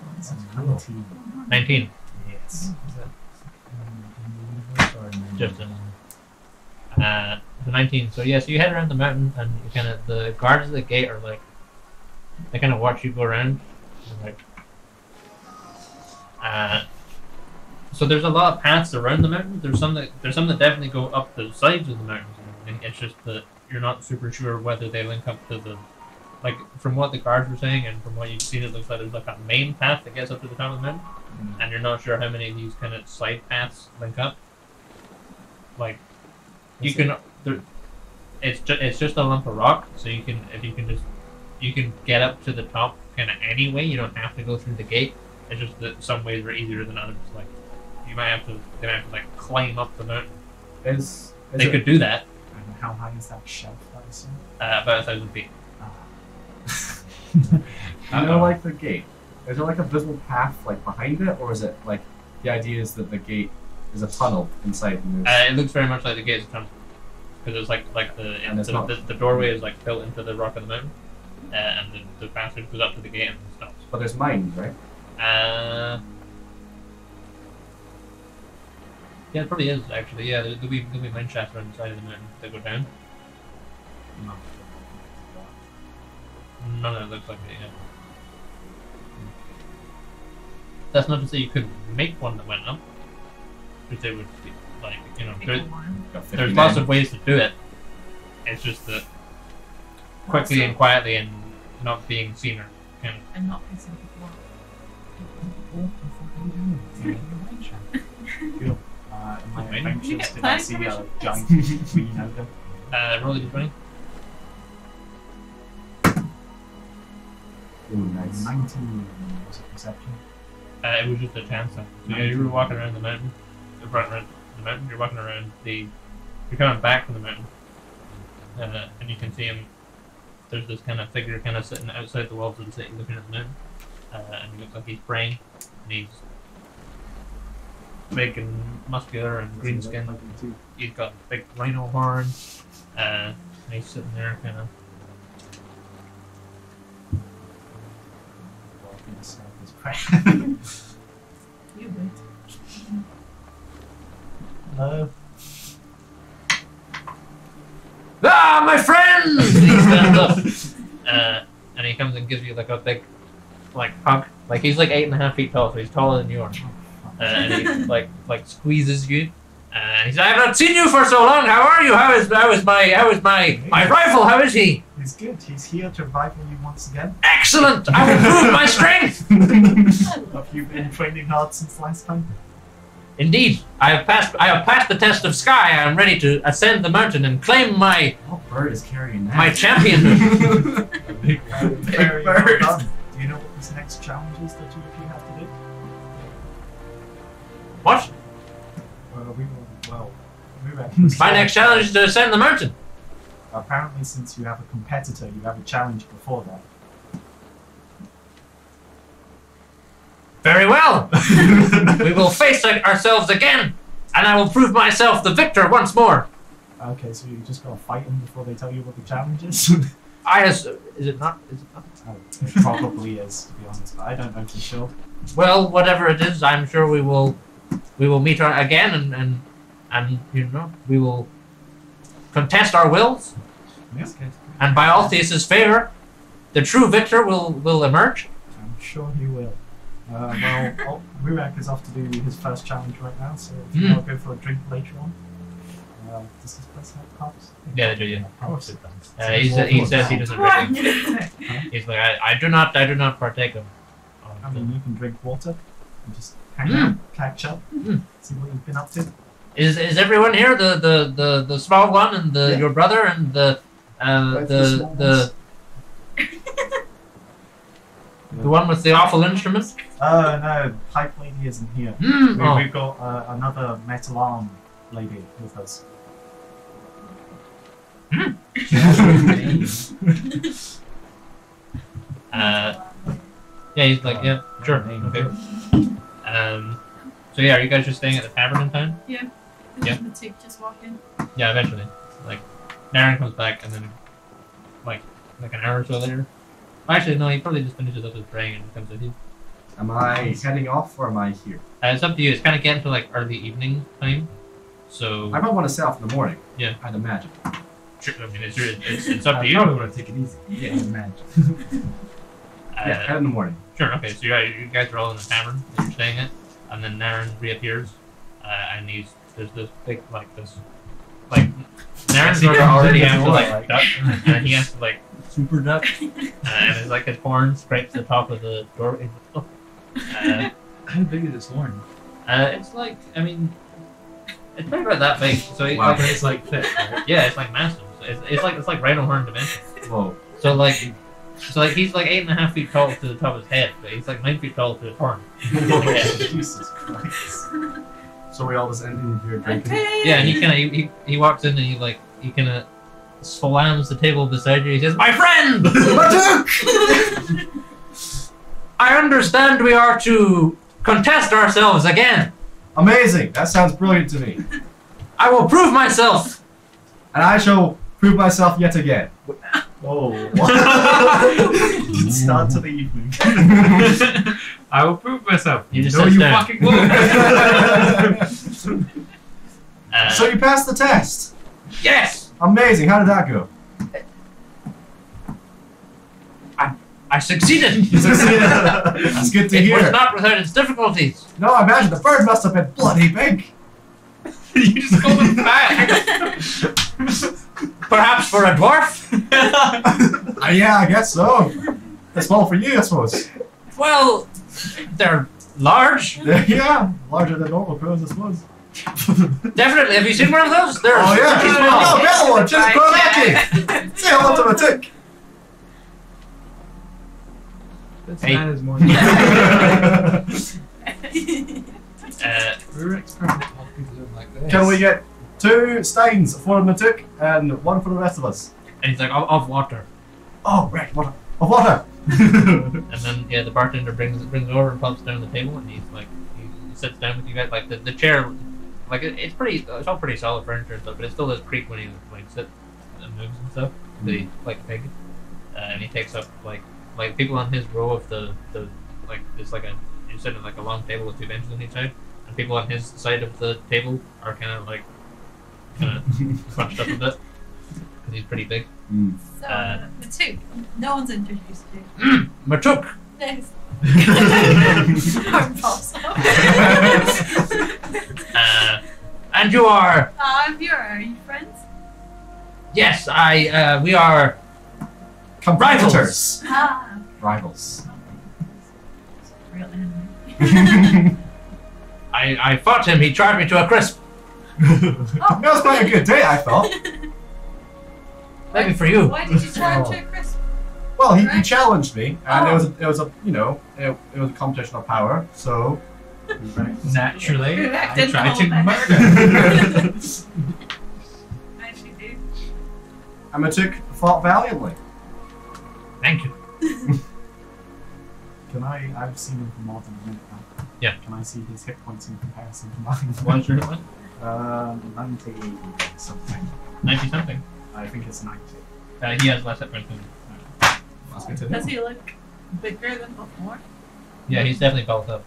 horn. 19. Yes. Just the 19. So yeah, so you head around the mountain and you kind of the guards at the gate are like they kind of watch you go around. And like, so there's a lot of paths around the mountain. There's some that definitely go up the sides of the mountains and It's just that you're not super sure whether they link up to the, like, from what the guards were saying and from what you've seen, it looks like there's like a main path that gets up to the top of the mountain, and you're not sure how many of these kind of side paths link up. Like, you can, it's just a lump of rock, so you can get up to the top kind of any way. You don't have to go through the gate. It's just that some ways are easier than others. Like, they might have to like climb up the mountain. They could do that. And how high is that shelf that I saw? About 1,000 feet. You know, like the gate. Is there like a visible path like behind it, or is it like the idea is that the gate is a tunnel inside the moon? It looks very much like the gate is a tunnel, because it's like the doorway is like built into the rock of the mountain, and the passage goes up to the gate and stops. But there's mines, right? Yeah, it probably is actually. Yeah, there'll be mine shafts around the side of the mountain that go down. None of it looks like it. Yeah. That's not to say you couldn't make one that went up, because they would be like, you know, there's lots of ways to do it. It's just that quickly and quietly and not being seen or kind of. And not pissing people Cool. In my Wait. adventures, did I planning see a permission? giant green ogre? Roll a d20. Ooh, nice. 19 was a perception. It was just a chance. So yeah, you were walking around the mountain. You're walking around the. You're coming back from the mountain, and you can see him. There's this kind of figure kind of sitting outside the walls of the city, looking at the mountain, and he looks like he's praying. And he's big and muscular and green skinned. He's got big rhino horns, and he's sitting there kind of. You would. Hello. Ah, my friends! He stands up, and he comes and gives you like a big, like hug. Like he's like 8.5 feet tall, so he's taller than you are. And he like squeezes you. And he says, "I have not seen you for so long. How are you? How is my rifle? How is he? He's good. He's here to rival you once again. Excellent! I will prove my strength." Have you been training hard since last time? Indeed, I have passed the test of sky. I am ready to ascend the mountain and claim my What bird is carrying that? my championhood. Big bird. well done. Do you know what this next challenge is that you have to do? What? My next challenge is to ascend the mountain. Apparently, since you have a competitor, you have a challenge before that. Very well. We will face ourselves again, and I will prove myself the victor once more. Okay, so you just gotta fight them before they tell you what the challenge is? Is it not? Oh, it probably is, to be honest, but I don't know for sure. Well, whatever it is, I'm sure we will meet again, and you know, we will contest our wills, Yes, and by Altheus's favor, the true victor will emerge. I'm sure he will. Well, Rurak is off to do his first challenge right now, so if you want to go for a drink later on. Does this place have pubs? Yeah, they do. Yeah. Of course it does. He says he doesn't What? drink. He's like, I do not partake of. I mean, you can drink water and just hang out, catch up, see what you've been up to. Is everyone here? The small one and your brother and the one with the awful instrument? Oh no, Pipe Lady isn't here. We've got another metal arm lady with us. Yeah, he's like, yeah, sure, okay. So yeah, are you guys just staying at the tavern in town? Yeah. Yeah. The tick just walk in. Yeah, eventually. Like, Naren comes back and then, like an hour or so later. Actually, no, he probably just finishes up his praying and comes with you. Am I heading off or am I here? It's up to you. It's kind of getting to like early evening time, so. I might want to set off in the morning. Yeah. I'd imagine. Sure, I mean, it's up to you. I probably want to take it easy. Yeah, imagine. Yeah, head in the morning. Sure. Okay. So you guys are all in the tavern that you're staying at, and then Naren reappears, and there's this big Narensburg already has to like duck, and he has to like Super duck. and it's like his horn scrapes the top of the door. How big is this horn? It's like, I mean, it's probably about that big. So he, Wow, like, it's like thick, right? yeah, it's like massive. So it's like rhino horn dimension. Whoa. So like he's like 8.5 feet tall to the top of his head, but he's like 9 feet tall to his horn. Jesus Christ. So we all just end in here drinking. Yeah, and he walks in and he kind of slams the table beside you. He says, "My friend, I understand we are to contest ourselves again. Amazing. That sounds brilliant to me. I will prove myself." And I shall prove myself yet again. Oh, start to the evening. I will prove myself. You just no, sit you down. fucking won't. So you passed the test. Yes, Amazing. How did that go? I succeeded. You succeeded. That's good to It was hear. not without its difficulties. No, I imagine the bird must have been bloody big. You just call them back. Perhaps for a dwarf. Yeah, I guess so. That's small for you, I suppose. Well, they're large. Yeah, larger than normal crows, I suppose. Definitely. Have you seen one of those? They're Oh yeah, pretty small. oh, better one, just Gronaki. Say hello to my tick. This Hey. man is more. Rurak's probably talking to him like this. Can we get 2 steins for the tick and 1 for the rest of us? And he's like, of water. Oh, right, water. Oh, water. And then yeah, the bartender brings over and pumps down the table, and he's like, he sits down with you guys. Like the chair, like it's all pretty solid furniture and stuff, but it still does creak when he like sits and moves and stuff. The like pig, and he takes up like people on his row of the like there's like you're sitting at like a long table with 2 benches on each side, and people on his side of the table are kind of crunched up a bit because he's pretty big. So, the two. No one's introduced you. Matuk. Next. Arm pops up. And you are? Are you friends? Yes, we are Competitors. Ah. Rivals. Real enemy. I fought him. He charged me to a crisp. That was quite a good day, I thought. Maybe for you. Why did you charge to a crisp? Well, he Right. challenged me, and Oh. it was a it was a competition of power. So Naturally, Rurak I didn't tried to hold back. murder. I actually do. Amatuk fought valiantly. Thank you. I've seen him for more than a minute now. Yeah. Can I see his hit points in comparison to mine? What's your hit point? 90 something. 90 something. I think it's 90. He has less hit points than me. That's good to Does know. he look bigger than before? Yeah, he's definitely built up.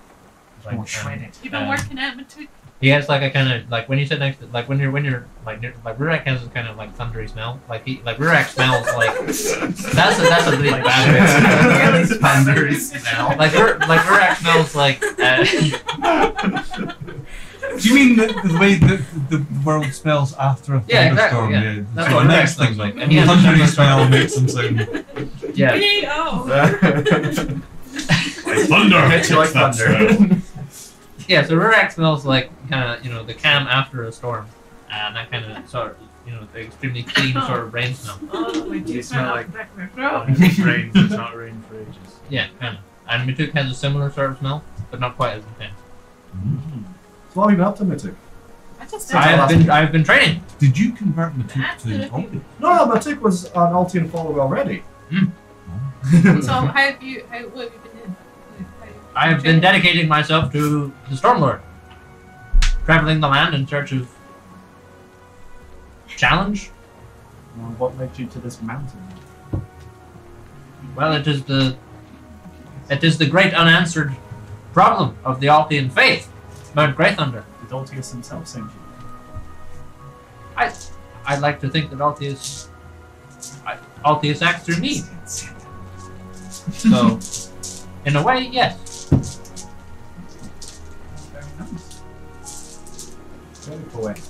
More shredded. You've been working out between. He has like a kind of like when you sit next to like when you're like Rurak has this kind of like thundery smell. Like Rurak smells like that's a really bad way. Thundery smell. Like Rurak smells like. Do you mean the way the world smells after a Yeah, exactly, thunderstorm? yeah. That's So what the Rurak next smells thing, like. like, And he has a thundery similar smell sort makes them sound. Yeah. Thunder! Bet you like thunder. Yeah, so Rurak smells like kind of the calm after a storm, and that kind of sort of the extremely clean sort of rain smell. Oh, my You teeth smell smell like- like back of my throat. It's rain. It's not rain for ages. Yeah, kind of. And Matuk has a similar sort of smell, but not quite as intense. So what have you been up to, Matuk? I just I've been training. Did you convert Matuk to Absolutely. Aldi? No, Matuk was an Altian follower already. So how have you? What have you been doing? I have been dedicating myself to the Stormlord, traveling the land in search of challenge. What led you to this mountain? Well, it is the great unanswered problem of the Altian faith, Mount Greythunder. Did Altius himself send you? I'd like to think that Altius acts through me. So, in a way, yes. Very nice. Very poetic.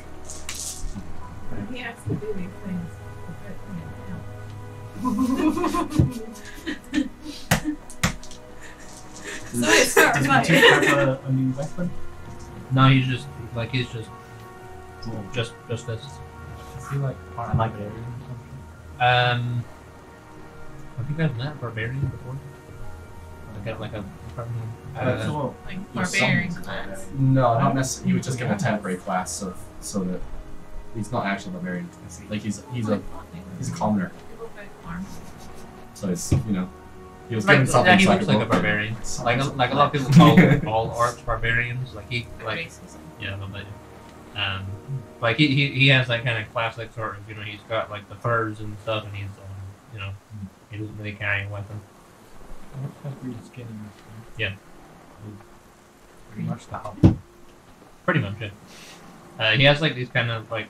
He has to do these things. So it starts Does like he have a new weapon? No, he's just just this. Is he like part of like barbarian or something? Have you guys met barbarian before? Like a I thought like your barbarian son's class. No, not necessarily. You would just give him a temporary class, so that he's not actually a barbarian. Like he's a commoner. So it's he was given something. he so I looks could like a work with. barbarian. Like a lot of people call all orcs barbarians. Like yeah, but like he has that kind of classic sort of he's got like the furs and stuff, and he's he doesn't really carry a weapon. That's green skin. Yeah. Pretty much the hub. Pretty much it. He has like these kind of like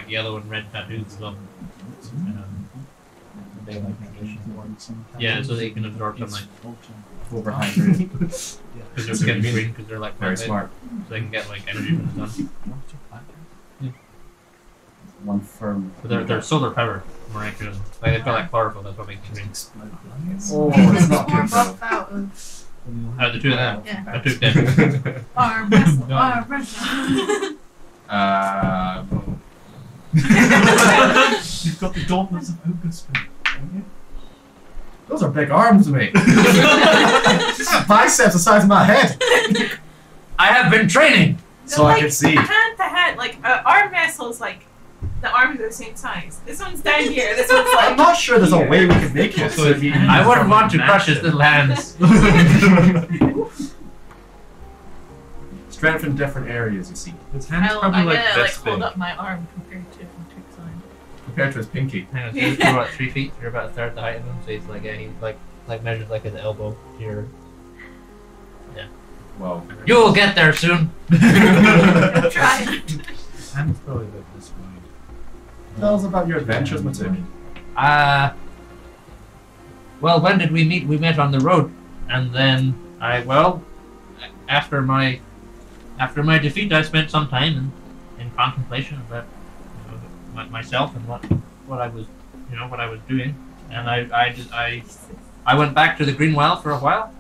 yellow and red tattoos as well. They like negation. Yeah, so they can absorb sunlight. Over 100. Because their skin's green, because they're like Very plant-based, smart. so they can get like energy from the sun. One firm. But they're solar powered, miraculous. Like they've got like chlorophyll, that's what makes them green. Oh, it's not More good. buff out of Out of the two of them, Yeah. I took them. our vessel, our vessel. You've got the gauntlets of August. Those are big arms, mate. Biceps the size of my head. I have been training! So I can see. Hand to hand, like arm wrestles, like the arms are the same size. This one's down here. This one's like. I'm not sure there's a way we can make it. So if I wouldn't want to crush his little hands. Strength in different areas, you see. His hand's I'm probably gonna like this hold big. up my arm compared to Twig's arm. Compared to his pinky. Hang on, so you're about 3 feet, you're about a third the height of him, so he's like, yeah, he's like measured like his elbow here. Well. You'll get there soon! I'm trying. His hand's probably like this wide. Tell us about your adventures, Matuk. Well, when did we meet? We met on the road, and then after my defeat, I spent some time in contemplation about myself and what I was doing, and I went back to the Greenwild for a while.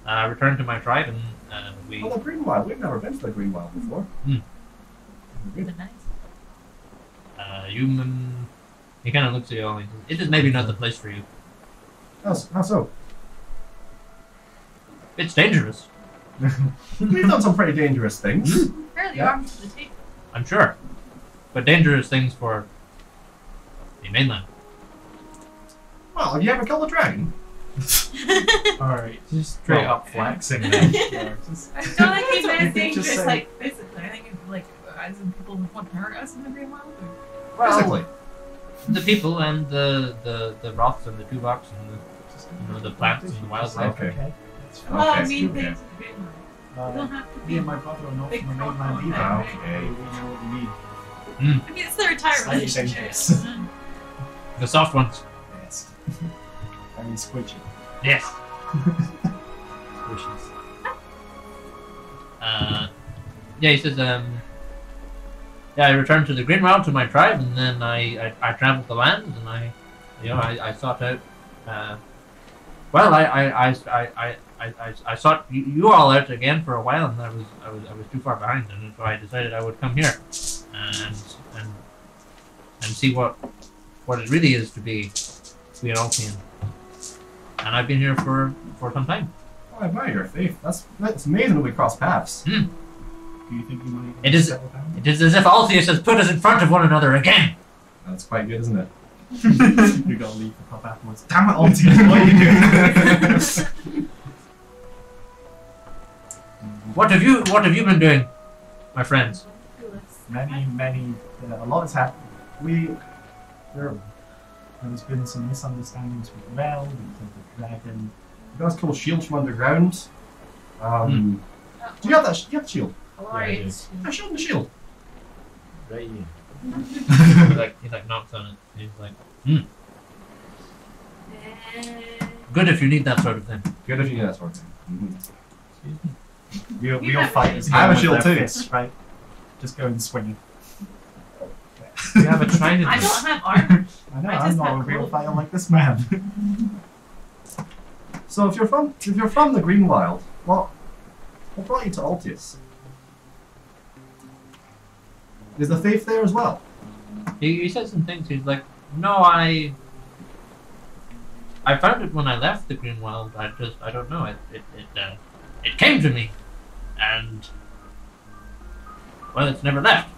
I returned to my tribe, and we. Oh, the Greenwild. We've never been to the Greenwild before. Nice. He kind of looks at you all. It is maybe not the place for you. How so? It's dangerous. We've done some pretty dangerous things. Fairly Yeah. armed to the teeth. I'm sure, but dangerous things for the mainland. Well, have you ever killed a dragon? Alright. Just straight Well, up flexing then. Just, I don't think it's You as could just dangerous, say- like physically. I think it's like as in people would want to hurt us in the Green Wild. Physically. The people and the rocks and the tuvox and the plants and the wildlife. Okay. That's Well, I Okay. mean Okay. things in the Green Wild. You don't have to Me be. and my brother are not big from the mainland crocodile. either. Okay. We know what we need. I mean, it's their entire Slightly relationship. dangerous. The soft ones. Yes. I mean, squidgy. Yes. Squishies. Yeah, he says, I returned to the Greenwild to my tribe, and then I traveled the lands, and I sought out, I sought you all out again for a while, and I was too far behind, and so I decided I would come here, and see what it really is to be an Alpian. And I've been here for some time. Oh, I admire your faith. That's amazing that we cross paths. Do you think you might It is- settle down? It is as if Altheus has put us in front of one another again. That's quite good, isn't it? We gotta leave the pub afterwards. Damn it, Altius, what are you doing? What have you been doing, my friends? Many, a lot has happened. There's been some misunderstandings with Rel, because of the dragon. You guys kill shields from underground. Do you have that? You have the shield? Alright. Yeah, shield and the shield. Right here. he knocks on it. He's like, good if you need that sort of thing. Good if you know that sort of thing. We'll fight as I have a with shield their too. fists, right? Just go and swing it. You haven't tried it. I don't have armor. I know, I I'm just not have a real clothes. fighter like this man. So if you're from the Greenwild, what brought you to Altius? Is the faith there as well? He said some things. He's like, no, I found it when I left the Greenwild. I don't know. It came to me, and well, it's never left.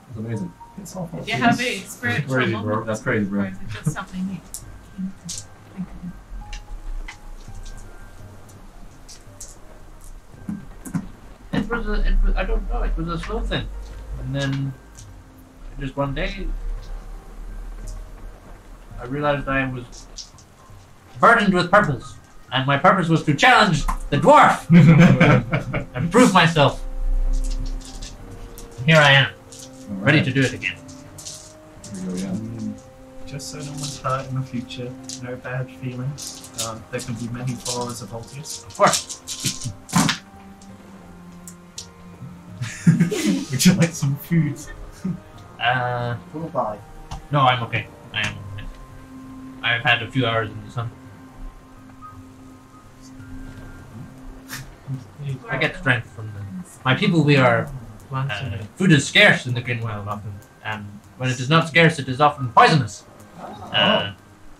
That's amazing. It's awful. Do you have a spiritual Crazy, moment? bro. That's crazy, Or bro. is it just something you think of? It was I don't know. It was a slow thing, and then just one day I realized I was burdened with purpose, and my purpose was to challenge the dwarf and prove myself. Here I am, ready to do it again. Here we go, yeah. Just so no one's hurt in the future, no bad feelings. There can be many followers of Altius. Of course. Would you like some food? We'll buy. No, I'm okay. I am okay. I've had a few hours in the sun. I get strength from them. My people, we are. Food is scarce in the Greenwild often, and when it is not scarce, it is often poisonous.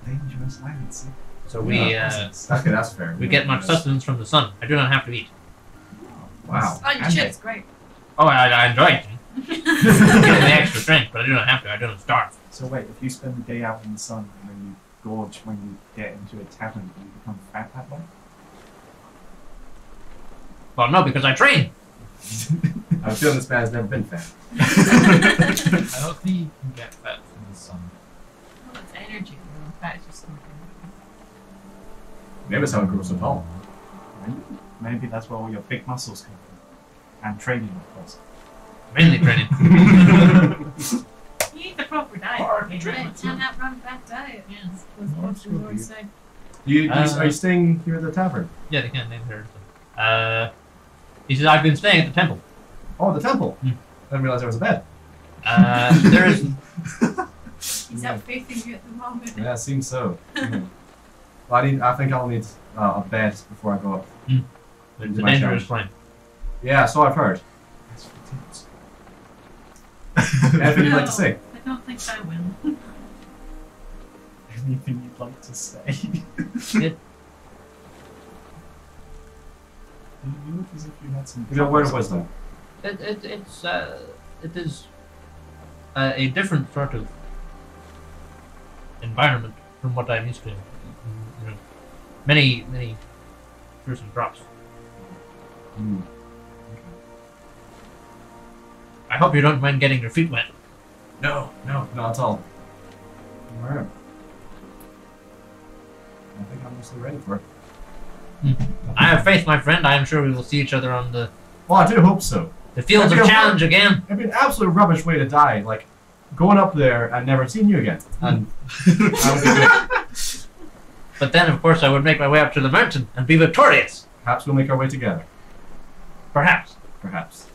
Dangerous lands. So we Okay, that's fair. we get much sustenance from the sun. I do not have to eat. Wow. Oh, your shit's great. Oh, I enjoy it. Getting the extra strength, but I do not have to. I do not starve. So wait, if you spend the day out in the sun and then you gorge when you get into a tavern, do you become fat that way? Well, no, because I train. I'm feeling this man's never been fat. I don't think you can get fat from the sun. Well, it's energy. You know, fat is just something. Maybe that's how it grows so tall. Maybe that's where all your big muscles come from. And training, of course. Mainly training. You eat the proper diet. Right, and that run back diet. Yes. Was what the Lord said. Are you staying here at the tavern? Yeah, they can't name her. He says, I've been staying at the temple. Oh, the temple. Hmm. I didn't realize there was a bed. There is. He's out faithing you at the moment. Yeah, it seems so. Well, I think I'll need a bed before I go up. It's a Into my dangerous challenge. climb. Yeah, so I've heard. Anything you'd like to say? I don't think I will. Anything you'd like to say? Yeah. You look as if you had some. Give me a word of wisdom. It is a different sort of environment from what I'm used to. You know, many fruits and crops. Hmm. I hope you don't mind getting your feet wet. No, not at all. Alright. I think I'm mostly ready for it. I have faith, my friend. I am sure we will see each other on the Well, I do hope so. fields of That'd be a challenge again. It'd be an absolute rubbish way to die, like going up there and never seeing you again. And that would be good. But then, of course, I would make my way up to the mountain and be victorious. Perhaps we'll make our way together. Perhaps. Perhaps.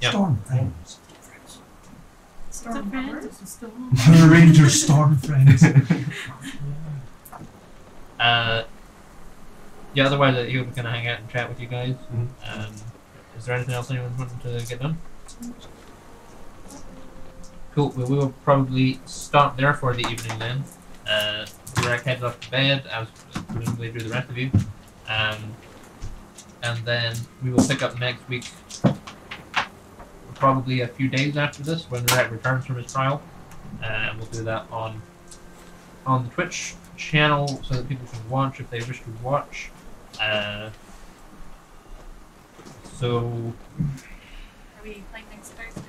Yeah. Storm friends. It's a friend. It's a storm. Ranger storm friends. Yeah, otherwise, he was going to hang out and chat with you guys. Mhm. Is there anything else anyone wanted to get done? Cool. We will probably stop there for the evening then. Rurak heads off to bed, as presumably do the rest of you. And then we will pick up next week, probably a few days after this, when Rurak returns from his trial. And we'll do that on the Twitch channel so that people can watch if they wish to watch. So Are we playing next Thursday?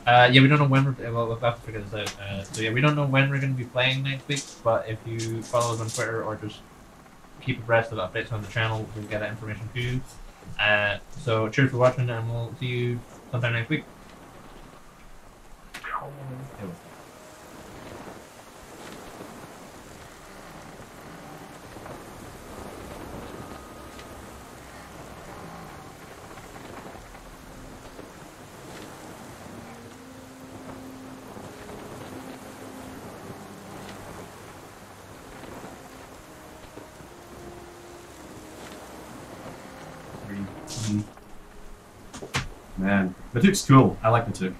yeah, we don't know when we'll have to figure this out. So yeah, we don't know when we're going to be playing next week, but if you follow us on Twitter or just keep abreast of updates on the channel, we'll get that information to you. So cheers for watching, and we'll see you sometime next week. Man, the Took's cool. I like the Took.